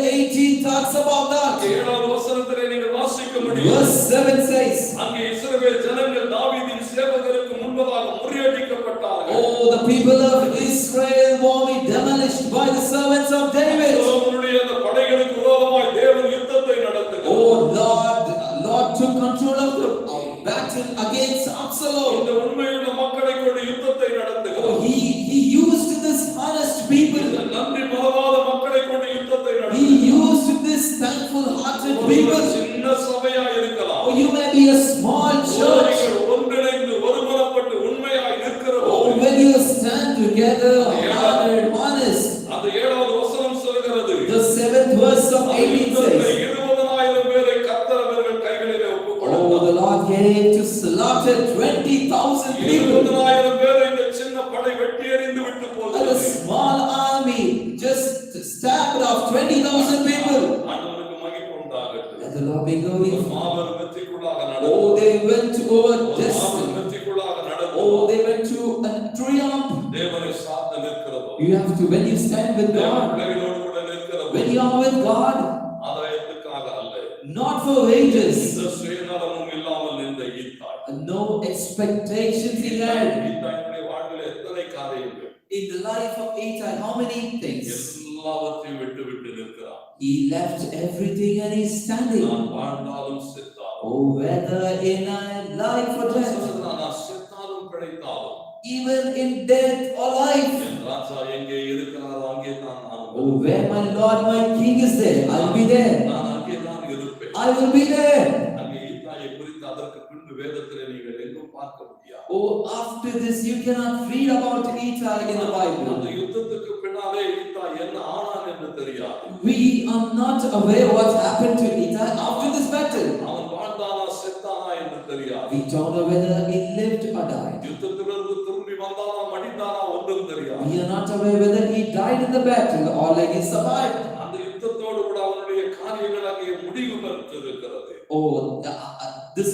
18 talks about that. ஏழாவது வசனத்திலே நீங்கள் வாசிக்க முடியும். Verse 7 says, அங்கே இஸ்ரவேல் ஜனங்கள் தாவீதின் சேவகருக்கு முன்பதாக முறியடிக்கப்பட்டார்கள். oh, the people of Israel were demolished by the servants of David. அவருடைய அந்த படைகளுக்கு விரோதமாய் தேவன் யுத்தத்தை நடத்துகிறார். Oh Lord took control of the battle against Absalom. இந்த உண்மையுள்ள மக்களை கொண்டு யுத்தத்தை நடத்துகிறார். Oh, he used this honest people. நன்றி மறவாத மக்களை கொண்டு யுத்தத்தை He நடத்துகிறார். used this thankful hearted people. சின்ன சபையா இருக்கலாம். Oh, you may be a small church. ஒன்றிணைந்து ஒருமனப்பட்டு உண்மையாய் இருக்கிறோம். Oh, when you stand together, hearted, honest. அந்த ஏழாவது வசனம் சொல்கிறது. The 7th verse of 18 says, 20,000 பேரை கர்த்தர் அவர்கள் கைகளிலே ஒப்புக்கொடுத்தார். oh, the Lord gave to slaughter 20,000 people. 20,000 பேரை இந்த சின்ன படை வெட்டி எறிந்து விட்டு And a போகிறது. small army just stabbed off 20,000 people. ஆண்டவருக்கு மகிமை உண்டாகட்டும். Let the Lord be glorified. மாபெரும் வெற்றிக்குள்ளாக Oh, நடக்கும். they went over மாபெரும் destiny. வெற்றிக்குள்ளாக நடக்கும். Oh, they went to a triumph. தேவனை சார்ந்து நிற்கிறோம். You have to, when you stand with தேவன் God, பிள்ளைகளோடு கூட நிற்கிறோம். when you are with God, ஆதாயத்துக்காக அல்ல. not for wages, இந்த சுயநலமும் இல்லாமல் நின்ற ஈத்தாய். no expectations he had. ஈத்தாயினுடைய வாழ்வில் எத்தனை காரியங்கள். In the life of Ittai, how many things? எல்லாவற்றையும் விட்டு விட்டு நிற்கிறான். He left everything and he's standing. நான் வாழ்ந்தாலும் செத்தாலும். Oh, whether in life or death, நான் செத்தாலும் பிழைத்தாலும். even in death or life. என் ராஜா எங்கே இருக்கிறாரோ அங்கே தான் நான் Oh, where my Lord, my King is there, I'll be there. நான் அங்கே தான் இருப்பேன். I will be there. அங்கே ஈத்தாயை குறித்து அதற்கு பின்பு வேதத்திலே நீங்கள் எங்கும் பார்க்க முடியாது. Oh, after this, you cannot read about Ittai in the Bible. அந்த யுத்தத்துக்கு பின்னாலே ஈத்தாய் என்ன ஆனான் என்று தெரியாது. We are not aware what happened to Ittai after this battle. அவன் வாழ்ந்தானா செத்தானா என்று தெரியாது. We don't know whether he lived or died. யுத்தத்திலிருந்து திரும்பி வந்தானா மடிந்தானா ஒன்றும் தெரியாது. We are not aware whether he died in the battle or like he survived. அந்த யுத்தத்தோடு கூட அவனுடைய காரியங்கள் அங்கே முடிவு பெற்றிருக்கிறது. Oh, this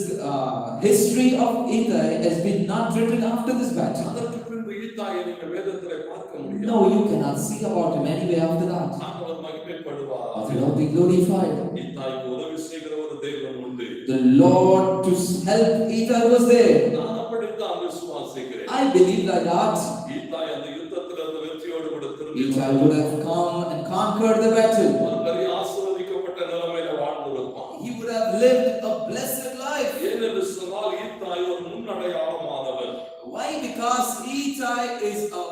history of Ittai has been not written after this battle. அதற்கு பின்பு ஈத்தாயை நீங்கள் வேதத்திலே பார்க்க முடியாது. No, you cannot see about him anywhere after that. ஆண்டவர் மகிமைப்படுவார். The Lord be glorified. ஈத்தாய்க்கு உதவி செய்கிற ஒரு தேவன் உண்டு. The Lord to help Ittai was there. நான் அப்படித்தான் விசுவாசிக்கிறேன். I believe like that. ஈத்தாய் அந்த யுத்தத்தில் அந்த வெற்றியோடு கூட திரும்பி Ittai would have come and conquered the battle. ஒரு பெரிய ஆசீர்வதிக்கப்பட்ட நிலைமையில வாழ்ந்திருப்பான். He would have lived a blessed life. ஏனென்று சொன்னால் ஈத்தாய் ஒரு முன்னடையாளமானவன். Why? Because Ittai is a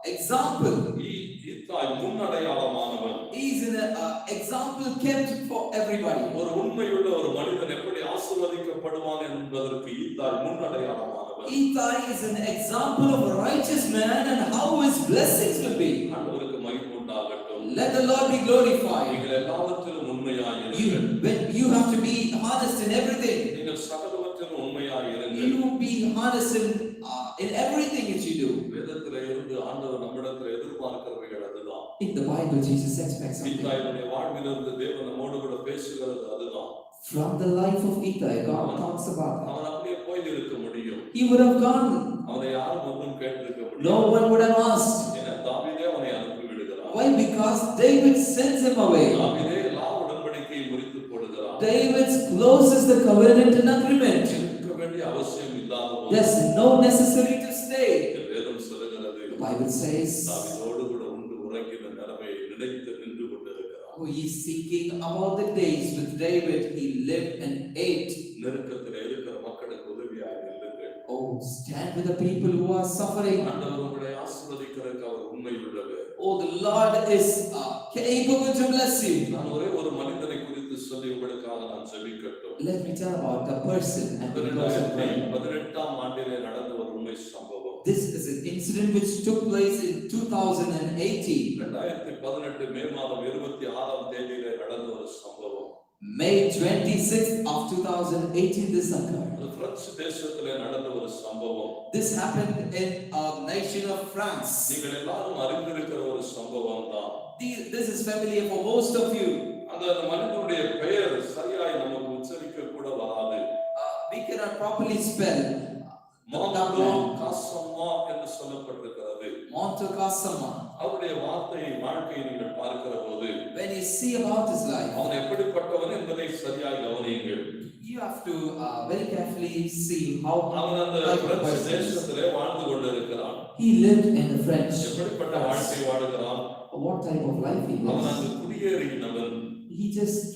example. ஈத்தாய் முன்னடையாளமானவன். He is an example kept for everybody. ஒரு உண்மையுள்ள ஒரு மனிதன் எப்படி ஆசீர்வதிக்கப்படுவான் என்பதற்கு ஈத்தாய் முன்னடையாளமானவன். Ittai is an example of a righteous man and how his blessings will be. ஆண்டவருக்கு மகிமை உண்டாகட்டும். Let the Lord be glorified. நீங்கள் எல்லாவற்றிலும் உண்மையாய் இருங்கள். You have to be honest in everything. நீங்கள் சகலவற்றிலும் உண்மையாய் இருங்கள். You be honest in everything that you do. வேதத்திலே இருந்து ஆண்டவர் நம்மிடத்தில் எதிர்பார்க்கிறவைகள் அதுதான். In the Bible, Jesus expects something. ஈத்தாயினுடைய வாழ்விலிருந்து தேவன் நம்மோடு கூட பேசுகிறது அதுதான். From the life of Ittai, God talks about that. அவன் அப்படியே போய் இருக்க முடியும். He would have gone. அவனை யாரும் ஒன்றும் கேட்டிருக்க முடியும். No one would have asked. ஏன்னா தாவீதே அவனை அனுப்பி விடுகிறான். Why? Because David sends him away. தாவீதே எல்லா உடன்படிக்கையை முறித்து போடுகிறான். David closes the covenant and agreement. இருக்க வேண்டிய அவசியம் இல்லாத போது There's no necessity to stay. வேதம் சொல்லுகிறது. The Bible says, தாவீதோடு கூட உண்டு உறங்கின நிலைமையை நினைத்து நின்று கொண்டிருக்கிறான். oh, he's thinking about the days with David. He lived and ate. நெருக்கத்தில் இருக்கிற மக்களுக்கு உதவியாக நில்லுங்கள். Oh, stand with the people who are suffering. ஆண்டவர் உங்களை ஆசீர்வதிக்கிறதுக்கு அவர் உண்மை உள்ளவர். Oh, the Lord is capable to bless you. நான் ஒரே ஒரு மனிதனை குறித்து சொல்லி உங்களுக்காக நான் ஜெபிக்கட்டும். Let me tell about the person and the person. 2018 ஆண்டிலே நடந்த ஒரு உண்மை சம்பவம். This is an incident which took place in 2018. 2018 மே மாதம் 26ஆம் தேதியிலே நடந்த ஒரு சம்பவம். May 26th of 2018 this occurred. அது பிரெஞ்சு தேசத்திலே நடந்த ஒரு சம்பவம். This happened in a nation of France. நீங்கள் எல்லாரும் அறிந்திருக்கிற ஒரு சம்பவம் தான். This is familiar for most of you. அந்த மனிதனுடைய பெயர் சரியாய் நமக்கு உச்சரிக்க கூட வராது. We cannot properly spell மாந்தோ காசம்மா என்று சொல்லப்பட்டிருக்கிறது. to cast someone. அவருடைய வார்த்தையை வாழ்க்கையை நீங்கள் பார்க்கிற போது When you see about his life, அவன் எப்படிப்பட்டவன் என்பதை சரியாக கவனியுங்கள். you have to very carefully see how அவன் அந்த like a French person is. தேசத்திலே வாழ்ந்து கொண்டிருக்கிறான். He lived in the French. எப்படிப்பட்ட வாழ்க்கை வாழுகிறான்? What type of life he அவன் lives? அந்த குடியேறினவன், He just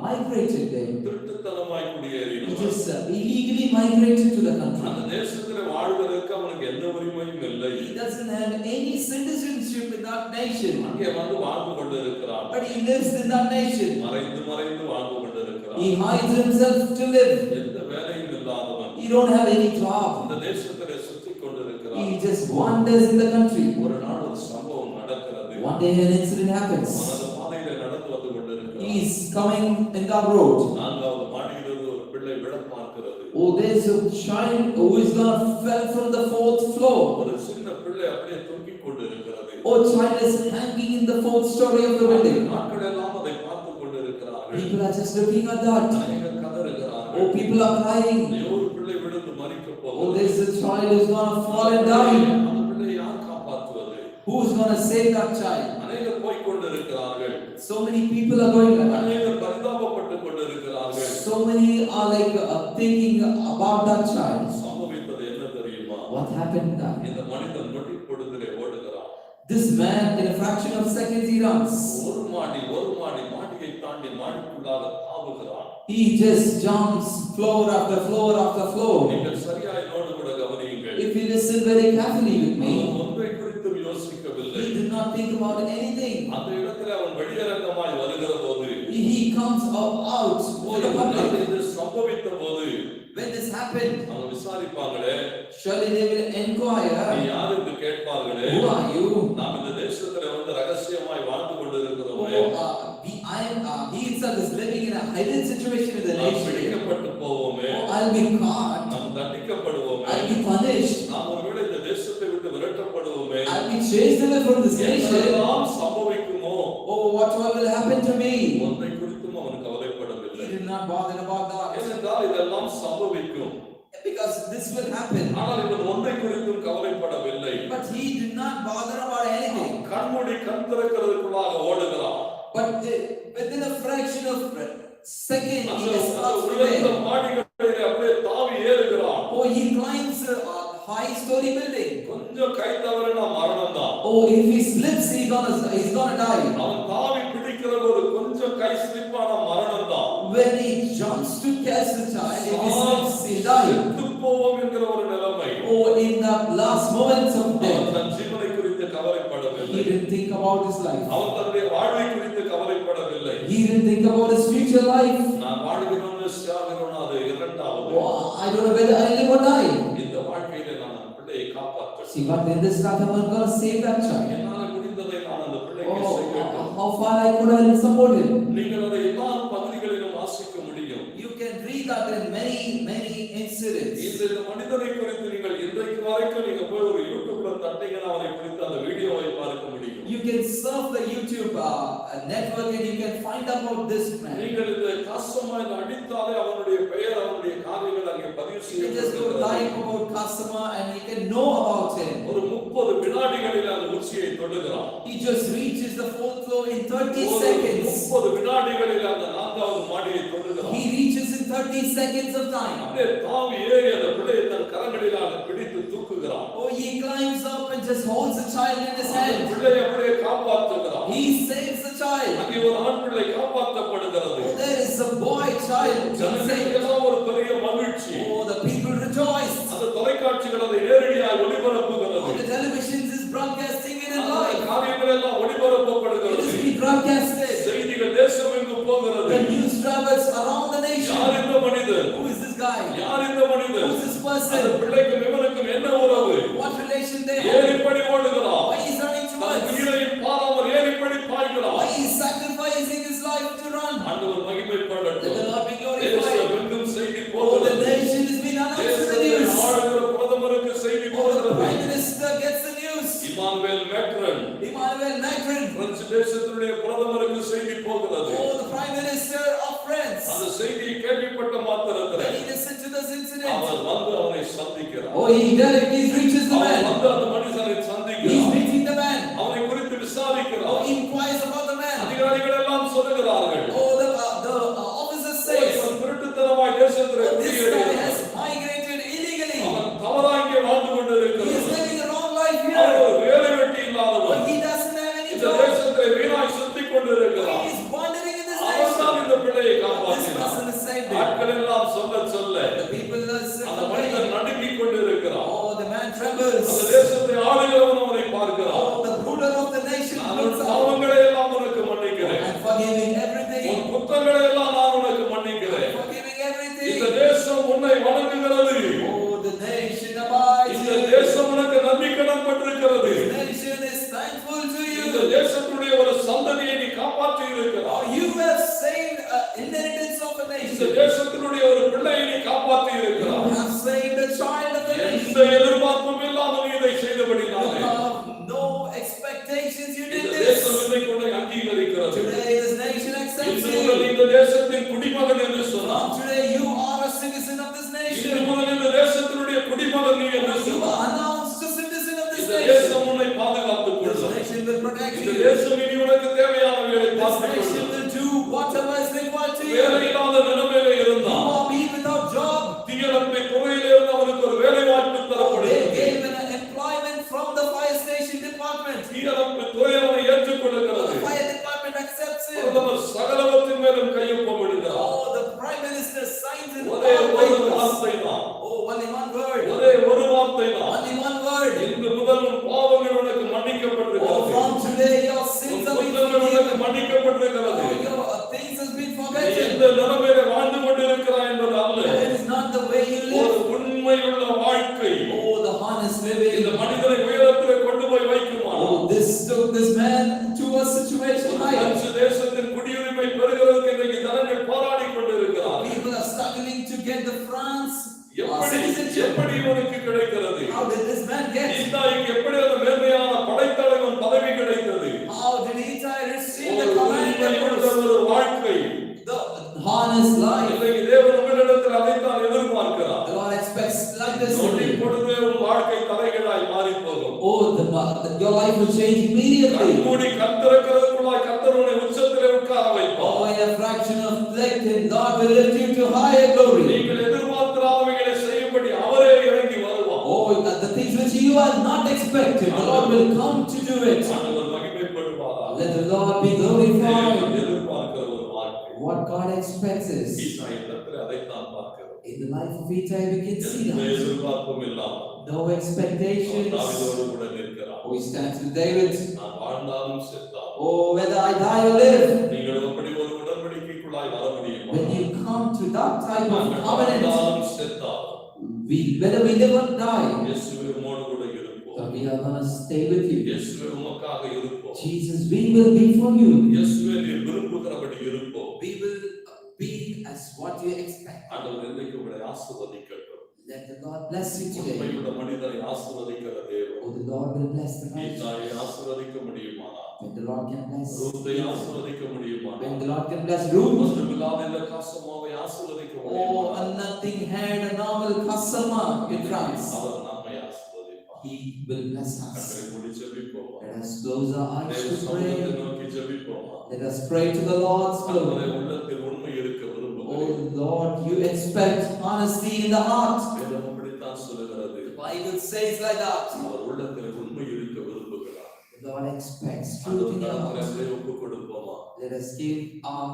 migrated there. திருட்டுத்தனமாய் He குடியேறினவன். just illegally migrated to the அந்த country. தேசத்திலே வாழ்வதற்கு அவனுக்கு எந்த உரிமையும் இல்லை. He doesn't have any citizenship in that nation, அங்கே வந்து வாழ்ந்து கொண்டிருக்கிறான். but he lives in that nation. மறைந்து மறைந்து வாழ்ந்து கொண்டிருக்கிறான். He hides himself to live. எந்த வேலையும் இல்லாதவன் He don't have any job. இந்த தேசத்திலே சுற்றிக் கொண்டிருக்கிறான். He just wanders in the country. ஒரு நாள் ஒரு சம்பவம் நடக்கிறது. One day an incident happens. அவன் அந்த பாதையில நடந்து வந்து கொண்டிருக்கிறான். He is coming in that road. நான்காவது மாடியிலிருந்து ஒரு பிள்ளை விழ பார்க்கிறது. Oh, there's a child who is gonna fell from the 4th floor. ஒரு சின்ன பிள்ளை அப்படியே தூக்கிக் கொண்டிருக்கிறது. Oh, child is hanging in the 4th story of the building. நாட்கள் எல்லாம் அதை பார்த்து கொண்டிருக்கிறார்கள். People are just looking at that. அநேகர் கதறுகிறார்கள். Oh, people are crying. ஐயோ, ஒரு பிள்ளை விழுந்து மரிக்க Oh, போகிறது. there's a child who's gonna fall and die. அந்த பிள்ளையை யார் காப்பாற்றுவது? Who's gonna save that child? அநேகர் போய்க் கொண்டிருக்கிறார்கள். So many people are going like that. அநேகர் பரிதாபப்பட்டு கொண்டிருக்கிறார்கள். So many are like thinking about that child. சம்பவித்தது என்ன தெரியுமா? What happened that? இந்த மனிதன் நொடி பொழுதிலே ஓடுகிறான். This man, in a fraction of seconds, he runs. ஒரு மாடியை தாண்டி மாடிக்குள்ளாக தாவுகிறான். He just jumps floor after floor after floor. நீங்கள் சரியாய் நோடு கூட கவனியுங்கள். If you listen very carefully with me, அவன் ஒன்றை குறித்தும் யோசிக்கவில்லை. he did not think about anything. அந்த இடத்துல அவன் வெளியரங்கமாய் வருகிற போது He comes out to the public. இது சம்பவித்த போது When this happened, அவங்க விசாரிப்பாங்களே, surely they will நீ inquire, யார் என்று கேட்பார்களே. who are you? நாம் இந்த தேசத்துல வந்து ரகசியமாய் வாழ்ந்து கொண்டிருக்கிறோமே, He itself is living in a hidden situation in the நாம் nation. பிடிக்கப்பட்டு போவோமே, Oh, I'll be caught. நாம் தண்டிக்கப்படுவோமே, I'll be punished. நாம் ஒருவேளை இந்த தேசத்தை விட்டு விரட்டப்படுவோமே, I'll be chased away from this nation. என்னெல்லாம் சம்பவிக்குமோ Oh, what will happen to me? ஒன்றை குறித்தும் அவன் கவலைப்படவில்லை. He did not bother about that. ஏனென்றால் இதெல்லாம் சம்பவிக்கும். Because this will happen. ஆனால் இவன் ஒன்றை குறித்தும் கவலைப்படவில்லை. But he did not bother about anything. கண்மூடி கண் திறக்கிறதுக்குள்ளாக ஓடுகிறான். But within a fraction of second, he அந்த is up உயர்ந்த there. மாடிகளிலே அப்படியே தாவி ஏறுகிறான். Oh, he climbs a high-story building. கொஞ்சம் கை தவறினா மரணம் தான். Oh, if he slips, he's gonna die. அவன் தாவி பிடிக்கிற ஒரு கொஞ்சம் கை ஸ்லிப்பான மரணம் தான். When he jumps to catch the child, if he slips, he'll die. செத்து போவோம் என்கிற ஒரு நிலைமை. Oh, in that last moments of அவன் death, தன் ஜீவனை குறித்து he கவலைப்படவில்லை. didn't think about his life. அவன் தன்னுடைய வாழ்வை குறித்து கவலைப்படவில்லை. He didn't think about his future life. நான் வாழ்கிறோன்னு சாகிறோன்னு அது இரண்டாவது. Oh, I don't know whether I live or die. இந்த வாழ்க்கையில நான் அந்த பிள்ளையை காப்பாற்ற See, but in this life, I'm gonna save that child. என்னால முடிந்ததை நான் அந்த பிள்ளைக்கு செய்ய வேண்டும். Oh, how far I could have supported him. நீங்கள் அதை எல்லா பகுதிகளிலும் வாசிக்க முடியும். You can read that in many incidents. இந்த மனிதனை குறித்து நீங்கள் இன்றைக்கு வரைக்கும் நீங்க போய் ஒரு யூடியூப்ல தட்டிங்கன்னா அவனை குறித்து அந்த வீடியோவை பார்க்க முடியும். You can surf the YouTube network and you can find about this man. நீங்கள் இந்த காசமாய் அடித்தாலே அவனுடைய பெயர் அவனுடைய காரியங்கள் அங்கே பதிவு You can just go type about customer and you can know about him. ஒரு 30 வினாடிகளில் அந்த உச்சியை தொடுகிறான். He just reaches the 4th floor in 30 seconds. 30 வினாடிகளில் அந்த 4வது மாடியை தொடுகிறான். He reaches in 30 seconds of time. அப்படியே தாவி ஏறி அந்த பிள்ளையை தன் கரங்களிலாக பிடித்து தூக்குகிறான். Oh, he climbs up and just holds the child in his அந்த hand. பிள்ளையை அப்படியே காப்பாற்றுகிறான். He saves the child. அங்கே ஒரு ஆண் பிள்ளை காப்பாற்றப்படுகிறது. Oh, there is a boy child. He saved. ஜனங்களுக்கெல்லாம் ஒரு பெரிய மகிழ்ச்சி. Oh, the people rejoice. அந்த தொலைக்காட்சிகள் அதை நேரடியாக ஒளிபரப்புகிறது. Oh, the televisions is broadcasting it in அந்த live. காரியங்கள் எல்லாம் It ஒளிபரப்பப்படுகிறது. is being broadcasted. செய்திகள் தேசமெங்கும் போகிறது. The news travels around the nation. யார் இந்த மனிதன்? Who is this guy? யார் இந்த மனிதன்? Who is this அந்த person? பிள்ளைக்கும் இவனுக்கும் என்ன உறவு? What relation they ஏன் have? இப்படி ஓடுகிறான்? Why is running than towards? உயிரை பாராமல் ஏன் இப்படி பாய்கிறான்? Why is sacrificing his life to run? ஆண்டவர் மகிமைப்படட்டும். Let the Lord be glorified. தேசமெங்கும் செய்தி Oh, the போகிறது. nation is being announced in the தேசத்தை news. ஆளுகிற பிரதமருக்கு செய்தி Oh, the போகிறது. prime minister gets the news. Emmanuel Macron Emmanuel Macron. French தேசத்தினுடைய பிரதமருக்கு செய்தி போகிறது. Oh, the prime minister of France. அந்த செய்தியை கேள்விப்பட்ட மாத்திரத்தில் When he listened to this incident, அவர் வந்து அவனை சந்திக்கிறார். oh, he directly reaches the அவன் man. வந்து அந்த மனுஷனை He சந்திக்கிறார். meets சொல்ல சொல்ல The people அந்த மனிதன் நடுங்கிக் கொண்டிருக்கிறான். oh, the man trembles. அந்த தேசத்தை ஆளுகிறவன் அவனை பார்க்கிறான். Oh, the ruler of the nation நான் looks உன் up. பாவங்களை எல்லாம் உனக்கு மன்னிக்கிறேன். I'm forgiving everything. உன் குற்றங்களை எல்லாம் நான் உனக்கு மன்னிக்கிறேன். Forgiving இந்த everything. தேசம் உன்னை வணங்குகிறது. Oh, the nation abides. இந்த தேசம் உனக்கு நன்றி கடன் பட்டிருக்கிறது. This nation is thankful to இந்த you. தேசத்துடைய ஒரு சந்ததியை நீ காப்பாற்றி இருக்கிறாய். You have saved inheritance of a இந்த nation. தேசத்தினுடைய ஒரு பிள்ளையை நீ காப்பாற்றி You இருக்கிறாய். have saved the child of the எந்த nation. எதிர்பார்ப்பும் இல்லாமல் நீ இதை செய்தபடினாலே You have no expectations. You did இந்த this. தேசம் இன்றைக்கு உன்னை அங்கீகரிக்கிறது. Today this nation accepts இன்று முதல் you. இந்த தேசத்தின் குடிமகன் என்று சொன்னான். From today you are a citizen of this இன்று nation. முதல் இந்த தேசத்தினுடைய குடிமகன் நீ என்று You சொன்னான். are announced a citizen of this இந்த nation. தேசம் உன்னை பாதுகாத்துக் This கொள்ளும். nation will protect இந்த you. தேசம் இனி உனக்கு தேவையானவைகளை This பார்த்துக் nation கொள்ளும். will do whatever is required to you. வேலை இல்லாத நிலைமையில You இருந்தான். are be without job. தீயணைப்பு துறையிலிருந்து அவனுக்கு ஒரு வேலை வாய்ப்பு They தரப்படுகிறது. gave an employment from the fire station department. தீயணைப்பு துறை அவனை ஏற்றுக்கொள்கிறது. The fire department accepts him. பிரதமர் சகலவற்றின் மேலும் கையொப்பம் இடுகிறார். Oh, the prime minister signs in ஒரே all ஒரு papers. வார்த்தை தான். Oh, only one word. ஒரே ஒரு வார்த்தை தான். Only one word. இன்று முதல் உன் பாவங்கள் உனக்கு Oh, மன்னிக்கப்பட்டிருக்கிறது. from today your உன் sins have been குற்றங்கள் உனக்கு forgiven. மன்னிக்கப்பட்டிருக்கிறது. Oh, your things has been நீ forgotten. எந்த நிலைமையில வாழ்ந்து கொண்டிருக்கிறாய் என்பது அல்ல. It is not the way you ஒரு live. உண்மையுள்ள வாழ்க்கை Oh, the honest இந்த living. மனிதனை உயரத்திலே கொண்டு போய் வைக்குமானால் Oh, this took this man to a situation higher. French தேசத்தின் குடியுரிமை பெறுகிறதுக்கு இன்றைக்கு ஜனங்கள் போராடி கொண்டிருக்கிறார். People are struggling to get the France citizenship. எப்படி இவனுக்கு கிடைக்கிறது? How did this man get? ஈசாய்க்கு எப்படி அந்த மேன்மையான படைத்தலைவன் பதவி கிடைத்தது? How did Itai receive ஒரு the command? உண்மையுள்ள ஒரு வாழ்க்கை. The honest life. இன்றைக்கு தேவன் உங்களிடத்தில் அதைத்தான் எதிர்பார்க்கிறார். The Lord expects like this. நொடி பொழுதே உன் வாழ்க்கை தலைகீழாய் மாறிப் போகும். Oh, your life will change immediately. கண்மூடி கண் திறக்கிறதுக்குள்ளாய் கர்த்தர் உன்னை உச்சத்திலே உட்கார வைப்பார். Oh, in a fraction of second, God will lift you to higher glory. நீங்கள் எதிர்பார்க்கிறாதவைகளை செய்யும்படி அவரே இறங்கி வருவார். Oh, the things which you are not expecting, the Lord will come to do it. ஆண்டவர் மகிமைப்படுவாராக. Let the Lord be glorified. தேவன் எதிர்பார்க்கிற ஒரு வாழ்க்கை. What God expects is, ஈசாயின் இடத்திலே அதைத்தான் பார்க்கிறோம். in the life of Itai, we can see எந்த that. எதிர்பார்ப்பும் இல்லாமல் No அவர் expectations. தாவீதோடு கூட நிற்கிறார். Oh, he stands with David. நான் வாழ்ந்தாலும் செத்தாலும் Oh, whether I die or live. நீங்கள் அப்படி ஒரு உடன்படிக்கைக்குள்ளாய் வர முடியுமா? When you come to that type of நாங்கள் covenant, வாழ்ந்தாலும் செத்தாலும் whether we live or die, இயேசுவே உம்மோடு கூட இருப்போம். so we are going to stay with you. இயேசுவே உமக்காக இருப்போம். Jesus, we will be for you. இயேசுவே நீர் விரும்புகிறபடி இருப்போம். We will be as what you expect. ஆண்டவர் இன்றைக்கு உங்களை ஆசீர்வதிக்கட்டும். Let the Lord bless you today. உண்மையுள்ள மனிதரை ஆசீர்வதிக்கிற தேவன். Oh, the Lord will bless the righteous. ஈசாயை ஆசீர்வதிக்க முடியுமானால், When the Lord can bless, ரூத்தை ஆசீர்வதிக்க முடியுமானால், when the Lord can bless Ruth. ஒன்றுமில்லாத இந்த காசமாவை ஆசீர்வதிக்க Oh, முடியுமானால், a nothing had a normal customer in France. அவர் நம்மை ஆசீர்வதிப்பார். He will bless us. கண்களை மூடி ஜெபிப்போமா? Let us close our eyes தேவ to சமூகத்தை pray. நோக்கி ஜெபிப்போமா? Let us pray to the Lord's will. ஆண்டவரே, உள்ளத்தில் உண்மை இருக்க விரும்புகிறேன். Oh Lord, you expect honesty in the heart. வேதம் அப்படித்தான் சொல்லுகிறது. The Bible says like that. அவர் உள்ளத்தில் உண்மை இருக்க விரும்புகிறார். The Lord expects truth in your ஆண்டவரே, heart. அப்படியே ஒப்புக் கொடுப்போமா? Let us give our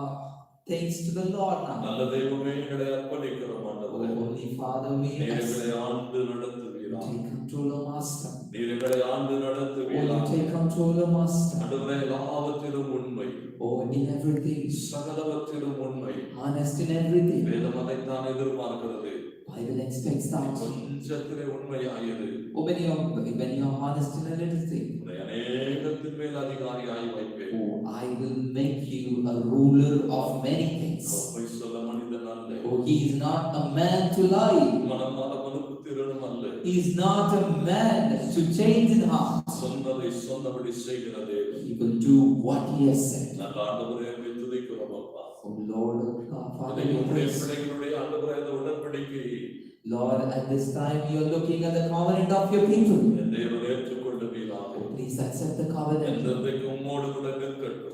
thanks to the Lord now. நல்ல தெய்வமே, எங்களை அர்ப்பணிக்கிறோம் ஆண்டவரே. Oh, Holy Father, we நீர் ask எங்களை you ஆண்டு நடத்துவீராக. take control of Master. நீர் எங்களை ஆண்டு Oh, you நடத்துவீராக. take control of Master. ஆண்டவரே, எல்லாவற்றிலும் உண்மை, Oh, in everything, சகலவற்றிலும் உண்மை. honest in everything. வேதம் அதைத்தான் எதிர்பார்க்கிறது. Bible expects that. கொஞ்சத்திலே உண்மையாயிரு, Oh, when you are honest in a little thing, உன்னை அநேகத்தின் மேல் அதிகாரியாய் வைப்பேன். oh, I will make you a ruler of many things. அவர் பொய் சொல்ல மனிதன் அல்ல. Oh, he is not a man to lie. மனமாற மனுப்புத்திறனும் அல்ல. He is not a man to change in heart. சொன்னதை சொன்னபடி செய்கிற தேவன். He will do what he has said. நல்ல ஆண்டவரே, உம்மை துதிக்கிறோம் அப்பா. Oh Lord, oh God, Father, இன்றைக்கு we உம்முடைய praise. பிள்ளைகளுடைய ஆண்டவரே, இந்த உடன்படிக்கையை Lord, at this time you are looking at the covenant of your people. என் தேவன் ஏற்றுக்கொள்ளுவீராக. Oh, please accept the covenant என்றைக்கு உம்மோடு கூட நிற்கட்டும்.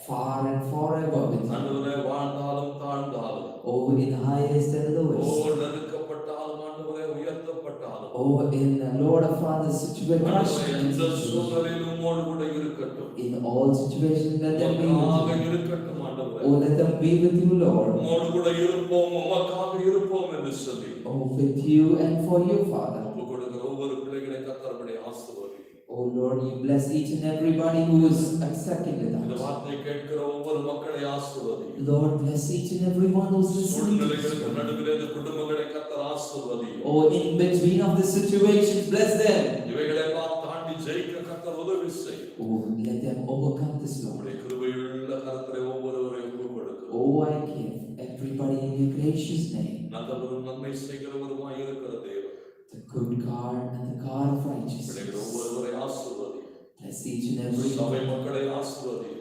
far and forever with you. ஆண்டவரே, வாழ்ந்தாலும் தாழ்ந்தாலும், Oh, in highest and lowest. ஓ நெருக்கப்பட்டாலும், ஆண்டவரே உயர்த்தப்பட்டாலும், Oh, in Lord our Father ஆண்டவரே, எந்த situation, சூழ்நிலையிலும் உம்மோடு கூட இருக்கட்டும். in all situations, let them be உமக்காக with you. இருக்கட்டும் ஆண்டவரே. Oh, let them be with you, Lord. உம்மோடு கூட இருப்போம், உமக்காக இருப்போம் என்று சொல்லி Oh, with you and for you, Father. ஒப்பு கொடுக்கிற ஒவ்வொரு பிள்ளைகளை கர்த்தருடைய ஆசீர்வதி. Oh Lord, you bless each and everybody who is accepting with இந்த us. வார்த்தை கேட்கிற ஒவ்வொரு மக்களை ஆசீர்வதி. Lord, bless each and everyone who's listening to this. சூழ்நிலைகளுக்கு நடுவிலே இந்த குடும்பங்களை கர்த்தர் ஆசீர்வதி. Oh, in between of the situations, bless them. இவைகளை எல்லாம் தாண்டி ஜெயிக்க கர்த்தர் உதவி செய். Oh, let them overcome this, Lord. உம்முடைய கிருபையுள்ள கரத்திலே ஒவ்வொருவரையும் ஒப்புக் கொடுக்கிறோம். Oh, I give everybody in your gracious name, நல்லவரும் நன்மை செய்கிறவருமாய் இருக்கிற தேவன். the good God and the God of righteousness. பிள்ளைகள் ஒவ்வொருவரை ஆசீர்வதி. Bless each and every சபை மக்களை ஆசீர்வதி.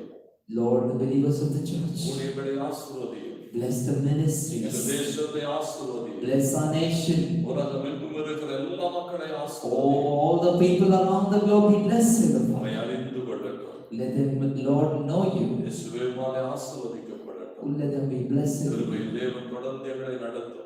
Lord, the believers of the church. ஊழியர்களை ஆசீர்வதி. Bless the இந்த ministries. தேசத்தை ஆசீர்வதி. Bless our nation. உலகம் எங்கும் இருக்கிற எல்லா மக்களை ஆசீர்வதி. Oh, all the people around the globe be blessed, நம்மை Father. அறிந்து கொள்ளட்டும். Let them, Lord, know you. இயேசுவே உம்மாலே ஆசீர்வதிக்கப்படட்டும். Let them be blessed. கிருபையின் தேவன் தொடர்ந்து எங்களை நடத்தும்.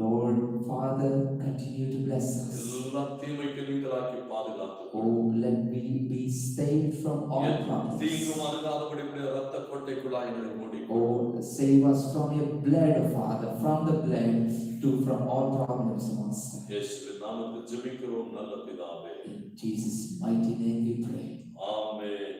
Lord, Father, continue to bless us. எல்லா தீமைக்கு நீங்களாக்கி பாதுகாத்து. Oh, let me be saved from all problems. தீங்கும் அணுகாதபடி உம்முடைய இரத்த கோட்டைக்குள்ளாய் எங்களை மூடிக்கொள்ளும். Oh, save us from your blood, Father, from the blood to from all problems amongst us. இயேசுவின் நாமத்தில் ஜெபிக்கிறோம் நல்ல பிதாவே. In Jesus' mighty name we pray. Amen.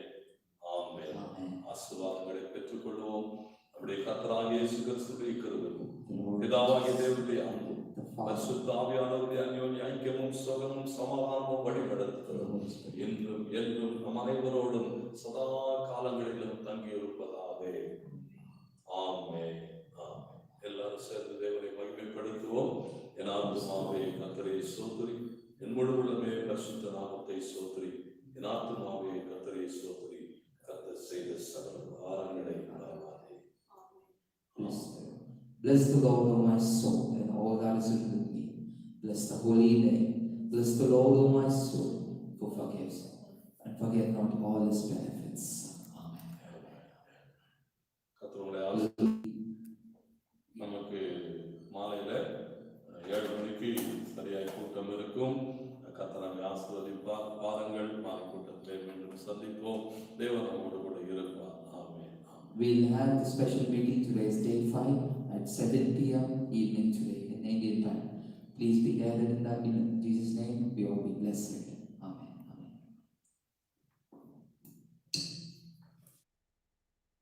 Amen. Amen. ஆசீர்வாதங்களை பெற்றுக்கொள்வோம். நம்முடைய கர்த்தராகிய இயேசு கிறிஸ்துவின் கிருபை, The Lord, பிதாவாகிய தேவனுடைய அன்பு, the Father, பரிசுத்த ஆவியானவருடைய அந்யோன்ய ஐக்கியமும் சுகமும் சமாதானமும் the வழிநடத்துகிறோம். Holy Spirit. என்றும் என்றும் நம் அனைவரோடும் சதா காலங்களிலும் தங்கி இருப்பதாக. ஆமென். ஆமென். எல்லாரும் சேர்ந்து தேவனை மகிமைப்படுத்துவோம். என் ஆத்துமாவே கர்த்தரை ஸ்தோத்திரி, என் முழு உள்ளமே பரிசுத்த நாமத்தை ஸ்தோத்திரி, என் ஆத்துமாவே கர்த்தரை ஸ்தோத்திரி, கர்த்தர் செய்த சகல உபகாரங்களை மறவாதே. Bless the Lord, O my soul, and all that is within me. Bless the holy name. Bless the Lord, O my soul, who forgives and forget not all his benefits. Amen. கர்த்தருடைய ஆசீர்வாதம் நமக்கு மாலையில 7 மணிக்கு சரியாய் கூட்டம் இருக்கும். கர்த்தரை ஆசீர்வதிப்பார். பாருங்கள், மாலை கூட்டத்திலே மீண்டும் சந்திப்போம். தேவன் நம்மோடு கூட இருப்பார். ஆமென். We'll have the special meeting today, is day 5 at 7 p.m. evening today in Indian time. Please be gathered in that in Jesus' name. We all be blessed.